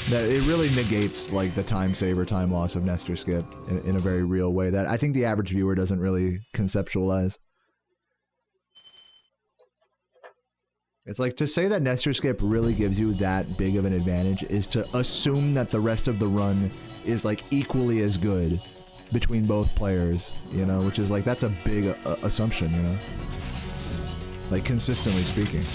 Speaker 1: that it really negates, like, the time saver, time loss of Nestor skip in a very real way that I think the average viewer doesn't really conceptualize. It's like, to say that Nestor skip really gives you that big of an advantage is to assume that the rest of the run is, like, equally as good between both players, you know, which is like, that's a big assumption, you know, like, consistently speaking.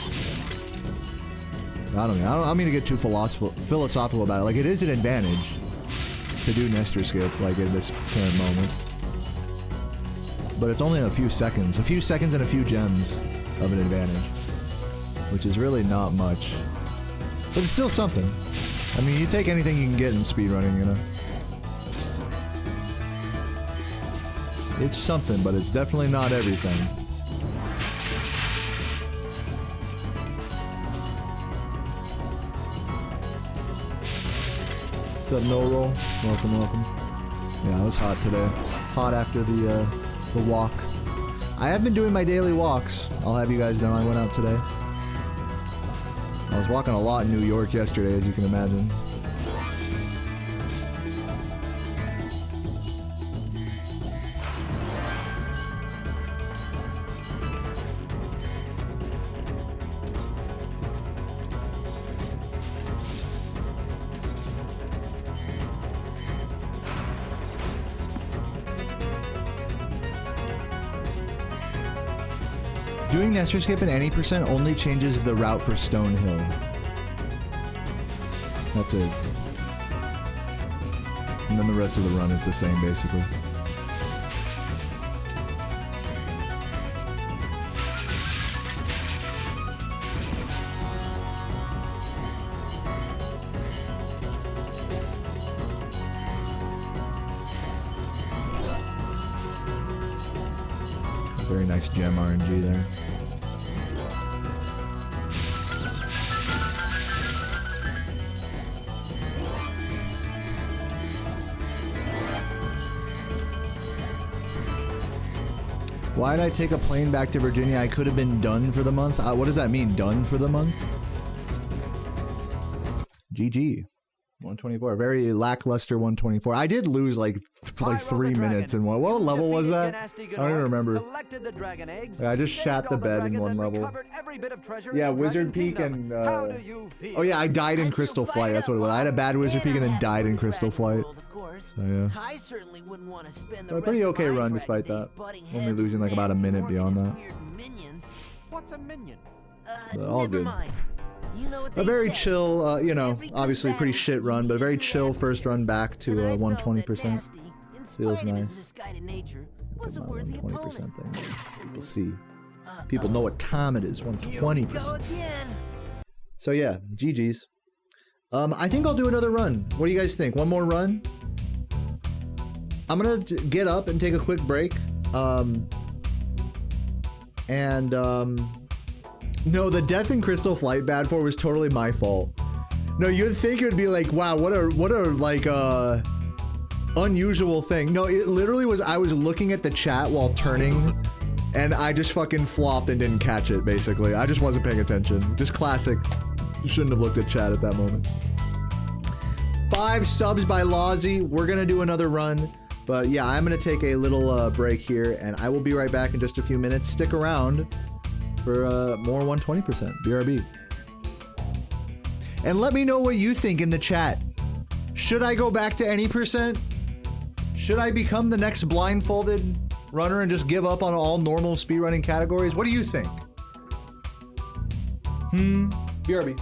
Speaker 1: I don't mean to get too philosophical about it. Like, it is an advantage to do Nestor skip, like, in this current moment, but it's only a few seconds and a few gems of an advantage, which is really not much, but it's still something. I mean, you take anything you can get in speedrunning, you know. It's something, but it's definitely not everything. What's up, No Roll? Welcome, welcome. Yeah, it was hot today. Hot after the walk. I have been doing my daily walks. I'll have you guys know I went out today. I was walking a lot in New York yesterday, as you can imagine. Doing Nestor skip in any percent only changes the route for Stonehill. That's it. And then the rest of the run is the same, basically. Very nice gem RNG there. Why did I take a plane back to Virginia? I could have been done for the month. What does that mean, done for the month? GG. 124. Very lackluster 124. I did lose like 3 minutes in one. What level was that? I don't even remember. I just shat the bed in one level. Yeah, Wizard Peak and oh yeah, I died in Crystal Flight. That's what it was. I had a bad Wizard Peak and then died in Crystal Flight. So yeah. So a pretty okay run despite that. Only losing like about a minute beyond that.
Speaker 3: What's a minion?
Speaker 1: But all good. A very chill, you know, obviously pretty shit run, but a very chill first run back to 120%. Feels nice. 120% thing. We'll see. People know what time it is, 120%. So yeah, GG's. I think I'll do another run. What do you guys think? One more run? I'm gonna get up and take a quick break. No, the death in Crystal Flight bad for was totally my fault. No, you'd think it would be like, wow, what a like unusual thing. No, it literally was, I was looking at the chat while turning and I just fucking flopped and didn't catch it, basically. I just wasn't paying attention. Just classic. You shouldn't have looked at chat at that moment. 5 subs by Lozzie. We're gonna do another run. But yeah, I'm gonna take a little break here and I will be right back in just a few minutes. Stick around for more 120%, BRB. And let me know what you think in the chat. Should I go back to any percent? Should I become the next blindfolded runner and just give up on all normal speedrunning categories? What do you think? BRB.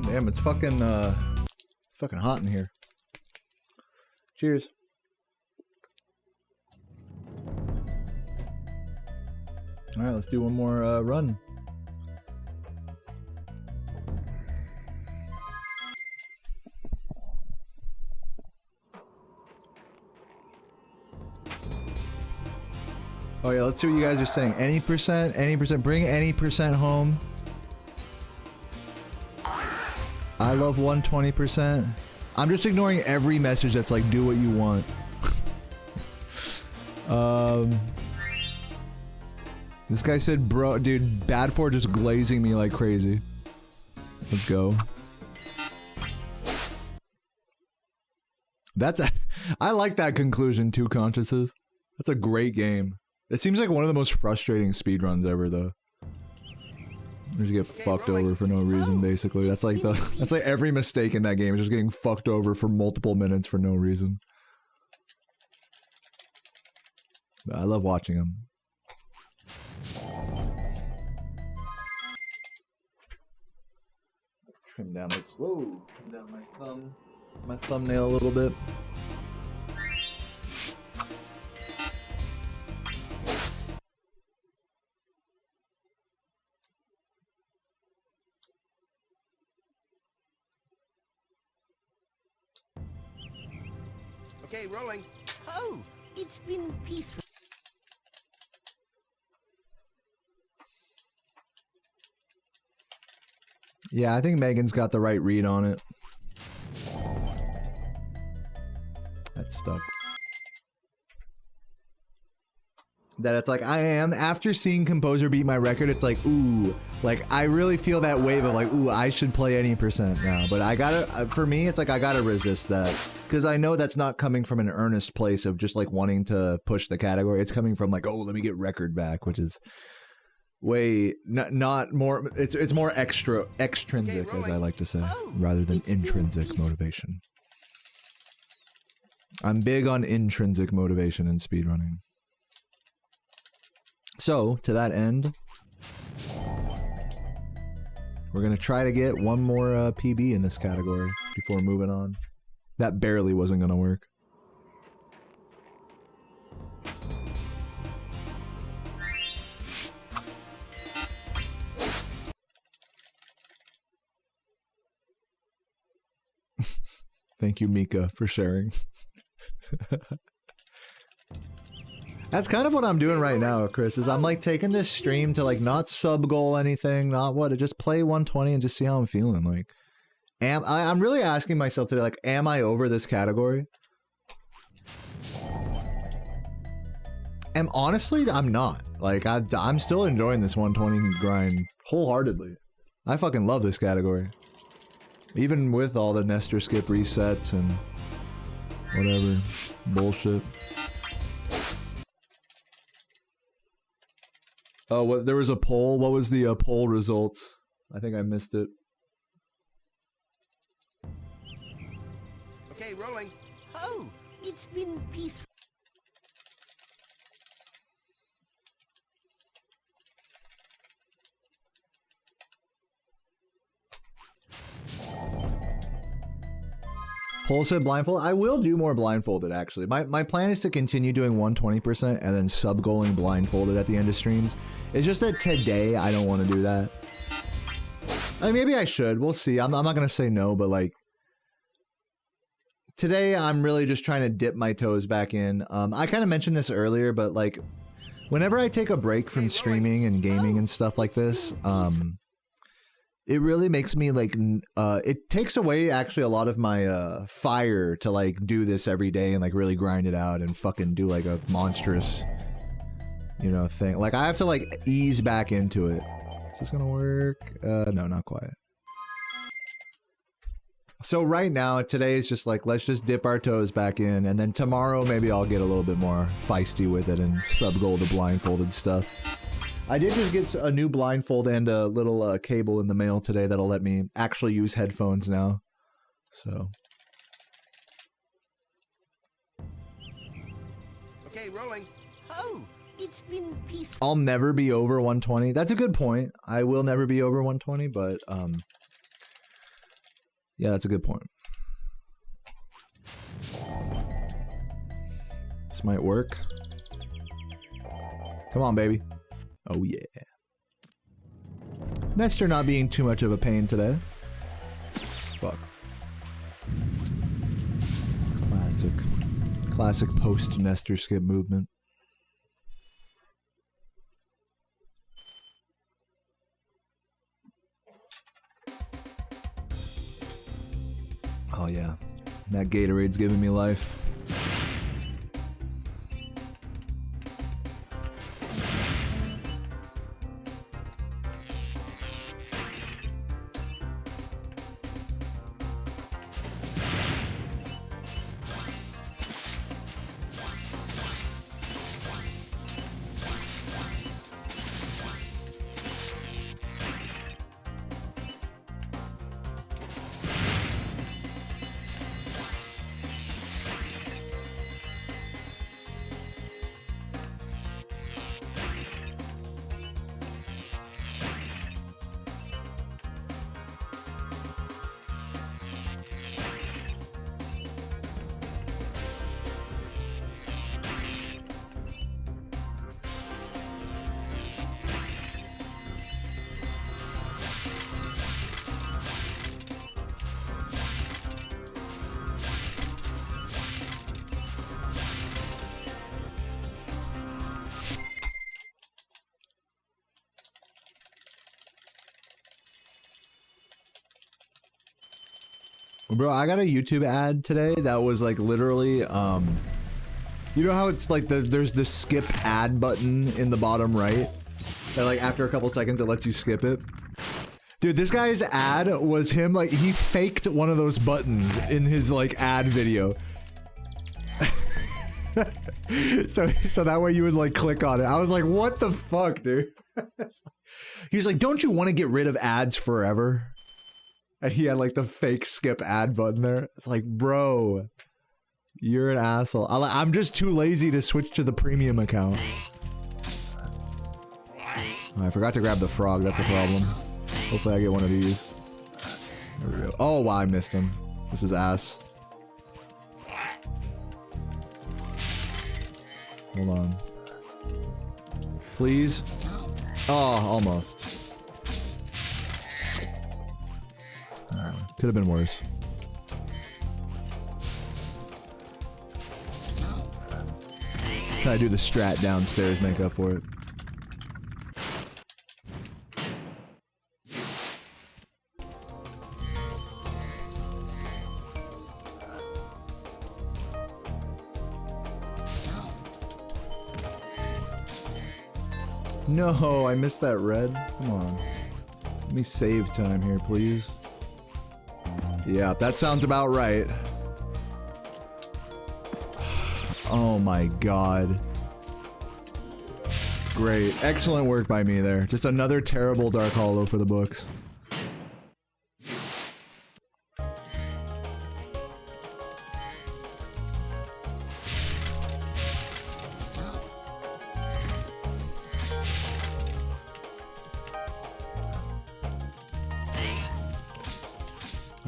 Speaker 1: Damn, it's fucking hot in here. Cheers. All right, let's do one more run. Oh yeah, let's see what you guys are saying. Any percent, bring any percent home. I love 120%. I'm just ignoring every message that's like, do what you want. This guy said, bro, dude, bad for just glazing me like crazy. Let's go. I like that conclusion too, Consciouses. That's a great game. It seems like one of the most frustrating speedruns ever, though. You just get fucked over for no reason, basically. That's like every mistake in that game is just getting fucked over for multiple minutes for no reason. But I love watching them. Trim down this. Whoa! Trim down my thumbnail a little bit.
Speaker 3: Okay, rolling. Oh, it's been peaceful.
Speaker 1: Yeah, I think Megan's got the right read on it. That's stuck. That it's like, I am, after seeing Composer beat my record, it's like, ooh, like, I really feel that wave of like, ooh, I should play any percent now. But I gotta, for me, it's like, I gotta resist that. Because I know that's not coming from an earnest place of just like wanting to push the category. It's coming from like, oh, let me get record back, which is way, not more, it's more extrinsic, as I like to say, rather than intrinsic motivation. I'm big on intrinsic motivation in speedrunning. So, to that end, we're going to try to get one more PB in this category before moving on. That barely wasn't going to work. Thank you, Mika, for sharing. That's kind of what I'm doing right now, Chris, is I'm like taking this stream to like not sub goal anything, not what, to just play 120 and just see how I'm feeling. Like, I'm really asking myself today, like, am I over this category? And honestly, I'm not. Like, I'm still enjoying this 120 grind wholeheartedly. I fucking love this category. Even with all the Nestor skip resets and whatever bullshit. Oh, what, there was a poll. What was the poll result? I think I missed it.
Speaker 3: Okay, rolling. Oh, it's been peaceful.
Speaker 1: Poll said blindfold. I will do more blindfolded, actually. My plan is to continue doing 120% and then sub-goaling blindfolded at the end of streams. It's just that today I don't want to do that. I mean, maybe I should. We'll see. I'm not going to say no, but like... Today I'm really just trying to dip my toes back in. I kind of mentioned this earlier, but like... Whenever I take a break from streaming and gaming and stuff like this, it really makes me like, it takes away actually a lot of my fire to like do this every day and like really grind it out and fucking do like a monstrous, you know, thing. Like I have to like ease back into it. Is this gonna work? No, not quite. So right now, today is just like, let's just dip our toes back in, and then tomorrow maybe I'll get a little bit more feisty with it and sub-goal the blindfolded stuff. I did just get a new blindfold and a little cable in the mail today that'll let me actually use headphones now. So.
Speaker 3: Okay, rolling. Oh, it's been peaceful.
Speaker 1: I'll never be over 120. That's a good point. I will never be over 120, but Yeah, that's a good point. This might work. Come on, baby. Oh, yeah. Nester not being too much of a pain today. Fuck. Classic. Classic post-Nester skip movement. Oh yeah, that Gatorade's giving me life. Bro, I got a YouTube ad today that was like literally, you know how it's like there's this skip ad button in the bottom right? That like after a couple seconds it lets you skip it? Dude, this guy's ad was him like, he faked one of those buttons in his like ad video. so that way you would like click on it. I was like, what the fuck, dude? He was like, don't you want to get rid of ads forever? And he had like the fake skip ad button there. It's like, bro, you're an asshole. I'm just too lazy to switch to the premium account. Oh, I forgot to grab the frog. That's a problem. Hopefully I get one of these. There we go. Oh, wow, I missed him. This is ass. Hold on. Please. Oh, almost. Could have been worse. Try to do the strat downstairs, make up for it. No, I missed that red. Come on. Let me save time here, please. Yeah, that sounds about right. Oh my god. Great. Excellent work by me there. Just another terrible Dark Hollow for the books.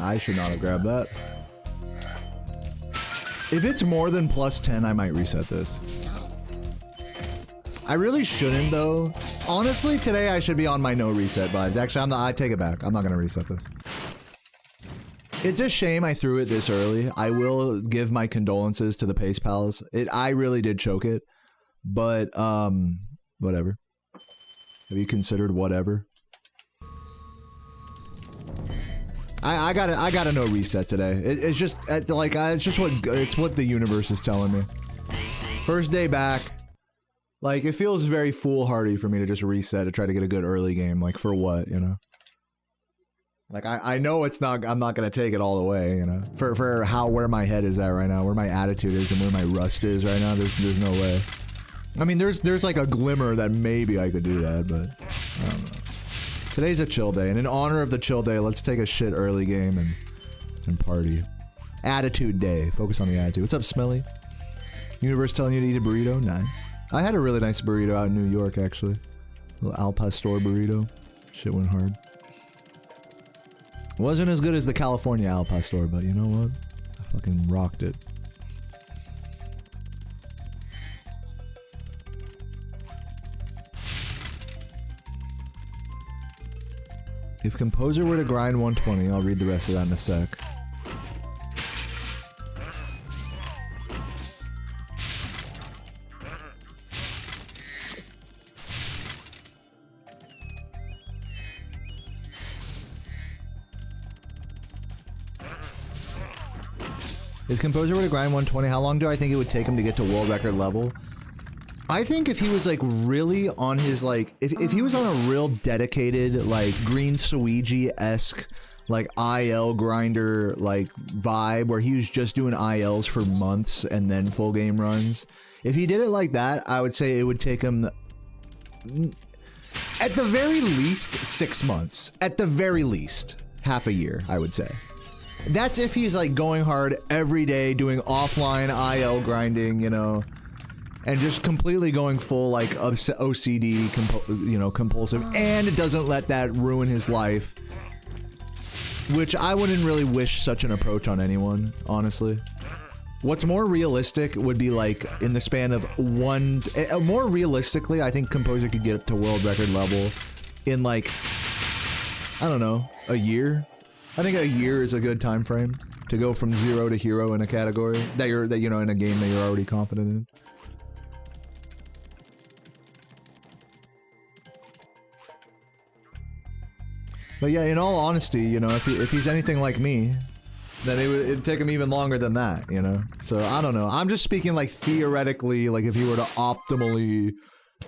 Speaker 1: I should not have grabbed that. If it's more than +10, I might reset this. I really shouldn't though. Honestly, today I should be on my no reset vibes. Actually, I take it back. I'm not gonna reset this. It's a shame I threw it this early. I will give my condolences to the Pace Palace. I really did choke it, but whatever. Have you considered whatever? I got a no reset today. It's just like it's what the universe is telling me. First day back, like it feels very foolhardy for me to just reset to try to get a good early game. Like for what, you know? Like I know it's not. I'm not gonna take it all the way, you know. For where my head is at right now, where my attitude is, and where my rust is right now. There's no way. I mean, there's like a glimmer that maybe I could do that, but I don't know. Today's a chill day, and in honor of the chill day, let's take a shit early game and party. Attitude day. Focus on the attitude. What's up, Smelly? Universe telling you to eat a burrito? Nice. I had a really nice burrito out in New York, actually. A little al pastor burrito. Shit went hard. Wasn't as good as the California Al Pastor, but you know what? I fucking rocked it. If Composer were to grind 120, I'll read the rest of that in a sec. If Composer were to grind 120, how long do I think it would take him to get to world record level? I think if he was like really on his like, if he was on a real dedicated like Green Suigi-esque like IL grinder like vibe where he was just doing ILs for months and then full game runs. If he did it like that, I would say it would take him at the very least 6 months. At the very least, half a year, I would say. That's if he's like going hard every day, doing offline IL grinding, you know, and just completely going full like OCD, compulsive, and it doesn't let that ruin his life. Which I wouldn't really wish such an approach on anyone, honestly. What's more realistic would be like in the span of more realistically, I think Composer could get to world record level in like, I don't know, a year. I think a year is a good time frame to go from 0 to hero in a category that you know, in a game that you're already confident in. But yeah, in all honesty, you know, if he's anything like me, then it'd take him even longer than that, you know? So, I don't know. I'm just speaking like theoretically, like if he were to optimally,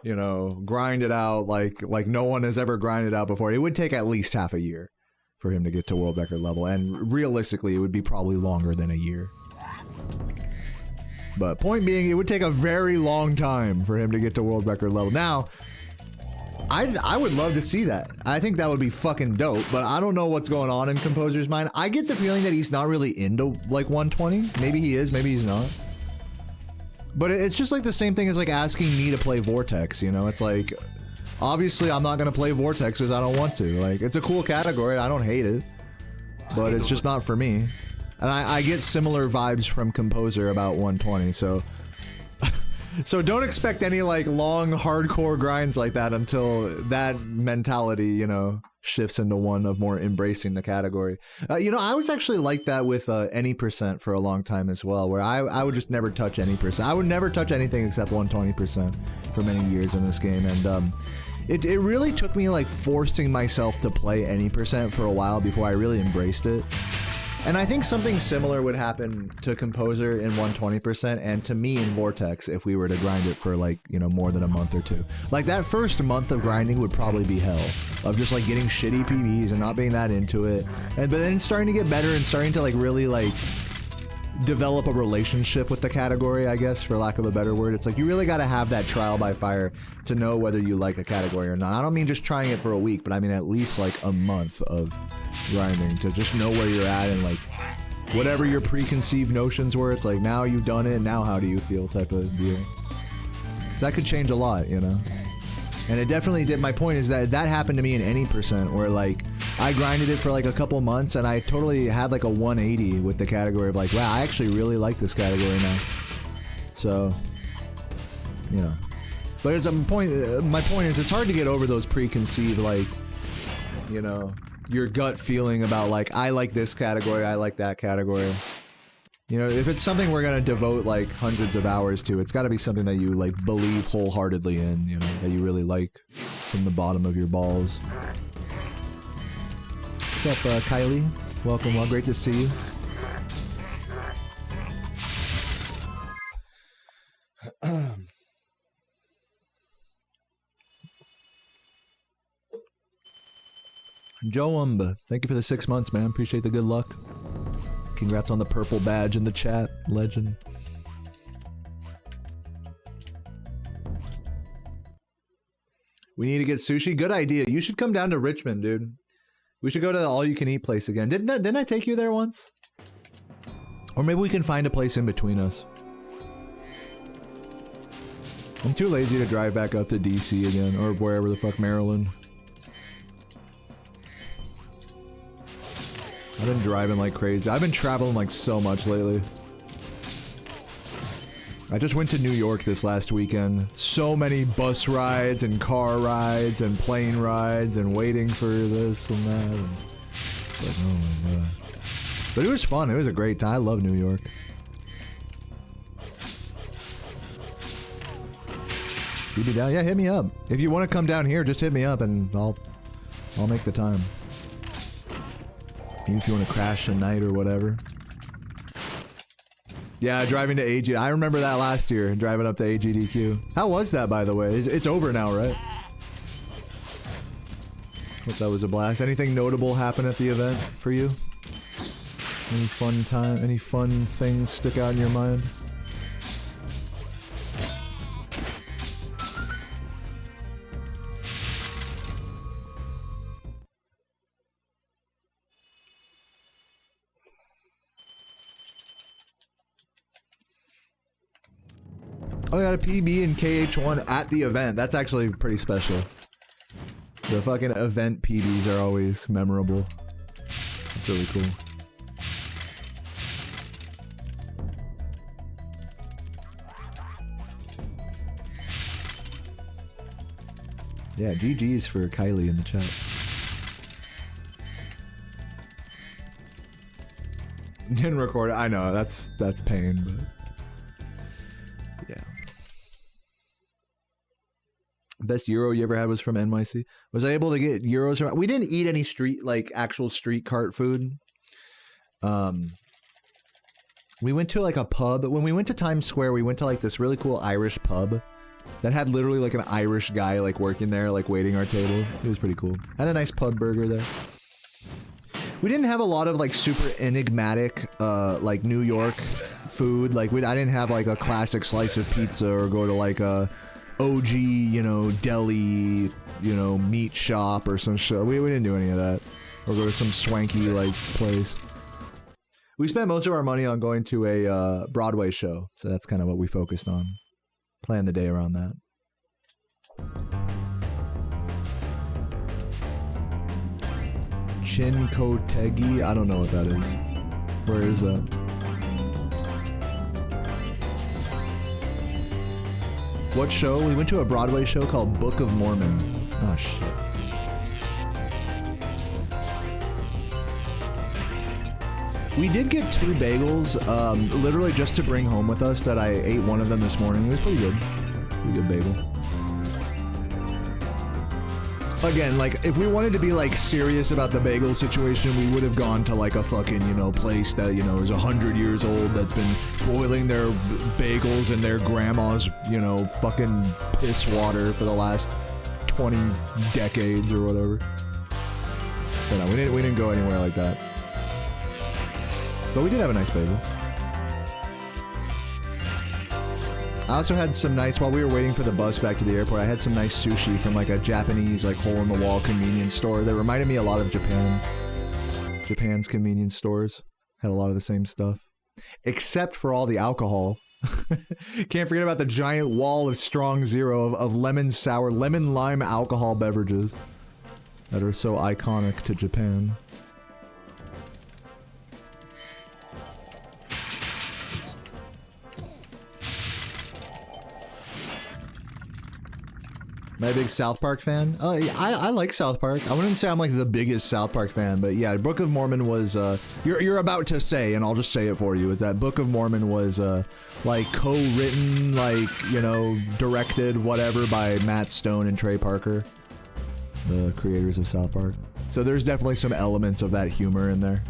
Speaker 1: you know, grind it out like no one has ever grinded out before, it would take at least half a year for him to get to world record level. And realistically, it would be probably longer than a year. But point being, it would take a very long time for him to get to world record level. Now, I would love to see that. I think that would be fucking dope, but I don't know what's going on in Composer's mind. I get the feeling that he's not really into like 120. Maybe he is, maybe he's not. But it's just like the same thing as like asking me to play Vortex, you know? It's like, obviously I'm not gonna play Vortex because I don't want to. Like, it's a cool category, I don't hate it, but it's just not for me. And I get similar vibes from Composer about 120, so... So don't expect any like long hardcore grinds like that until that mentality, you know, shifts into one of more embracing the category. You know, I was actually like that with any percent for a long time as well, where I would just never touch any percent. I would never touch anything except 120% for many years in this game, and it really took me like forcing myself to play any percent for a while before I really embraced it. And I think something similar would happen to Composer in 120% and to me in Vortex if we were to grind it for like, you know, more than a month or two. Like that first month of grinding would probably be hell, of just like getting shitty PBs and not being that into it. But then starting to get better and starting to like really like develop a relationship with the category, I guess, for lack of a better word. It's like you really got to have that trial by fire to know whether you like a category or not. I don't mean just trying it for a week, but I mean at least like a month of grinding to just know where you're at and like whatever your preconceived notions were, it's like now you've done it, now how do you feel type of deal. So that could change a lot, you know? And it definitely did. My point is that happened to me in any percent where like I grinded it for like a couple months and I totally had like a 180 with the category of like, wow, I actually really like this category now. So, you know. But it's a point, my point is it's hard to get over those preconceived like, you know, your gut feeling about like, I like this category, I like that category. You know, if it's something we're gonna devote like hundreds of hours to, it's gotta be something that you like believe wholeheartedly in, you know, that you really like from the bottom of your balls. What's up, Kylie? Welcome, well, great to see you. Joe thank you for the 6 months, man. Appreciate the good luck. Congrats on the purple badge in the chat, legend. We need to get sushi. Good idea. You should come down to Richmond, dude. We should go to the all-you-can-eat place again. Didn't I take you there once? Or maybe we can find a place in between us. I'm too lazy to drive back up to DC again, or wherever the fuck, Maryland. I've been driving like crazy. I've been traveling like so much lately. I just went to New York this last weekend. So many bus rides and car rides and plane rides and waiting for this and that. And it's like, oh my god. But it was fun. It was a great time. I love New York. You be down? Yeah, hit me up. If you want to come down here, just hit me up and I'll make the time. Even if you want to crash a night or whatever. Yeah, driving to AG. I remember that last year, driving up to AGDQ. How was that, by the way? It's over now, right? Hope that was a blast. Anything notable happen at the event for you? Any fun time? Any fun things stick out in your mind? Oh, I got a PB and KH1 at the event. That's actually pretty special. The fucking event PBs are always memorable. That's really cool. Yeah, GG's for Kylie in the chat. Didn't record it. I know, that's pain, but... yeah. Best Euro you ever had was from NYC. Was I able to get Euros from... We didn't eat any street, like, actual street cart food. We went to, like, a pub. When we went to Times Square, we went to, like, this really cool Irish pub that had literally, like, an Irish guy, like, working there, like, waiting our table. It was pretty cool. Had a nice pub burger there. We didn't have a lot of, like, super enigmatic, like, New York food. Like, I didn't have, like, a classic slice of pizza or go to, like, a OG, you know, deli, you know, meat shop or some shit. We didn't do any of that. Or go to some swanky, like, place. We spent most of our money on going to a Broadway show. So that's kind of what we focused on. Plan the day around that. Chinkotegi? I don't know what that is. Where is that? What show? We went to a Broadway show called Book of Mormon. Oh, shit. We did get 2 bagels, literally just to bring home with us that I ate one of them this morning. It was pretty good. Pretty good bagel. Again, like, if we wanted to be, like, serious about the bagel situation, we would have gone to, like, a fucking, you know, place that, you know, is 100 years old that's been boiling their bagels in their grandma's, you know, fucking piss water for the last 20 decades or whatever. So no, we didn't go anywhere like that. But we did have a nice bagel. I also had some nice, while we were waiting for the bus back to the airport, I had some nice sushi from like a Japanese, like, hole-in-the-wall convenience store that reminded me a lot of Japan. Japan's convenience stores had a lot of the same stuff. Except for all the alcohol. Can't forget about the giant wall of Strong Zero of lemon sour, lemon lime alcohol beverages that are so iconic to Japan. Am I a big South Park fan? I like South Park. I wouldn't say I'm like the biggest South Park fan, but yeah, Book of Mormon was, you're about to say, and I'll just say it for you, is that Book of Mormon was, like, co-written, like, you know, directed, whatever, by Matt Stone and Trey Parker, the creators of South Park. So there's definitely some elements of that humor in there.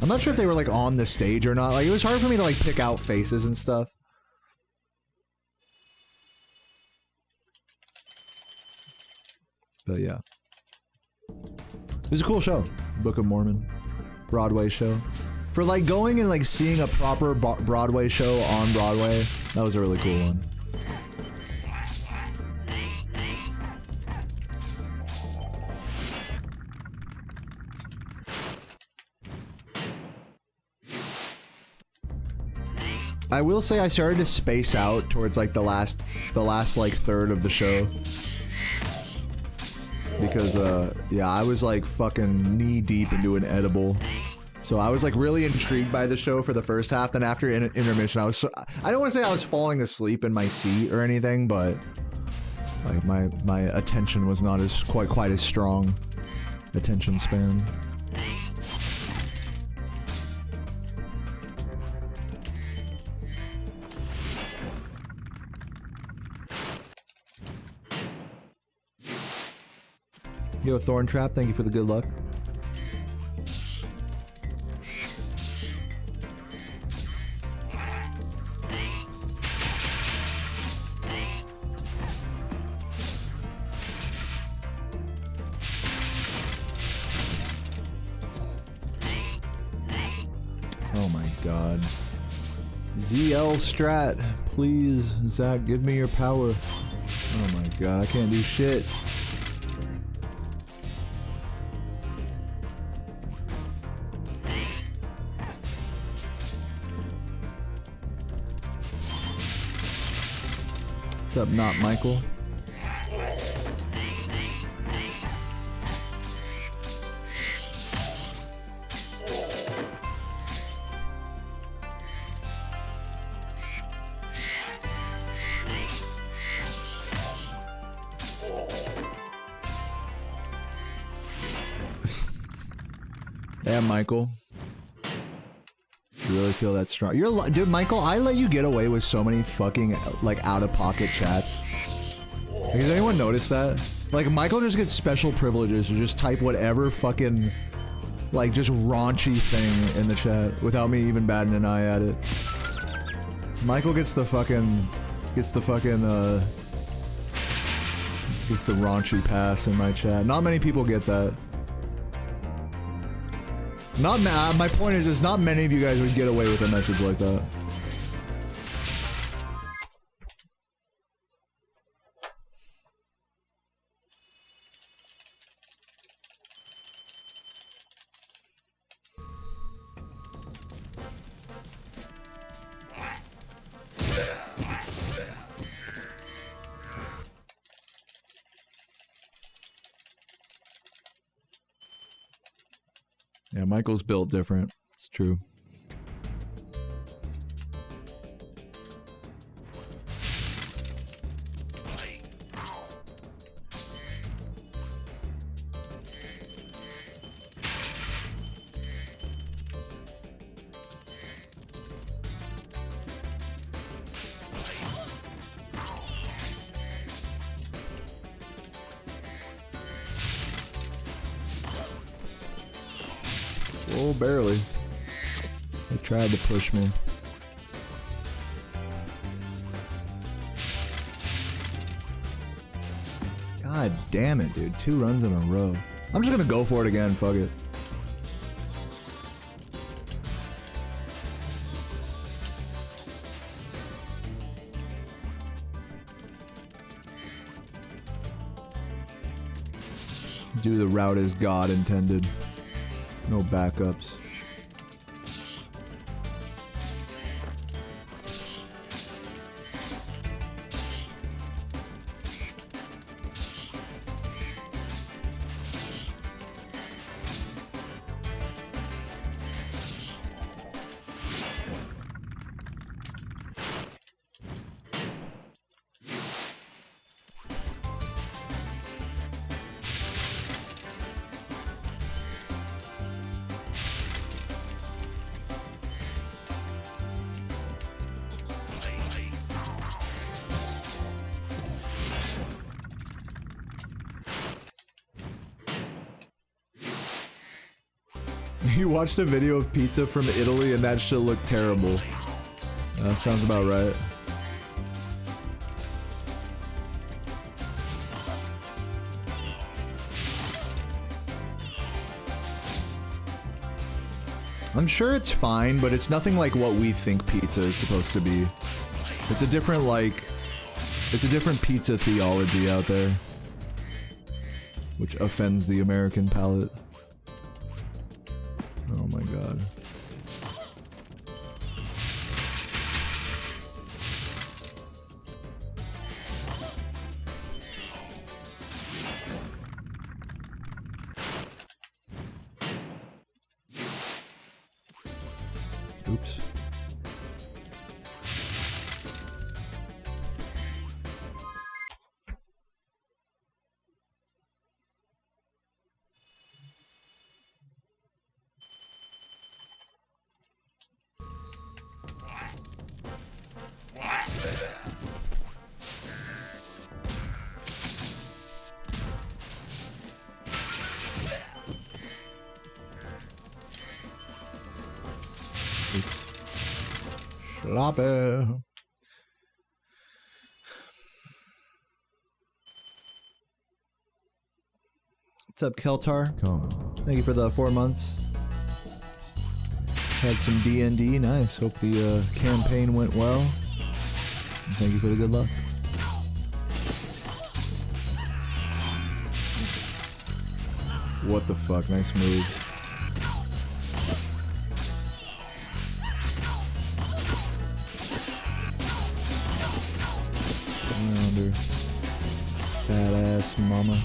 Speaker 1: I'm not sure if they were, like, on the stage or not. Like, it was hard for me to, like, pick out faces and stuff. But yeah, it was a cool show. Book of Mormon, Broadway show. For like going and like seeing a proper Broadway show on Broadway, that was a really cool one. I will say I started to space out towards like the last like third of the show. because, yeah, I was like fucking knee deep into an edible. So I was like really intrigued by the show for the first half. Then after intermission, I was I don't want to say I was falling asleep in my seat or anything, but like my attention was not as quite as strong. Attention span. Yo, Thorn Trap, thank you for the good luck. Oh my god. ZL Strat, please, Zach, give me your power. Oh my god, I can't do shit. What's up, Not Michael? Damn, Michael. You really feel that strong? You're dude, Michael. I let you get away with so many fucking like out-of-pocket chats. Like, has anyone noticed that? Like, Michael just gets special privileges to just type whatever fucking like just raunchy thing in the chat without me even batting an eye at it. Michael gets the raunchy pass in my chat. Not many people get that. My point is not many of you guys would get away with a message like that. Yeah, Michael's built different. It's true. Oh, barely. They tried to push me. God damn it, dude. 2 runs in a row. I'm just gonna go for it again, fuck it. Do the route as God intended. No backups. You watched a video of pizza from Italy and that shit looked terrible. That sounds about right. I'm sure it's fine, but it's nothing like what we think pizza is supposed to be. It's a different, like... It's a different pizza theology out there. Which offends the American palate. Oh my god. Oops. Sloppy. What's up, Keltar? Thank you for the 4 months. Had some D&D. Nice. Hope the campaign went well. And thank you for the good luck. What the fuck? Nice moves. Under fat ass mama.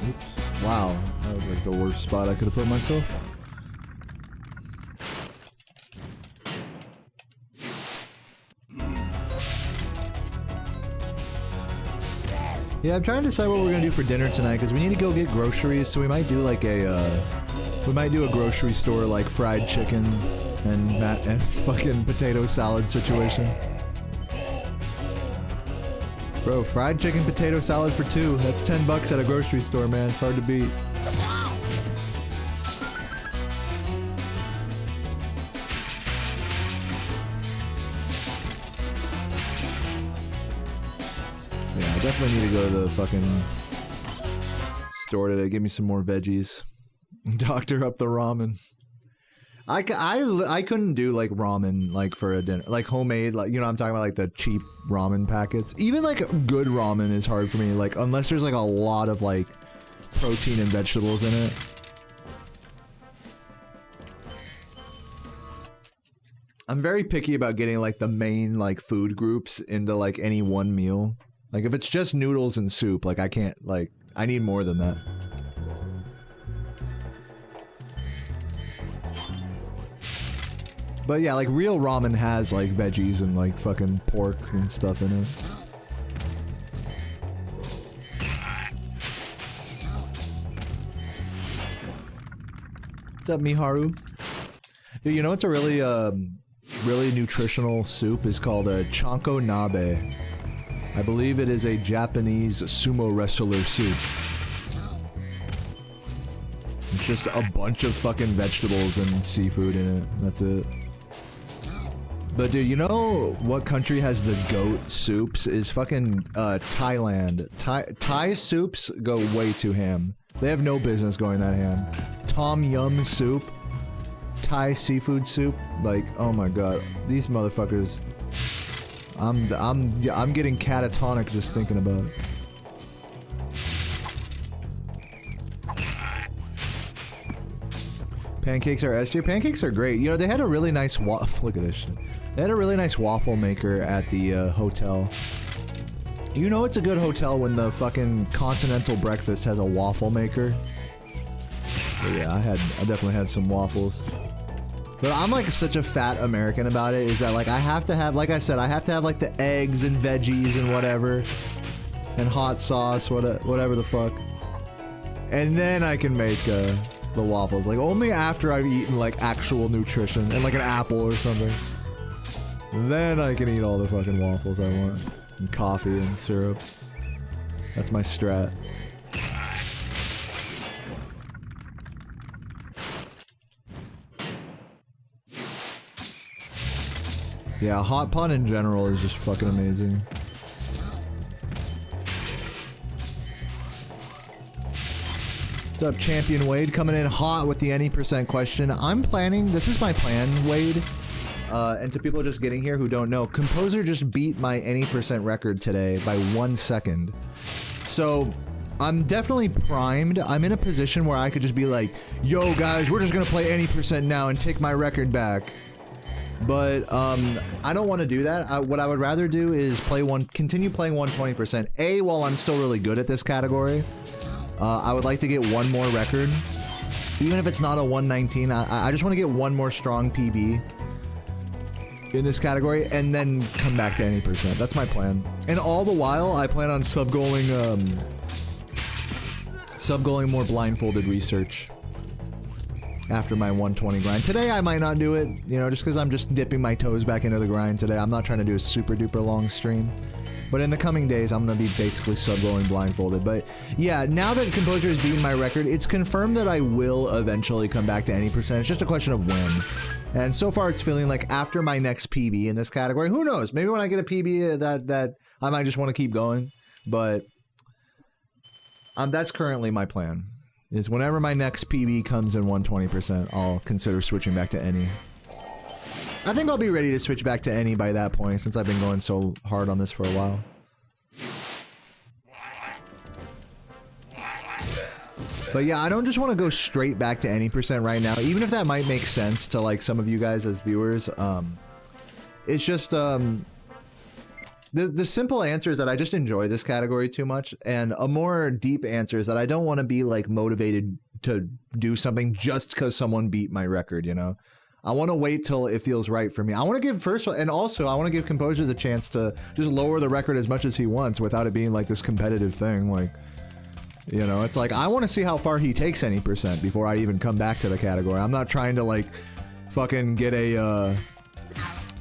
Speaker 1: Oops. Wow, that was like the worst spot I could have put myself. Yeah, I'm trying to decide what we're gonna do for dinner tonight because we need to go get groceries. So we might do like we might do a grocery store like fried chicken and fucking potato salad situation. Bro, fried chicken potato salad for 2. That's $10 at a grocery store, man. It's hard to beat. Yeah, I definitely need to go to the fucking store today. Give me some more veggies. Doctor up the ramen. I couldn't do like ramen like for a dinner, like homemade, like, you know what I'm talking about, like the cheap ramen packets. Even like good ramen is hard for me, like unless there's like a lot of like protein and vegetables in it. I'm very picky about getting like the main like food groups into like any one meal. Like if it's just noodles and soup, like I can't, like I need more than that. But yeah, like real ramen has like veggies and like fucking pork and stuff in it. What's up, Miharu? Dude, you know what's a really really nutritional soup is called a chanko nabe. I believe it is a Japanese sumo wrestler soup. It's just a bunch of fucking vegetables and seafood in it. That's it. But dude, you know what country has the goat soups? Is fucking Thailand. Thai soups go way too ham. They have no business going that ham. Tom Yum soup, Thai seafood soup. Like, oh my god, these motherfuckers. I'm getting catatonic just thinking about it. Pancakes are S tier. Pancakes are great. You know, they had a really nice look at this shit. They had a really nice waffle maker at the hotel. You know it's a good hotel when the fucking continental breakfast has a waffle maker. So yeah, I definitely had some waffles. But I'm like such a fat American about it, is that like I have to have, like I said, I have to have like the eggs and veggies and whatever. And hot sauce, whatever the fuck. And then I can make the waffles. Like only after I've eaten like actual nutrition and like an apple or something. Then I can eat all the fucking waffles I want. And coffee and syrup. That's my strat. Yeah, hot pot in general is just fucking amazing. What's up, Champion Wade? Coming in hot with the any % question. I'm planning, this is my plan, Wade. And to people just getting here who don't know, Composer just beat my any % record today by 1 second. So, I'm definitely primed. I'm in a position where I could just be like, yo guys, we're just gonna play any % now and take my record back. But I don't want to do that. What I would rather do is continue playing 120%. While I'm still really good at this category, I would like to get one more record. Even if it's not a 119, I just want to get one more strong PB in this category and then come back to any percent. That's my plan. And all the while, I plan on sub-goaling more blindfolded research after my 120 grind. Today I might not do it, you know, just because I'm just dipping my toes back into the grind today. I'm not trying to do a super duper long stream. But in the coming days, I'm going to be basically sub-goaling blindfolded. But yeah, now that Composer has beaten my record, it's confirmed that I will eventually come back to any percent. It's just a question of when. And so far it's feeling like after my next PB in this category, who knows? Maybe when I get a PB that I might just want to keep going. But that's currently my plan. Is whenever my next PB comes in 120%, I'll consider switching back to any. I think I'll be ready to switch back to any by that point, since I've been going so hard on this for a while. But yeah, I don't just want to go straight back to any percent right now, even if that might make sense to like some of you guys as viewers. It's just the simple answer is that I just enjoy this category too much, and a more deep answer is that I don't want to be like motivated to do something just because someone beat my record, you know? I want to wait till it feels right for me. I want to give and also I want to give Composer the chance to just lower the record as much as he wants without it being like this competitive thing. Like, you know, it's like I want to see how far he takes any percent before I even come back to the category. I'm not trying to like fucking get a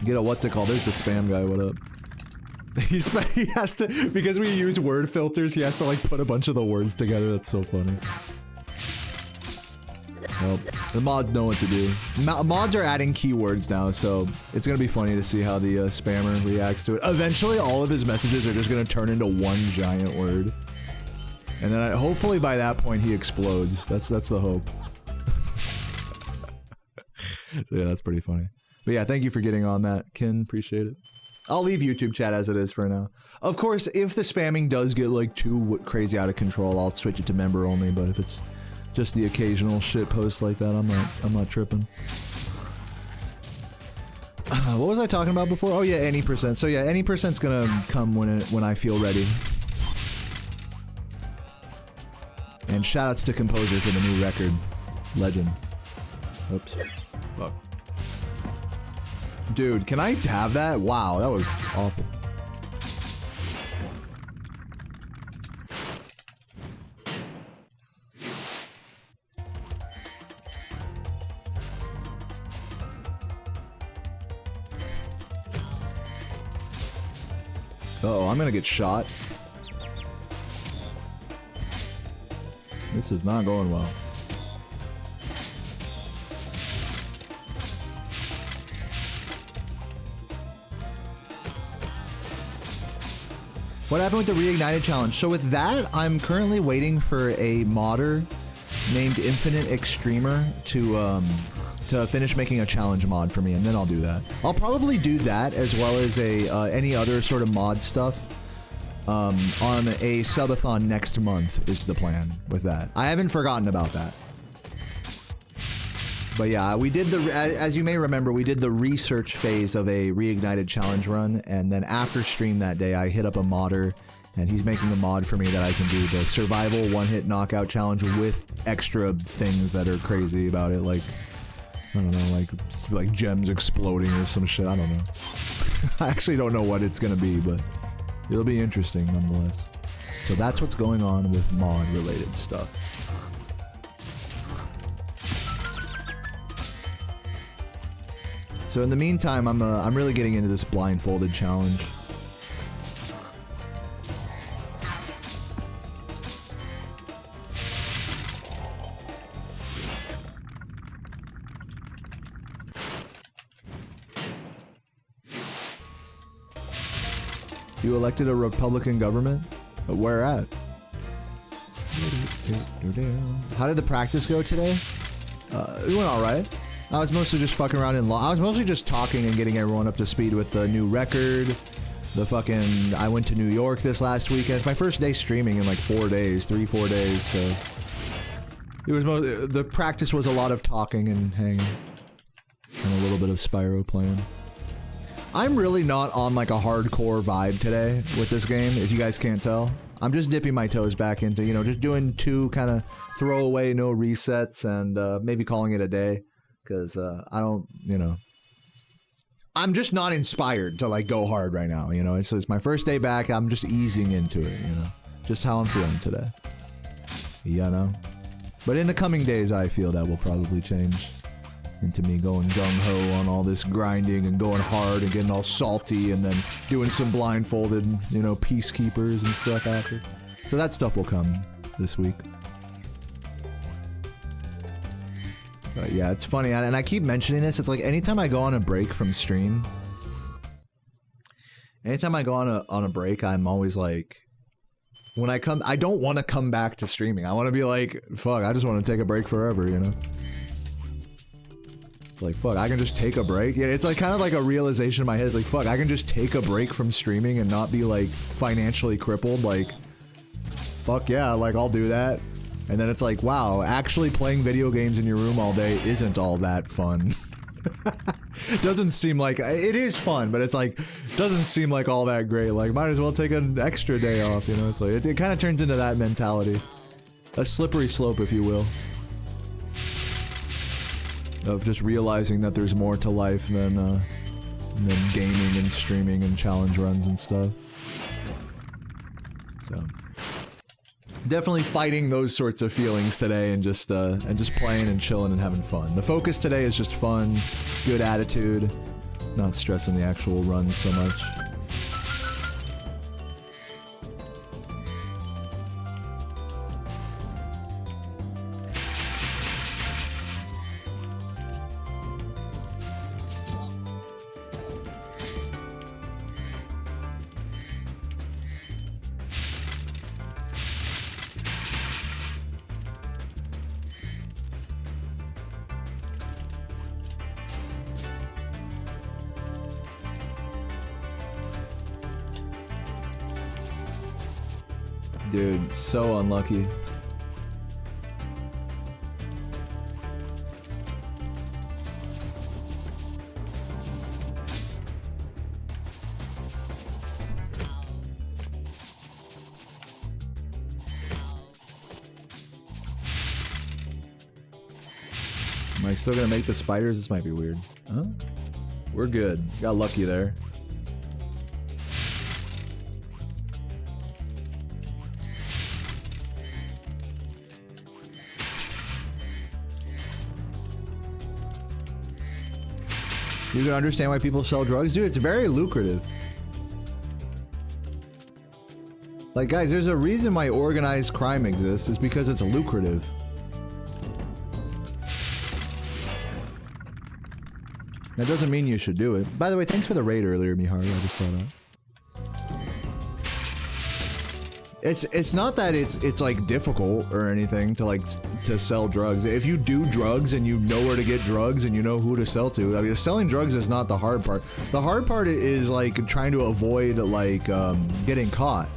Speaker 1: what's it called? There's the spam guy. What up? He has to, because we use word filters, he has to like put a bunch of the words together. That's so funny. Well, the mods know what to do. Mods are adding keywords now, so it's gonna be funny to see how the spammer reacts to it. Eventually, all of his messages are just gonna turn into one giant word, and then hopefully by that point he explodes. That's the hope. So yeah, that's pretty funny. But yeah, thank you for getting on that, Kin. Appreciate it. I'll leave YouTube chat as it is for now. Of course, if the spamming does get like too crazy out of control, I'll switch it to member only. But if it's just the occasional shit post like that, I'm not tripping. What was I talking about before? Oh yeah, any percent. So yeah, any percent's gonna come when I feel ready. And shoutouts to Composer for the new record, Legend. Oops. Fuck. Dude, can I have that? Wow, that was awful. Uh-oh, I'm gonna get shot. This is not going well. What happened with the Reignited challenge? So with that, I'm currently waiting for a modder named Infinite Extremer to finish making a challenge mod for me, and then I'll do that. I'll probably do that as well as any other sort of mod stuff on a subathon next month is the plan with that. I haven't forgotten about that. But yeah, we did as you may remember, we did the research phase of a Reignited challenge run, and then after stream that day, I hit up a modder, and he's making a mod for me that I can do the survival one-hit knockout challenge with extra things that are crazy about it, like, I don't know, like gems exploding or some shit, I don't know. I actually don't know what it's gonna be, but it'll be interesting nonetheless. So that's what's going on with mod-related stuff. So in the meantime, I'm really getting into this blindfolded challenge. You elected a Republican government? But where at? How did the practice go today? It went alright. I was mostly just fucking around I was mostly just talking and getting everyone up to speed with the new record. I went to New York this last weekend. It's my first day streaming in like 4 days, 3-4 days, so. It was the practice was a lot of talking and hanging. And a little bit of Spyro playing. I'm really not on like a hardcore vibe today with this game, if you guys can't tell. I'm just dipping my toes back into, you know, just doing 2 kind of throwaway, no resets, and maybe calling it a day. Because I don't, you know, I'm just not inspired to like go hard right now, you know. It's my first day back. I'm just easing into it, you know. Just how I'm feeling today. You know? But in the coming days, I feel that will probably change into me going gung-ho on all this grinding and going hard and getting all salty and then doing some blindfolded, you know, peacekeepers and stuff after. So that stuff will come this week. But yeah, it's funny, and I keep mentioning this. It's like anytime I go on a break from stream, anytime I go on a break, I'm always like, when I come, I don't want to come back to streaming. I want to be like, fuck, I just want to take a break forever, you know? It's like, fuck, I can just take a break. Yeah, it's like kind of like a realization in my head. It's like, fuck, I can just take a break from streaming and not be like financially crippled. Like, fuck yeah, like I'll do that. And then it's like, wow, actually playing video games in your room all day isn't all that fun. Doesn't seem like, it is fun, but it's like, doesn't seem like all that great. Like, might as well take an extra day off, you know? It's like, it kind of turns into that mentality. A slippery slope, if you will. Of just realizing that there's more to life than gaming and streaming and challenge runs and stuff. So definitely fighting those sorts of feelings today and just playing and chilling and having fun. The focus today is just fun, good attitude, not stressing the actual runs so much. Dude, so unlucky. Am I still gonna make the spiders? This might be weird. Huh? We're good. Got lucky there. You can understand why people sell drugs? Dude, it's very lucrative. Like, guys, there's a reason why organized crime exists. It's because it's lucrative. That doesn't mean you should do it. By the way, thanks for the raid earlier, Miharu. I just saw that. It's not that it's like difficult or anything to sell drugs. If you do drugs and you know where to get drugs and you know who to sell to, I mean, selling drugs is not the hard part. The hard part is like trying to avoid like getting caught.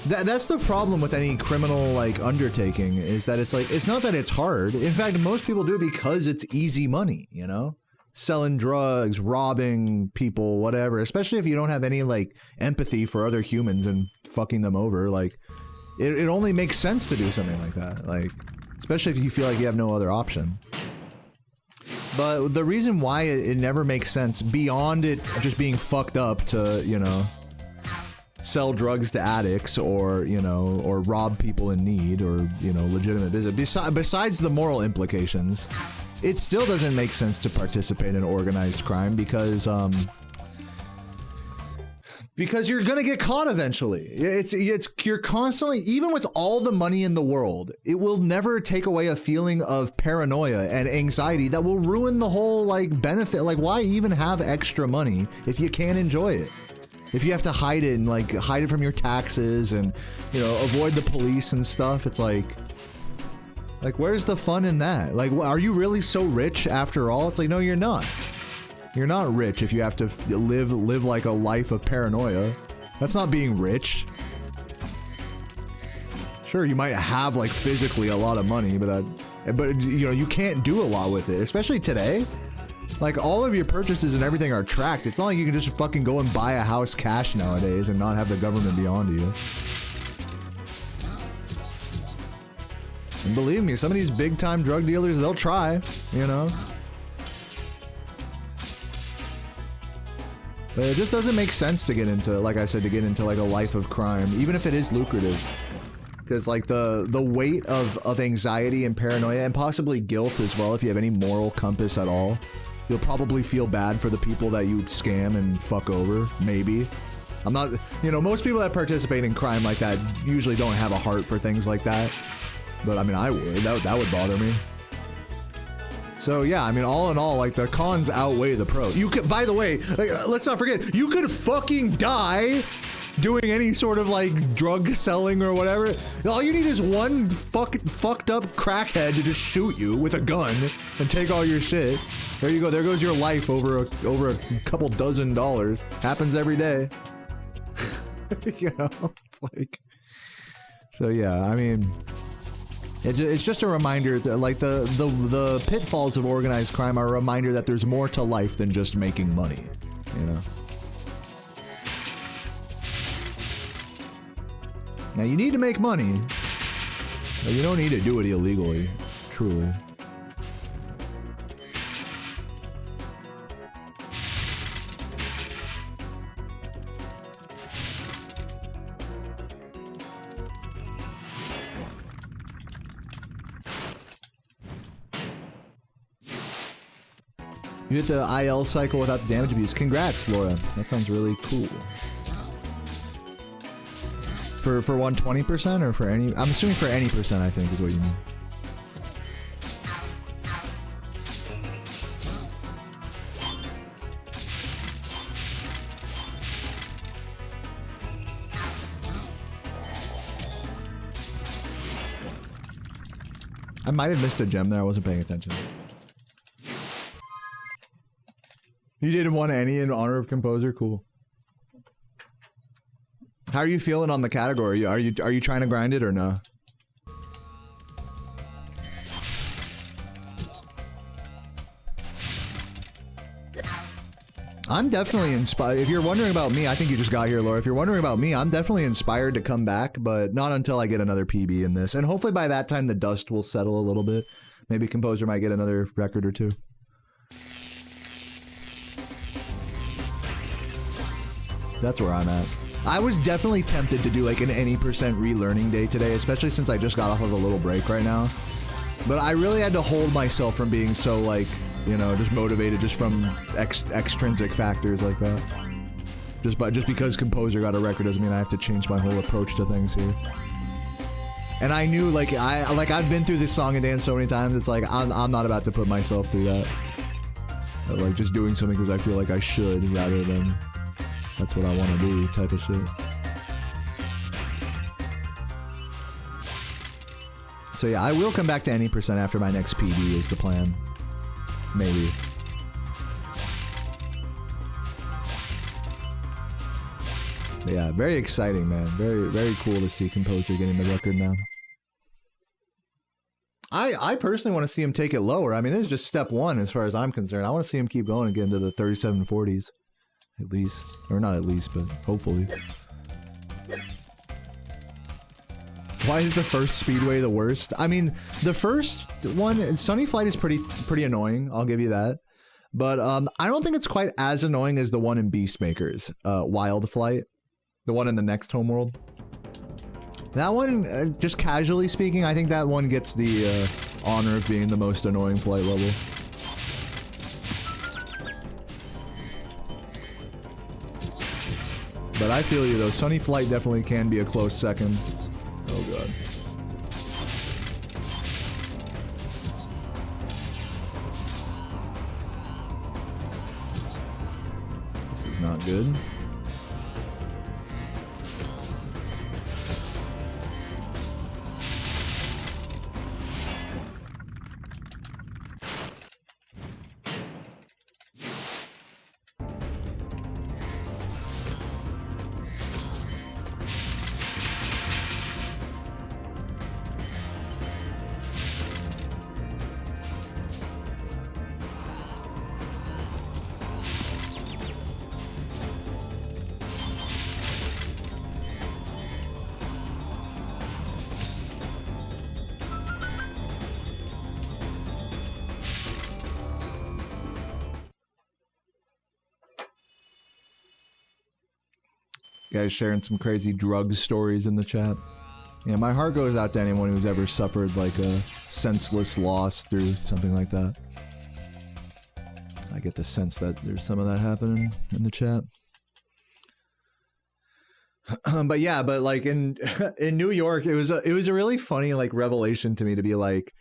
Speaker 1: That's the problem with any criminal like undertaking, is that it's like, it's not that it's hard. In fact, most people do it because it's easy money, you know? Selling drugs, robbing people, whatever, especially if you don't have any like empathy for other humans and fucking them over. Like it only makes sense to do something like that, like especially if you feel like you have no other option. But the reason why it never makes sense beyond it just being fucked up to, you know, sell drugs to addicts or, you know, or rob people in need or, you know, legitimate business, besides the moral implications, it still doesn't make sense to participate in organized crime because you're gonna get caught eventually. You're constantly, even with all the money in the world, it will never take away a feeling of paranoia and anxiety that will ruin the whole like benefit. Like, why even have extra money if you can't enjoy it? If you have to hide it and like hide it from your taxes and, you know, avoid the police and stuff, it's like where's the fun in that? Like, are you really so rich after all? It's like, no, you're not. You're not rich if you have to live like a life of paranoia. That's not being rich. Sure, you might have like physically a lot of money, but you know, you can't do a lot with it, especially today. Like, all of your purchases and everything are tracked. It's not like you can just fucking go and buy a house cash nowadays and not have the government be on to you. And believe me, some of these big-time drug dealers, they'll try, you know? But it just doesn't make sense to get into, like I said, to get into, like, a life of crime, even if it is lucrative. Because, like, the weight of anxiety and paranoia, and possibly guilt as well, if you have any moral compass at all, you'll probably feel bad for the people that you scam and fuck over, maybe. I'm not, you know, most people that participate in crime like that usually don't have a heart for things like that. But, I mean, I would. That would bother me. So, yeah, I mean, all in all, like, the cons outweigh the pros. You could, by the way, like, let's not forget, you could fucking die doing any sort of, like, drug selling or whatever. All you need is one fucked up crackhead to just shoot you with a gun and take all your shit. There you go. There goes your life over a couple $dozen. Happens every day. You know, it's like... So, yeah, I mean... It's just a reminder that, like, the pitfalls of organized crime are a reminder that there's more to life than just making money, you know? Now, you need to make money, but you don't need to do it illegally, truly. You hit the IL cycle without the damage abuse. Congrats, Laura. That sounds really cool. For 120% or for any... I'm assuming for any percent, I think, is what you mean. I might have missed a gem there. I wasn't paying attention. You didn't want any in honor of composer? Cool. How are you feeling on the category? Are you trying to grind it or no? I'm definitely inspired. If you're wondering about me, I think you just got here, Laura. If you're wondering about me, I'm definitely inspired to come back, but not until I get another PB in this. And hopefully by that time the dust will settle a little bit. Maybe composer might get another record or two. That's where I'm at. I was definitely tempted to do like an any percent relearning day today, especially since I just got off of a little break right now. But I really had to hold myself from being so like, you know, just motivated just from extrinsic factors like that. Just because composer got a record doesn't mean I have to change my whole approach to things here. And I knew like I've been through this song and dance so many times. It's like I'm not about to put myself through that. But, like just doing something because I feel like I should rather than that's what I want to do type of shit. So yeah, I will come back to any percent after my next PB is the plan. Maybe. But yeah, very exciting, man. Very, very cool to see composer getting the record now. I personally want to see him take it lower. I mean, this is just step one as far as I'm concerned. I want to see him keep going and get into the 3740s. At least. Or not at least, but hopefully. Why is the first Speedway the worst? I mean, the first one, Sunny Flight is pretty annoying, I'll give you that. But I don't think it's quite as annoying as the one in Beastmakers, Wild Flight. The one in the next homeworld. That one, just casually speaking, I think that one gets the honor of being the most annoying flight level. But I feel you though, Sunny Flight definitely can be a close second. Oh god. This is not good. guys sharing some crazy drug stories in the chat. Yeah, my heart goes out to anyone who's ever suffered like a senseless loss through something like that. I get the sense that there's some of that happening in the chat. But yeah, but like in New York, it was a really funny like revelation to me to be like,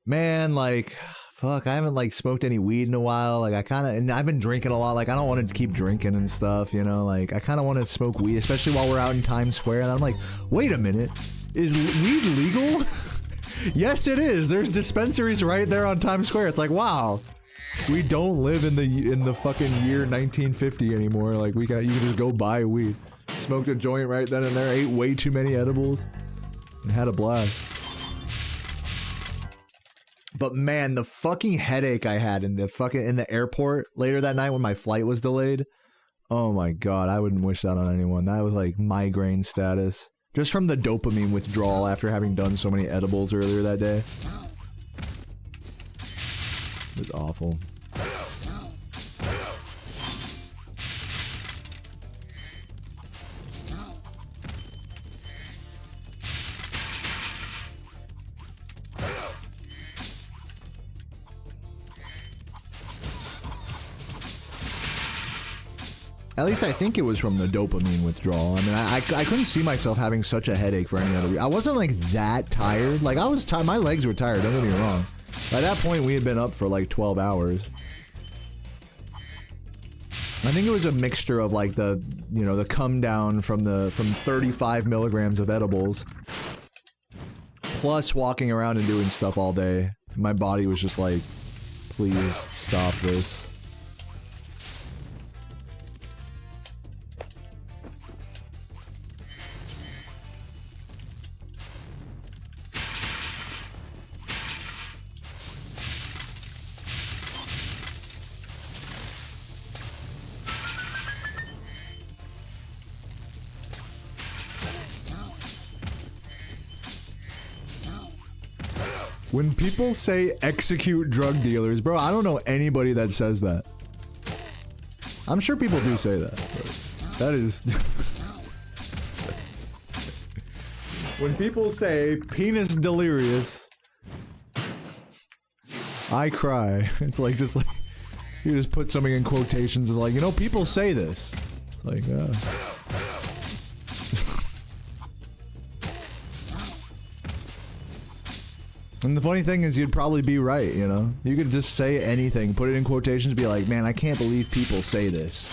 Speaker 1: man, like fuck, I haven't like smoked any weed in a while. Like I kind of, and I've been drinking a lot. Like I don't want to keep drinking and stuff, you know. Like I kind of want to smoke weed, especially while we're out in Times Square. And I'm like, wait a minute, is weed legal? Yes, it is. There's dispensaries right there on Times Square. It's like, wow, we don't live in the fucking year 1950 anymore. Like you can just go buy weed. Smoked a joint right then and there, ate way too many edibles, and had a blast. But man, the fucking headache I had in the airport later that night when my flight was delayed. Oh my god, I wouldn't wish that on anyone. That was like migraine status. Just from the dopamine withdrawal after having done so many edibles earlier that day. It was awful. At least I think it was from the dopamine withdrawal. I mean, I couldn't see myself having such a headache for any other reason. I wasn't like that tired. Like I was tired. My legs were tired. Don't get me wrong. By that point, we had been up for like 12 hours. I think it was a mixture of like the come down from 35 milligrams of edibles, plus walking around and doing stuff all day. My body was just like, please stop this. When people say execute drug dealers, bro, I don't know anybody that says that. I'm sure people do say that, but that is... When people say penis delirious, I cry. It's like, just like, you just put something in quotations and like, you know, people say this. It's like, And the funny thing is, you'd probably be right, you know? You could just say anything, put it in quotations, be like, man, I can't believe people say this.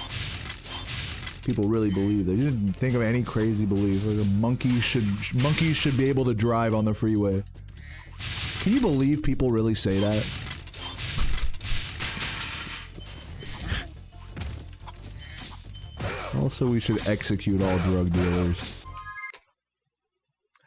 Speaker 1: People really believe it. You didn't think of any crazy belief. Like monkeys should be able to drive on the freeway. Can you believe people really say that? Also, we should execute all drug dealers.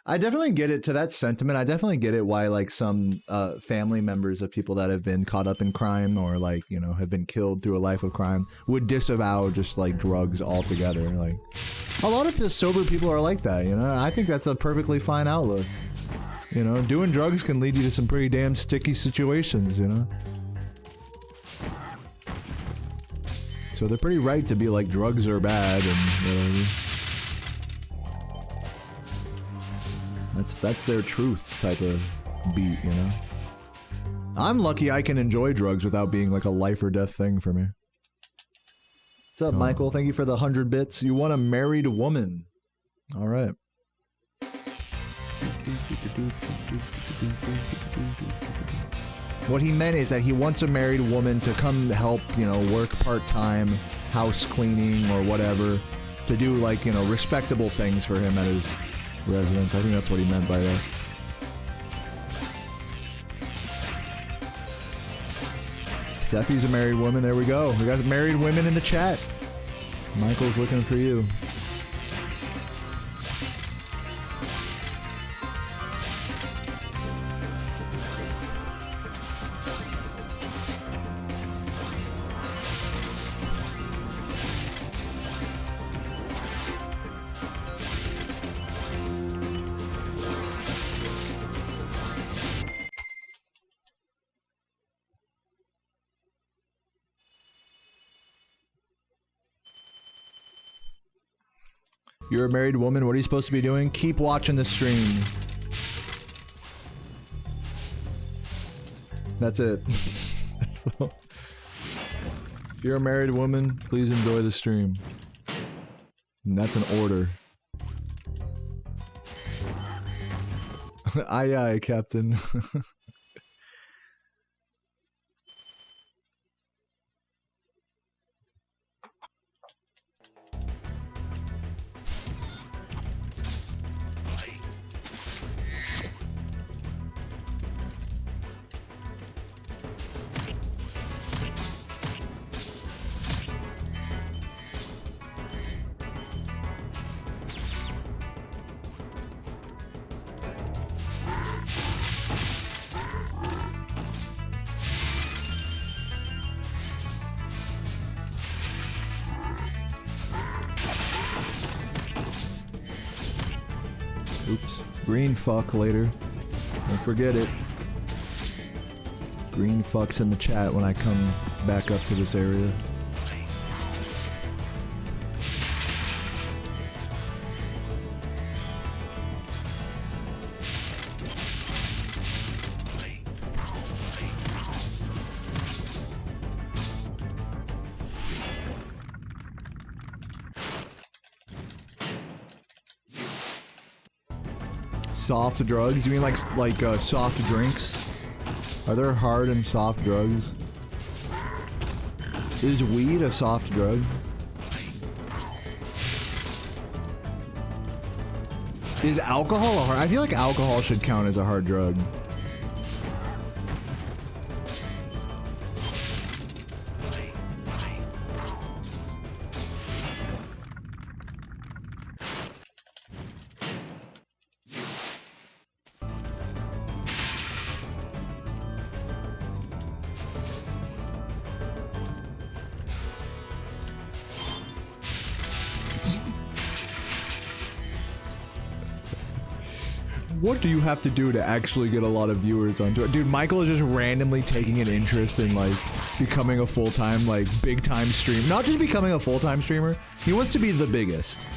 Speaker 1: I definitely get it, to that sentiment. I definitely get it why like some family members of people that have been caught up in crime or like, you know, have been killed through a life of crime would disavow just like drugs altogether. Like a lot of the sober people are like that, you know. I think that's a perfectly fine outlook. You know, doing drugs can lead you to some pretty damn sticky situations, you know. So they're pretty right to be like drugs are bad and whatever. That's their truth type of beat, you know? I'm lucky I can enjoy drugs without being like a life or death thing for me. What's up, Michael? Thank you for the 100 bits. You want a married woman. All right. What he meant is that he wants a married woman to come help, you know, work part-time, house cleaning or whatever, to do like, you know, respectable things for him at his residence. I think that's what he meant by that. Seffi's a married woman. There we go. We got married women in the chat. Michael's looking for you. You're a married woman, what are you supposed to be doing? Keep watching the stream. That's it. So, if you're a married woman, please enjoy the stream. And that's an order. Aye aye, Captain. Oops. Green fuck later. Don't forget it. Green fucks in the chat when I come back up to this area. Soft drugs? You mean like soft drinks? Are there hard and soft drugs? Is weed a soft drug? Is alcohol a hard? I feel like alcohol should count as a hard drug. What do you have to do to actually get a lot of viewers onto it? Dude, Michael is just randomly taking an interest in, like, becoming a full-time, like, big-time streamer. Not just becoming a full-time streamer, he wants to be the biggest.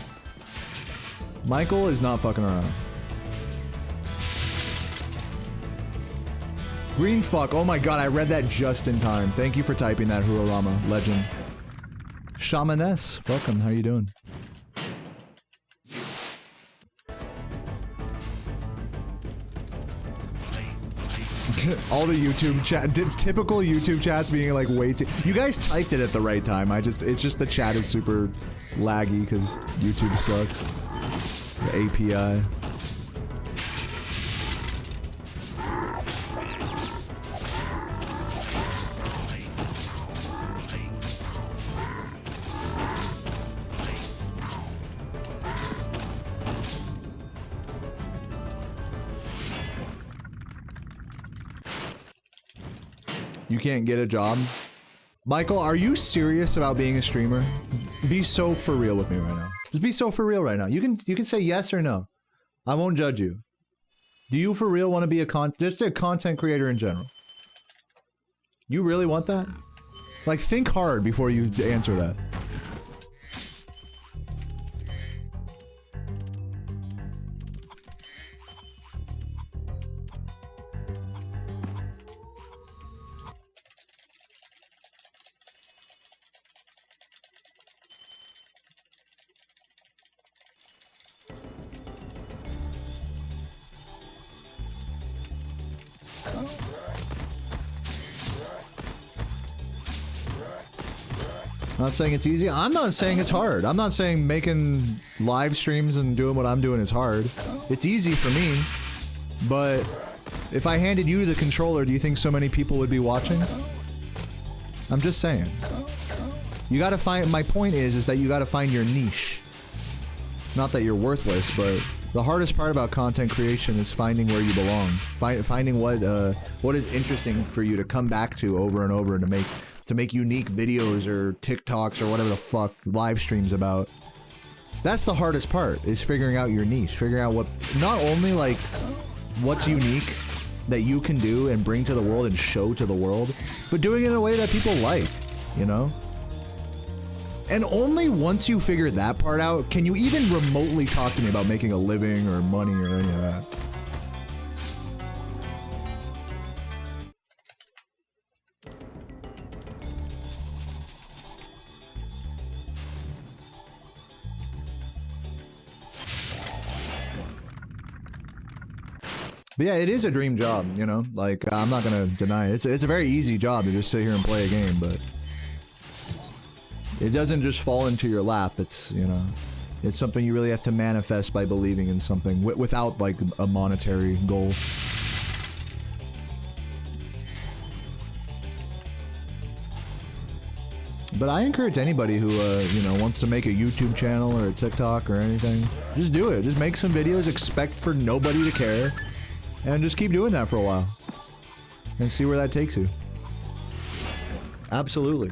Speaker 1: Michael is not fucking around. Green fuck, oh my god, I read that just in time. Thank you for typing that, Hurorama, legend. Shamaness, welcome, how you doing? All the YouTube chat, typical YouTube chats being like way too. You guys typed it at the right time. It's just the chat is super laggy because YouTube sucks. The API. You can't get a job? Michael, are you serious about being a streamer? Be so for real with me right now. Just be so for real right now. You can say yes or no. I won't judge you. Do you for real want to be just a content creator in general? You really want that? Like, think hard before you answer that. I'm not saying it's easy. I'm not saying it's hard. I'm not saying making live streams and doing what I'm doing is hard. It's easy for me. But if I handed you the controller, do you think so many people would be watching? I'm just saying. You gotta find, my point is that you gotta find your niche. Not that you're worthless, but the hardest part about content creation is finding where you belong. Finding what is interesting for you to come back to over and over and to make unique videos or TikToks or whatever the fuck live streams about. That's the hardest part, is figuring out your niche, figuring out what, not only like what's unique that you can do and bring to the world and show to the world, but doing it in a way that people like, you know? And only once you figure that part out can you even remotely talk to me about making a living or money or any of that. But yeah, it is a dream job, you know? Like, I'm not gonna deny it. It's a very easy job to just sit here and play a game, but it doesn't just fall into your lap. It's, you know, it's something you really have to manifest by believing in something without, like, a monetary goal. But I encourage anybody who, you know, wants to make a YouTube channel or a TikTok or anything, just do it. Just make some videos, expect for nobody to care. And just keep doing that for a while. And see where that takes you. Absolutely.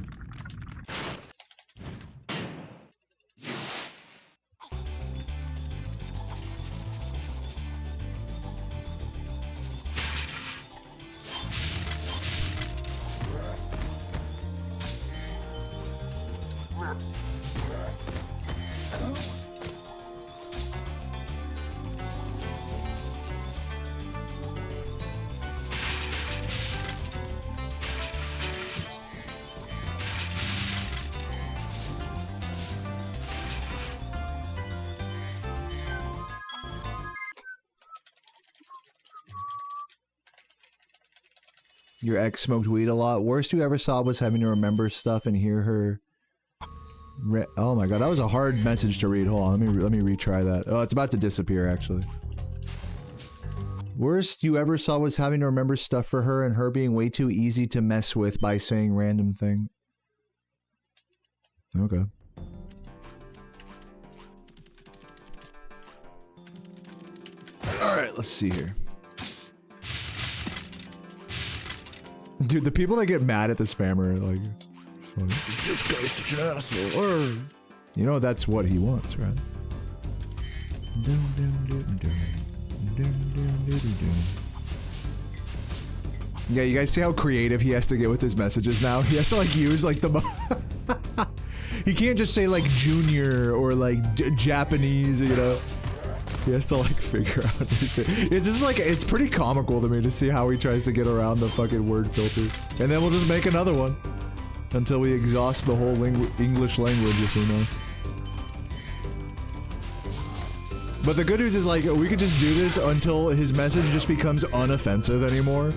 Speaker 1: Your ex smoked weed a lot. Worst you ever saw was having to remember stuff and hear her. Oh my god, that was a hard message to read. Hold on, let me retry that. Oh, it's about to disappear actually. Worst you ever saw was having to remember stuff for her and her being way too easy to mess with by saying random thing. Okay. Alright, let's see here. Dude, the people that get mad at the spammer are like, this guy's such an asshole. Or, you know, that's what he wants, right? Yeah, you guys see how creative he has to get with his messages now? He has to like use like the he can't just say like junior or like Japanese, you know? He has to like figure out this shit. It's just like, it's pretty comical to me to see how he tries to get around the fucking word filters. And then we'll just make another one. Until we exhaust the whole English language if we must. But the good news is like, we could just do this until his message just becomes unoffensive anymore.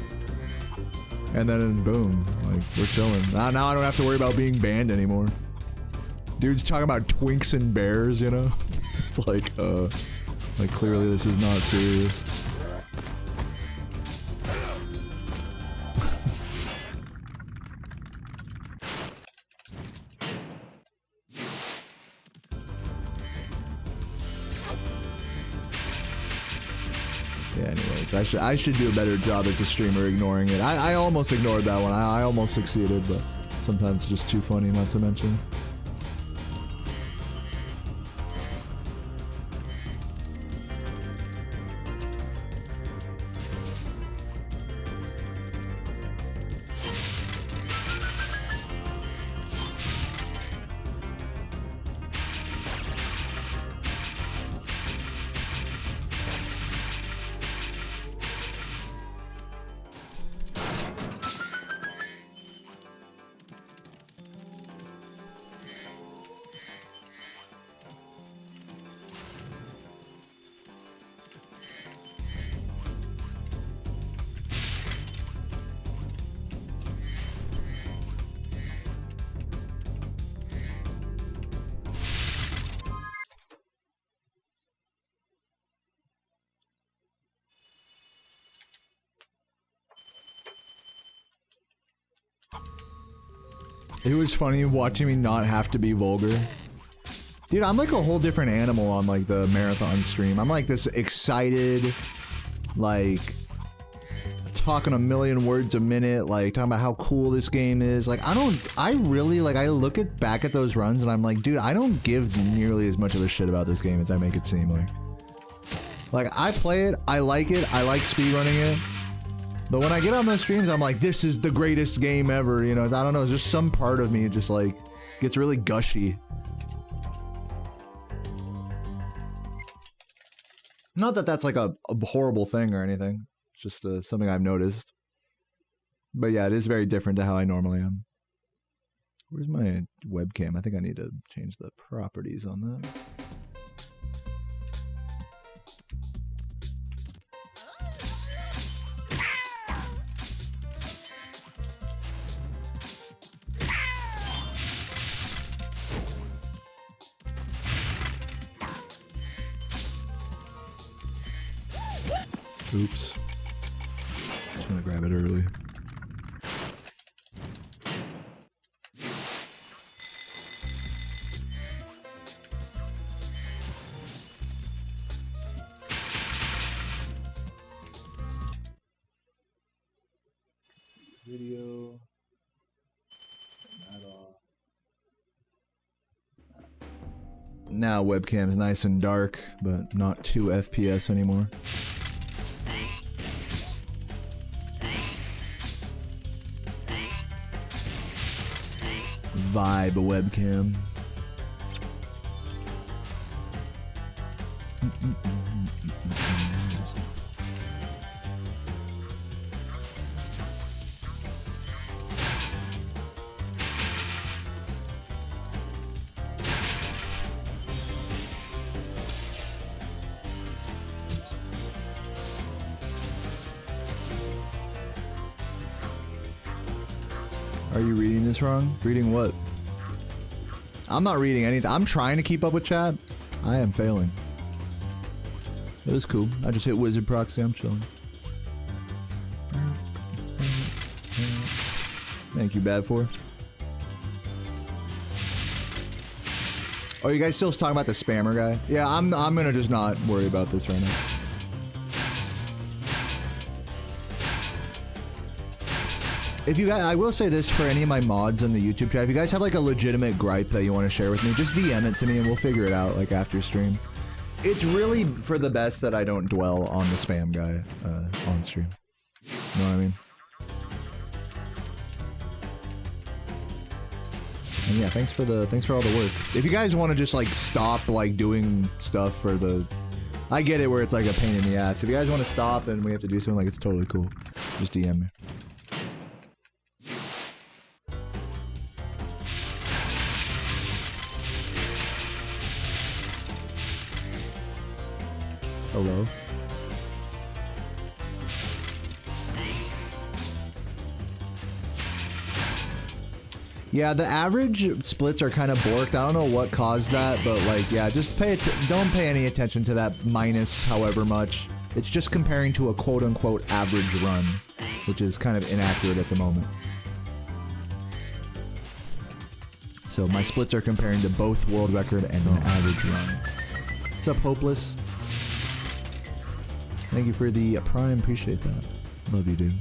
Speaker 1: And then boom, like we're chilling. Now I don't have to worry about being banned anymore. Dude's talking about twinks and bears, you know? It's like clearly this is not serious. Yeah, anyways, I should do a better job as a streamer ignoring it. I almost ignored that one. I almost succeeded, but sometimes it's just too funny not to mention. It was funny watching me not have to be vulgar. Dude, I'm like a whole different animal on like the marathon stream. I'm like this excited, like talking a million words a minute, like talking about how cool this game is. Like I really like, I look back at those runs and I'm like, dude, I don't give nearly as much of a shit about this game as I make it seem like. Like I play it, I like speedrunning it. But when I get on those streams, I'm like, this is the greatest game ever, you know? I don't know, it's just some part of me just like gets really gushy Not that that's like a horrible thing or anything. It's just something I've noticed. But yeah, it is very different to how I normally am. Where's my webcam? I think I need to change the properties on that. Oops. Just gonna grab it early. Video. Turn that off. Now webcam's nice and dark, but not 2 FPS anymore. Vibe webcam. Are you reading this wrong? Reading what? I'm not reading anything. I'm trying to keep up with chat. I am failing. It was cool. I just hit wizard proxy. I'm chilling. Thank you, Bad For. Oh, you guys still talking about the spammer guy? Yeah, I'm gonna just not worry about this right now. If you guys, I will say this for any of my mods on the YouTube chat, if you guys have like a legitimate gripe that you want to share with me, just DM it to me and we'll figure it out like after stream. It's really for the best that I don't dwell on the spam guy on stream. You know what I mean? And yeah, thanks for all the work. If you guys want to just like stop like doing stuff for the, I get it where it's like a pain in the ass. If you guys want to stop and we have to do something, like it's totally cool. Just DM me. Hello. Yeah, the average splits are kind of borked. I don't know what caused that, but like, yeah, just don't pay any attention to that minus however much. It's just comparing to a quote-unquote average run, which is kind of inaccurate at the moment. So my splits are comparing to both world record and an average run. What's up, Hopeless? Thank you for the Prime, appreciate that. Love you, dude.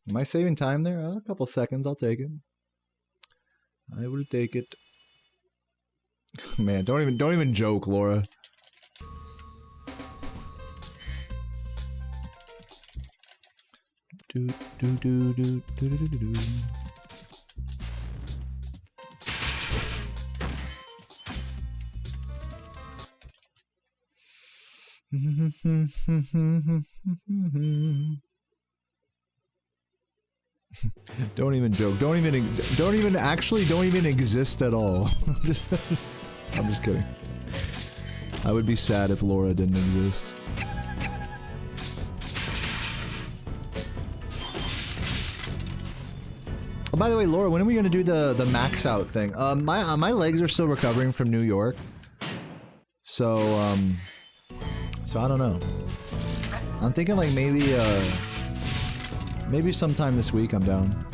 Speaker 1: Am I saving time there? A couple seconds, I'll take it. I will take it. Man, don't even joke, Laura. Do do do do do do do do. Don't even joke. Don't even exist at all. I'm just kidding. I would be sad if Laura didn't exist. Oh, by the way, Laura, when are we gonna do the max out thing? My legs are still recovering from New York, so So I don't know. I'm thinking like maybe sometime this week I'm down.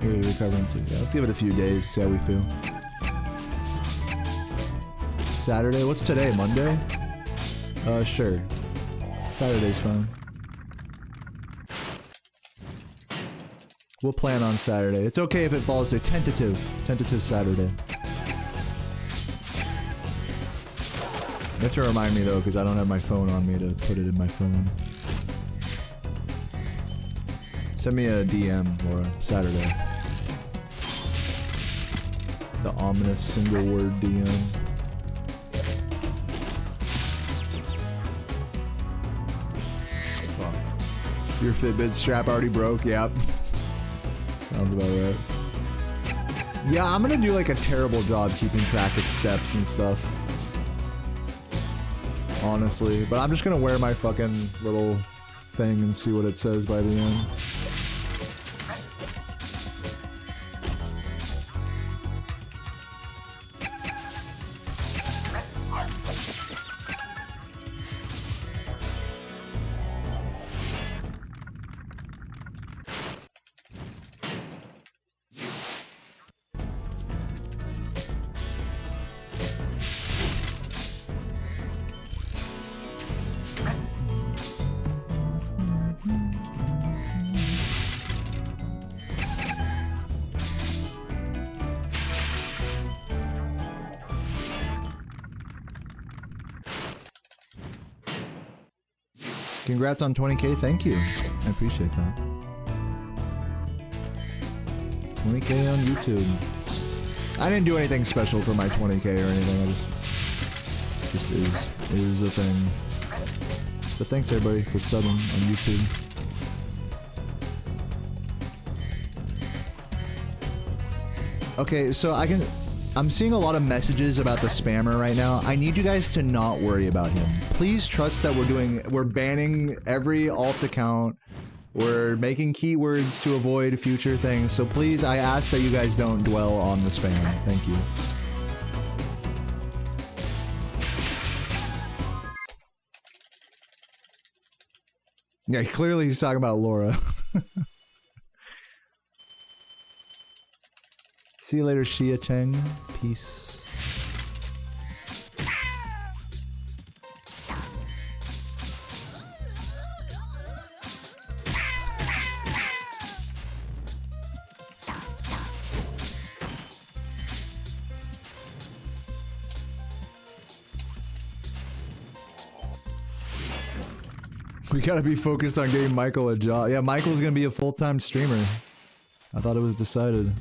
Speaker 1: Maybe recovering too. Yeah, let's give it a few days, see how we feel. Saturday? What's today? Monday? Sure. Saturday's fine. We'll plan on Saturday. It's okay if it falls through. Tentative Saturday. You have to remind me though, because I don't have my phone on me to put it in my phone. Send me a DM, Laura. Saturday. The ominous single word DM. Fuck. Your Fitbit strap already broke? Yep. Sounds about right. Yeah, I'm gonna do like a terrible job keeping track of steps and stuff. Honestly. But I'm just gonna wear my fucking little thing and see what it says by the end. Congrats on 20K, thank you. I appreciate that. 20K on YouTube. I didn't do anything special for my 20K or anything, I just is a thing. But thanks everybody for subbing on YouTube. Okay, so I'm seeing a lot of messages about the spammer right now. I need you guys to not worry about him. Please trust that we're banning every alt account. We're making keywords to avoid future things. So please, I ask that you guys don't dwell on the spam. Thank you. Yeah, clearly he's talking about Laura. See you later, Xia Cheng. Peace. We gotta be focused on getting Michael a job. Yeah, Michael's gonna be a full-time streamer. I thought it was decided.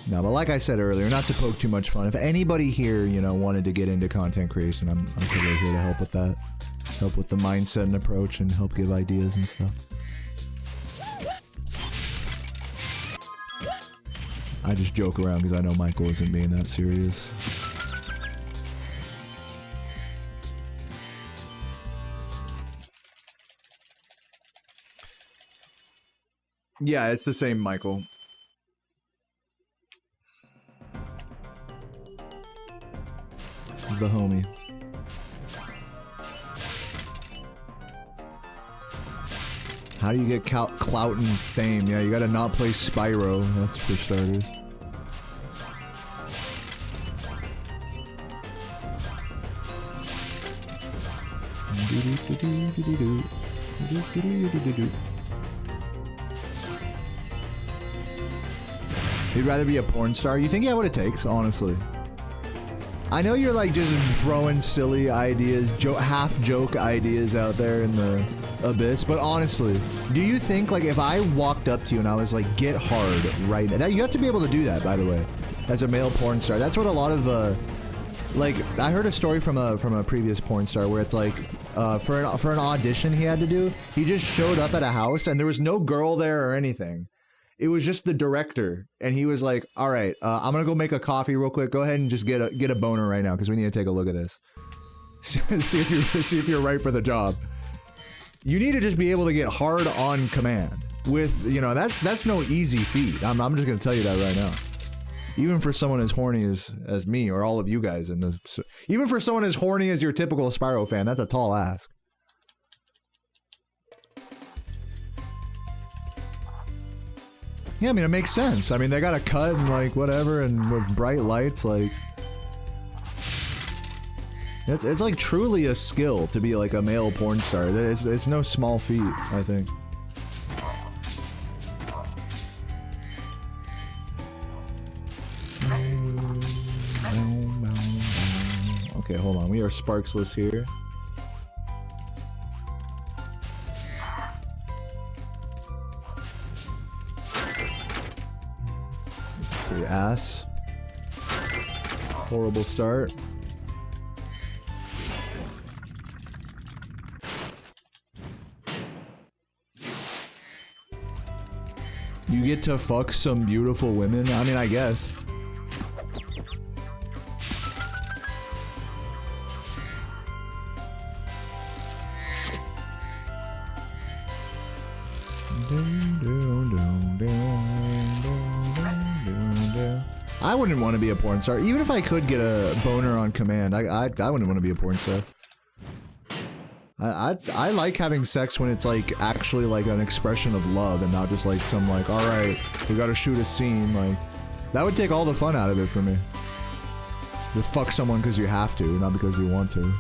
Speaker 1: No, but like I said earlier, not to poke too much fun. If anybody here, you know, wanted to get into content creation, I'm totally here to help with that. Help with the mindset and approach and help give ideas and stuff. I just joke around because I know Michael isn't being that serious. Yeah, it's the same Michael. The homie. How do you get clout and fame? Yeah, you gotta not play Spyro, that's for starters. You'd rather be a porn star? You think you have what it takes, honestly? I know you're like just throwing silly ideas, half joke ideas out there in the abyss, but honestly, do you think like if I walked up to you and I was like, get hard right now, you have to be able to do that, by the way, as a male porn star. That's what a lot of, like, I heard a story from a previous porn star where it's like, for an audition he had to do, he just showed up at a house and there was no girl there or anything. It was just the director, and he was like, all right, I'm gonna go make a coffee real quick. Go ahead and just get a boner right now, because we need to take a look at this. see if you're right for the job. You need to just be able to get hard on command. With, you know, that's no easy feat. I'm just gonna tell you that right now. Even for someone as horny as me or all of you guys in this, even for someone as horny as your typical Spyro fan, that's a tall ask. Yeah, I mean, it makes sense. I mean, they got a cut and like whatever, and with bright lights, like it's like truly a skill to be like a male porn star. It's no small feat, I think. Okay, hold on. We are sparksless here. This is pretty ass. Horrible start. You get to fuck some beautiful women? I mean, I guess. I wouldn't want to be a porn star. Even if I could get a boner on command, I wouldn't want to be a porn star. I like having sex when it's like actually like an expression of love and not just like some like, alright, we gotta shoot a scene. Like, that would take all the fun out of it for me. You fuck someone because you have to, not because you want to.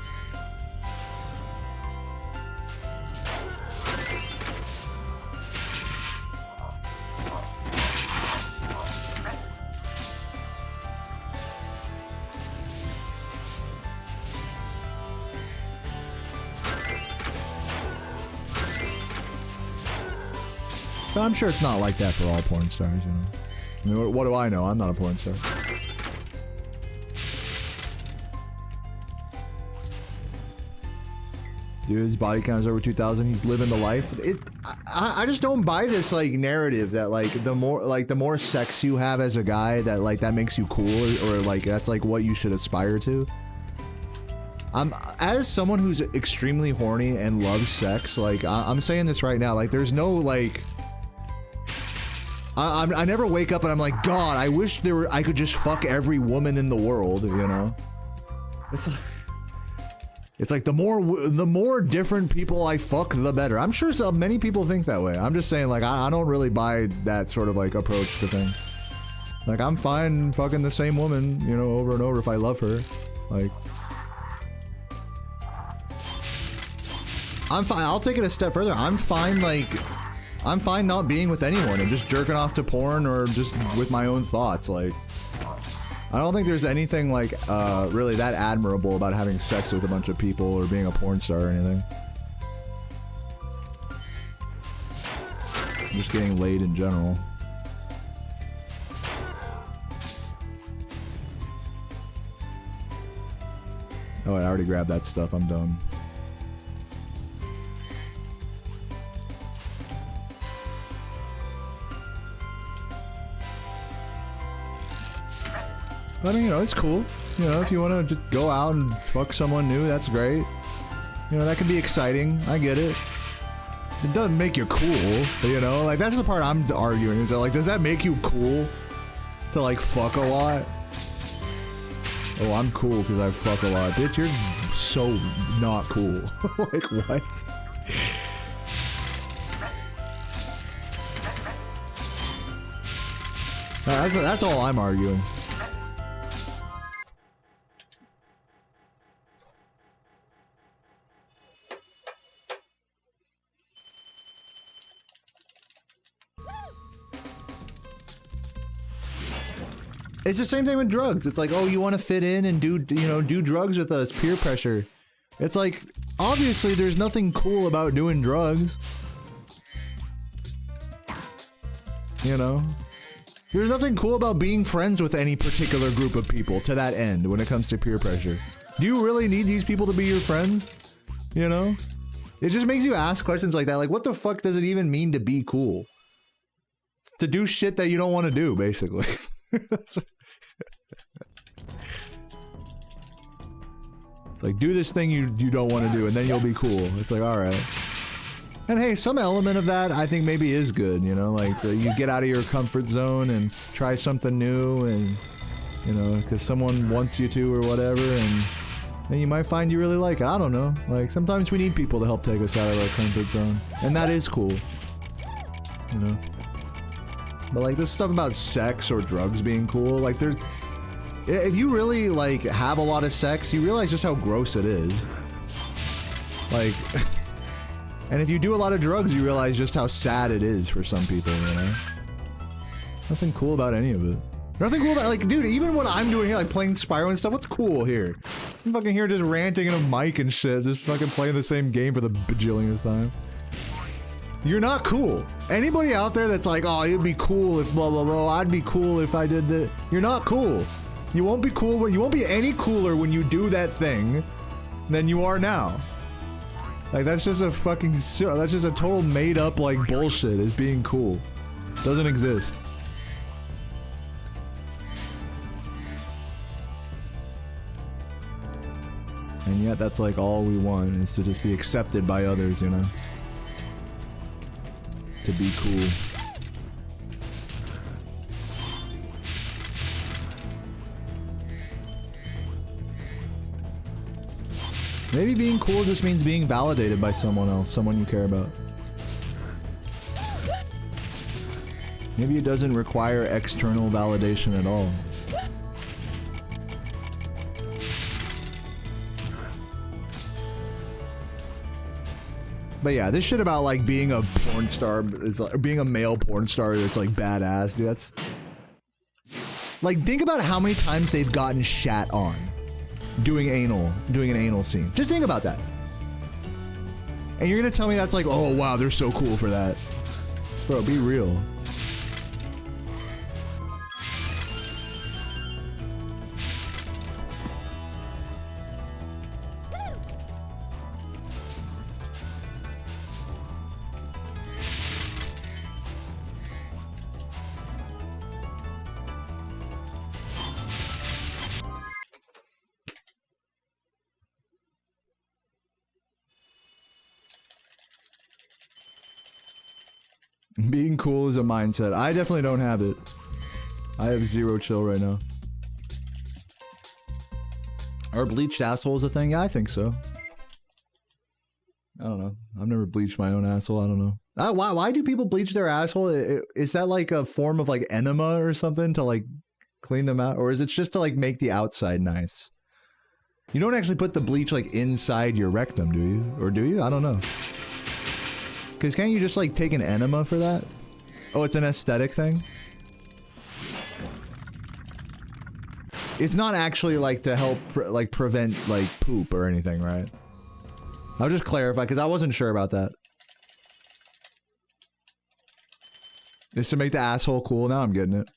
Speaker 1: But I'm sure it's not like that for all porn stars, you know. I mean, what do I know? I'm not a porn star. Dude, his body count is over 2,000. He's living the life. I just don't buy this like narrative that like the more sex you have as a guy that like that makes you cool or like that's like what you should aspire to. As someone who's extremely horny and loves sex, like I'm saying this right now, like there's no like. I never wake up and I'm like, God, I wish I could just fuck every woman in the world, you know? It's like the more different people I fuck, the better. I'm sure many people think that way. I'm just saying, like, I don't really buy that sort of like approach to things. Like, I'm fine fucking the same woman, you know, over and over if I love her. Like, I'm fine. I'll take it a step further. I'm fine not being with anyone and just jerking off to porn or just with my own thoughts. Like, I don't think there's anything like really that admirable about having sex with a bunch of people or being a porn star or anything. Just getting laid in general. Oh, I already grabbed that stuff. I'm done. I mean, you know, it's cool. You know, if you want to just go out and fuck someone new, that's great. You know, that can be exciting. I get it. It doesn't make you cool, you know? Like, that's the part I'm arguing. Is that, like, does that make you cool to, like, fuck a lot? Oh, I'm cool because I fuck a lot. Bitch, you're so not cool. Like, what? That's all I'm arguing. It's the same thing with drugs. It's like, oh, you want to fit in and do drugs with us, peer pressure. It's like, obviously there's nothing cool about doing drugs. You know? There's nothing cool about being friends with any particular group of people to that end when it comes to peer pressure. Do you really need these people to be your friends? You know? It just makes you ask questions like that. Like, what the fuck does it even mean to be cool? To do shit that you don't want to do, basically. That's what it's like, do this thing you don't want to do and then you'll be cool. It's like, alright. And hey, some element of that I think maybe is good, you know, like you get out of your comfort zone and try something new and, you know, because someone wants you to or whatever, and then you might find you really like it. I don't know. Like, sometimes we need people to help take us out of our comfort zone. And that is cool. You know? But like, this stuff about sex or drugs being cool, like there's... If you really, like, have a lot of sex, you realize just how gross it is. Like... And if you do a lot of drugs, you realize just how sad it is for some people, you know? Nothing cool about any of it. Nothing cool about, like, dude, even what I'm doing here, like playing Spyro and stuff, what's cool here? I'm fucking here just ranting in a mic and shit, just fucking playing the same game for the bajillionth time. You're not cool. Anybody out there that's like, oh, it'd be cool if blah blah blah, I'd be cool if I did that. You're not cool. You won't be cool, you won't be any cooler when you do that thing than you are now. Like, that's just a fucking, that's just a total made up, like, bullshit, is being cool. Doesn't exist. And yet, that's like all we want, is to just be accepted by others, you know? To be cool. Maybe being cool just means being validated by someone else, someone you care about. Maybe it doesn't require external validation at all. But yeah, this shit about like being a porn star is like, being a male porn star that's like badass, dude. That's like, think about how many times they've gotten shat on doing an anal scene. Just think about that. And you're gonna tell me that's like, oh wow, they're so cool for that. Bro, be real. Being cool is a mindset. I definitely don't have it. I have zero chill right now. Are bleached assholes a thing? Yeah, I think so. I don't know. I've never bleached my own asshole. I don't know. Why do people bleach their asshole? Is that like a form of like enema or something to like clean them out? Or is it just to like make the outside nice? You don't actually put the bleach like inside your rectum, do you? Or do you? I don't know. Because can't you just like take an enema for that? Oh, it's an aesthetic thing? It's not actually like to help prevent like poop or anything, right? I'll just clarify because I wasn't sure about that. It's to make the asshole cool. Now I'm getting it.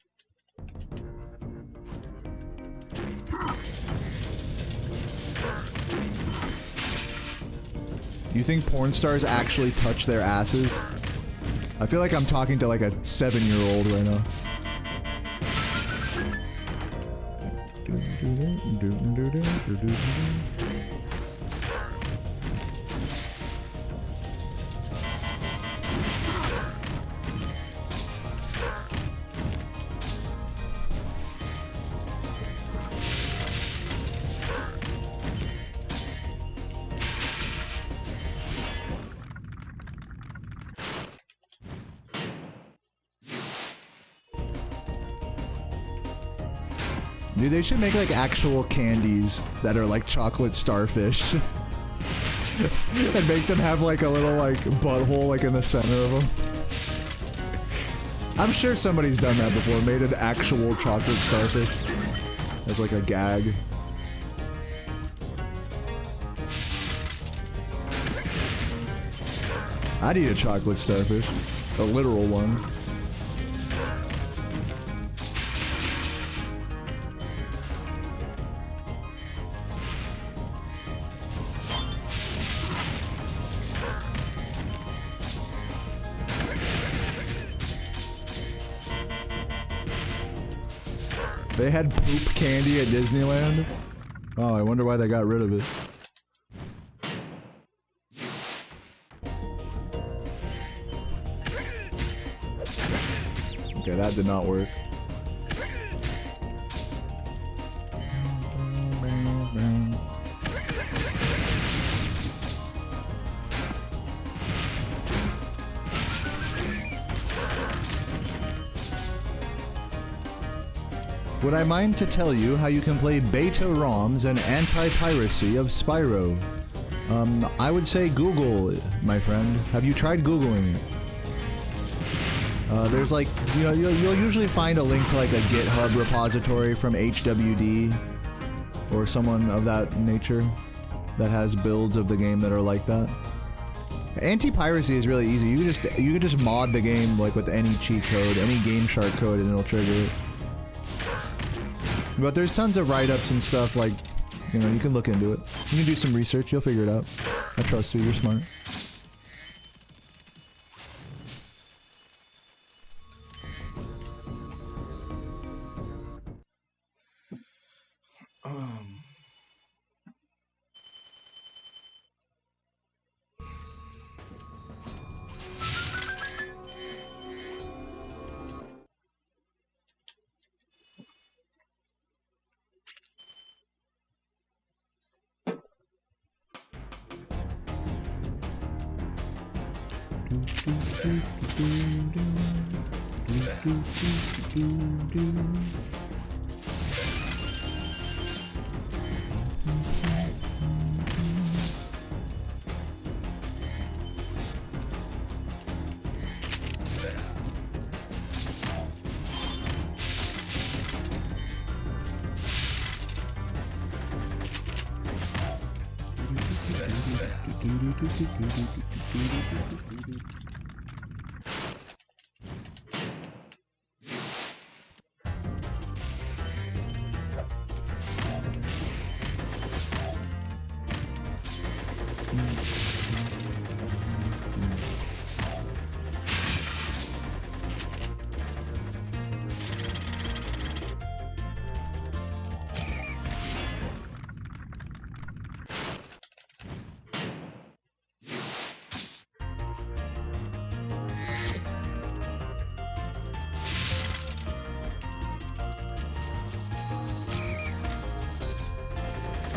Speaker 1: You think porn stars actually touch their asses? I feel like I'm talking to like a 7-year-old right now. Dude, they should make like actual candies that are like chocolate starfish. And make them have like a little like butthole like in the center of them. I'm sure somebody's done that before, made an actual chocolate starfish as like a gag. I'd eat a chocolate starfish, a literal one. They had poop candy at Disneyland? Oh, I wonder why they got rid of it. Okay, that did not work. Would I mind to tell you how you can play beta ROMs and anti-piracy of Spyro? I would say Google it, my friend. Have you tried Googling it? There's like, you know, you'll usually find a link to like a GitHub repository from HWD or someone of that nature that has builds of the game that are like that. Anti-piracy is really easy. You can just mod the game like with any cheat code, any Game Shark code, and it'll trigger it. But there's tons of write-ups and stuff, like, you know, you can look into it. You can do some research, you'll figure it out. I trust you, you're smart.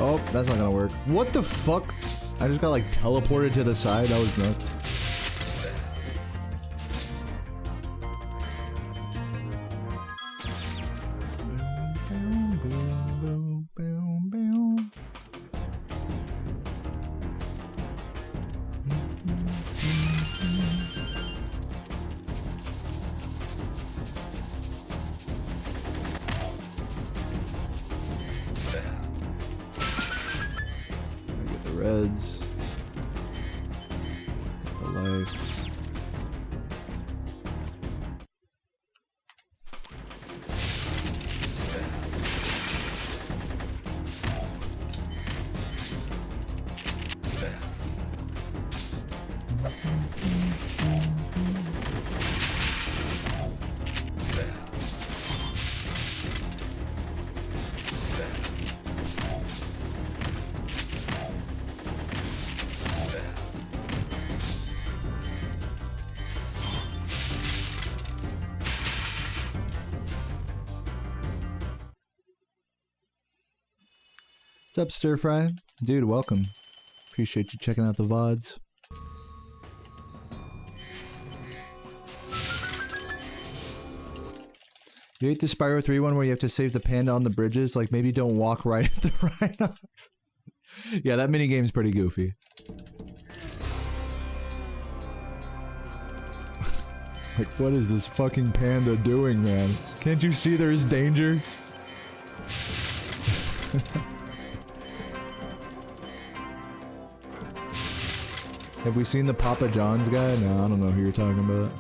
Speaker 1: Oh, that's not gonna work. What the fuck? I just got like teleported to the side. That was nuts. Reds. The life. What's up, Stir Fry? Dude, welcome. Appreciate you checking out the VODs. You hate the Spyro 3 one where you have to save the panda on the bridges? Like, maybe don't walk right at the Rhinox. Yeah, that minigame's pretty goofy. Like, what is this fucking panda doing, man? Can't you see there's danger? Have we seen the Papa John's guy? No, I don't know who you're talking about.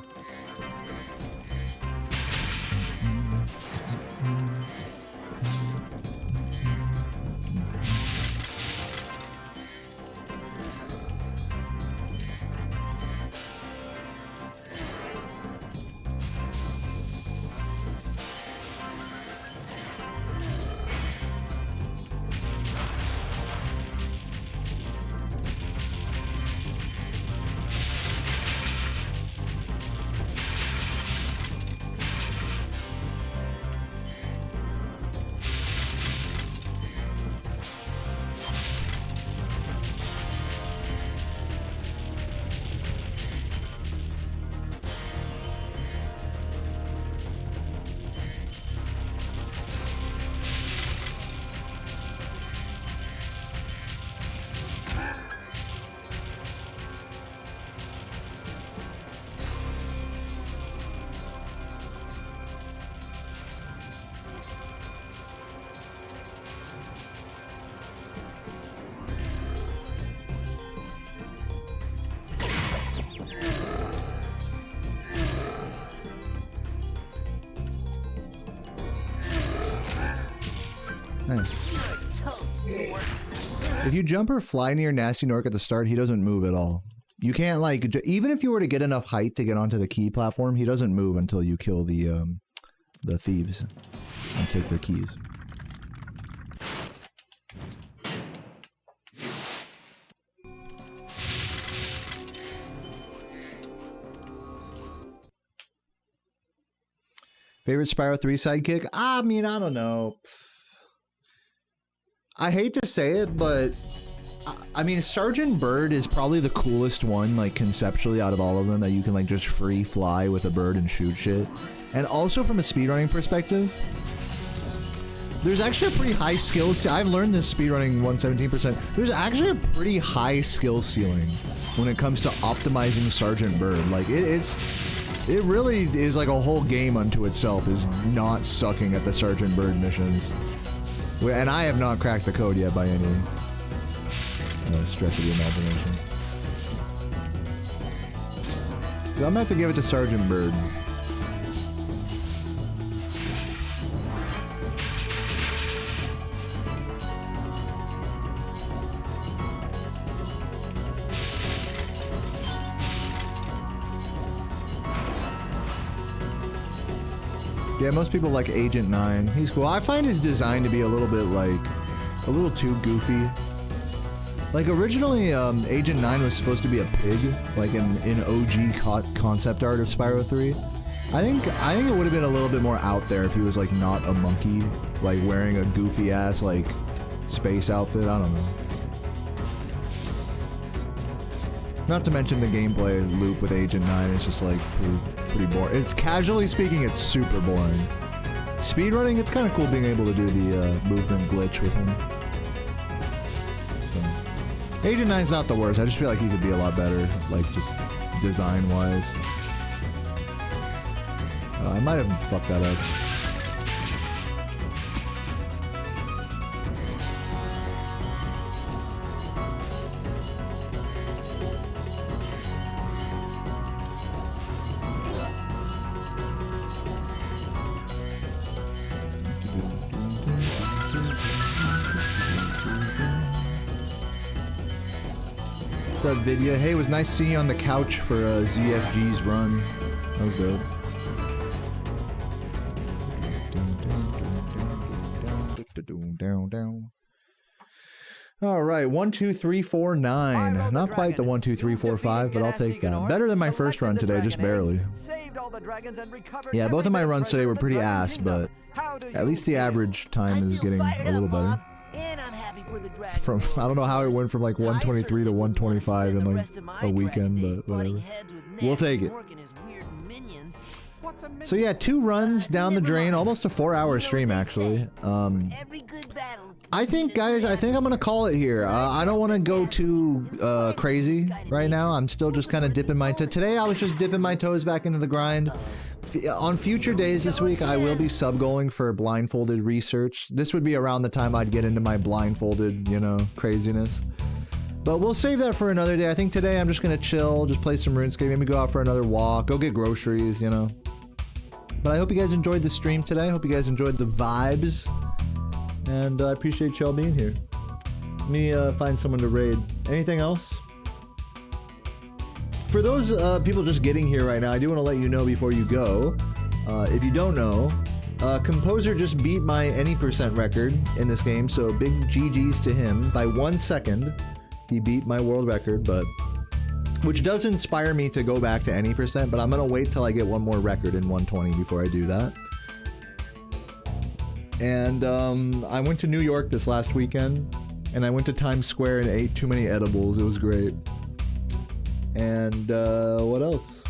Speaker 1: Nice. If you jump or fly near Nasty Nork at the start, he doesn't move at all. You can't, like, even if you were to get enough height to get onto the key platform, he doesn't move until you kill the thieves and take their keys. Favorite Spyro 3 sidekick? I mean, I don't know. I hate to say it, but I mean, Sergeant Bird is probably the coolest one, like, conceptually out of all of them, that you can, like, just free fly with a bird and shoot shit. And also from a speedrunning perspective, there's actually a pretty high skill I've learned this speedrunning 117%. There's actually a pretty high skill ceiling when it comes to optimizing Sergeant Bird. Like, it really is like a whole game unto itself, is not sucking at the Sergeant Bird missions. And I have not cracked the code yet by any stretch of the imagination. So I'm gonna have to give it to Sergeant Bird. Yeah, most people like Agent 9. He's cool. I find his design to be a little bit, like, a little too goofy. Like, originally, Agent 9 was supposed to be a pig, like in OG concept art of Spyro 3. I think it would have been a little bit more out there if he was, like, not a monkey, like, wearing a goofy-ass, like, space outfit. I don't know. Not to mention the gameplay loop with Agent 9 is just, like, pretty boring. It's, casually speaking, it's super boring. Speedrunning, it's kind of cool being able to do the movement glitch with him. So, Agent 9's not the worst. I just feel like he could be a lot better, like, just design-wise. I might have fucked that up. What's up, Vidya? Hey, it was nice seeing you on the couch for ZFG's run. That was good. All right, 1, 2, 3, 4, 9. Not quite the 1, 2, 3, 4, 5, but I'll take that. Better than my first run today, just barely. Yeah, both of my runs today were pretty ass, but at least the average time is getting a little better. From, I don't know how it went from like 123 to 125 in like a weekend, but whatever. We'll take it. So yeah, 2 runs down the drain, almost a 4-hour stream actually. I think, guys, I'm gonna call it here. I don't want to go too crazy right now. I'm still just kind of dipping my toe. Today I was just dipping my toes back into the grind. On future days this week, I will be sub-goaling for blindfolded research. This would be around the time I'd get into my blindfolded, you know, craziness. But we'll save that for another day. I think today I'm just gonna chill, just play some RuneScape, maybe go out for another walk, go get groceries, you know. But I hope you guys enjoyed the stream today. I hope you guys enjoyed the vibes. And I appreciate y'all being here. Let me find someone to raid. Anything else? For those people just getting here right now, I do want to let you know before you go. If you don't know, Composer just beat my any percent record in this game, so big GG's to him. By 1 second, he beat my world record, but which does inspire me to go back to any percent, but I'm gonna wait till I get one more record in 120 before I do that. And I went to New York this last weekend, and I went to Times Square and ate too many edibles. It was great. And what else?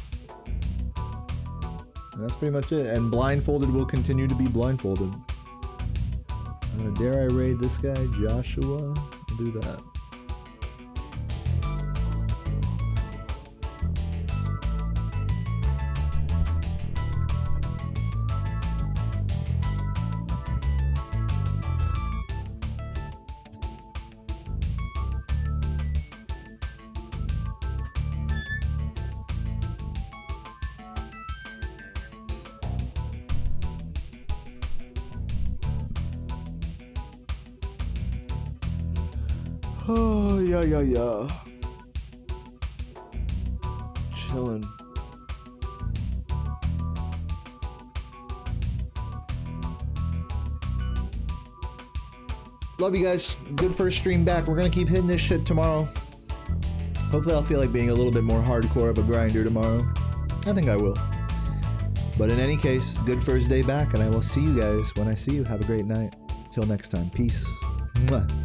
Speaker 1: That's pretty much it. And blindfolded will continue to be blindfolded. Dare I raid this guy, Joshua? I'll do that. Oh, yeah. Chilling. Love you guys. Good first stream back. We're gonna keep hitting this shit tomorrow. Hopefully I'll feel like being a little bit more hardcore of a grinder tomorrow. I think I will. But in any case, good first day back, and I will see you guys when I see you. Have a great night. Till next time. Peace. Mwah.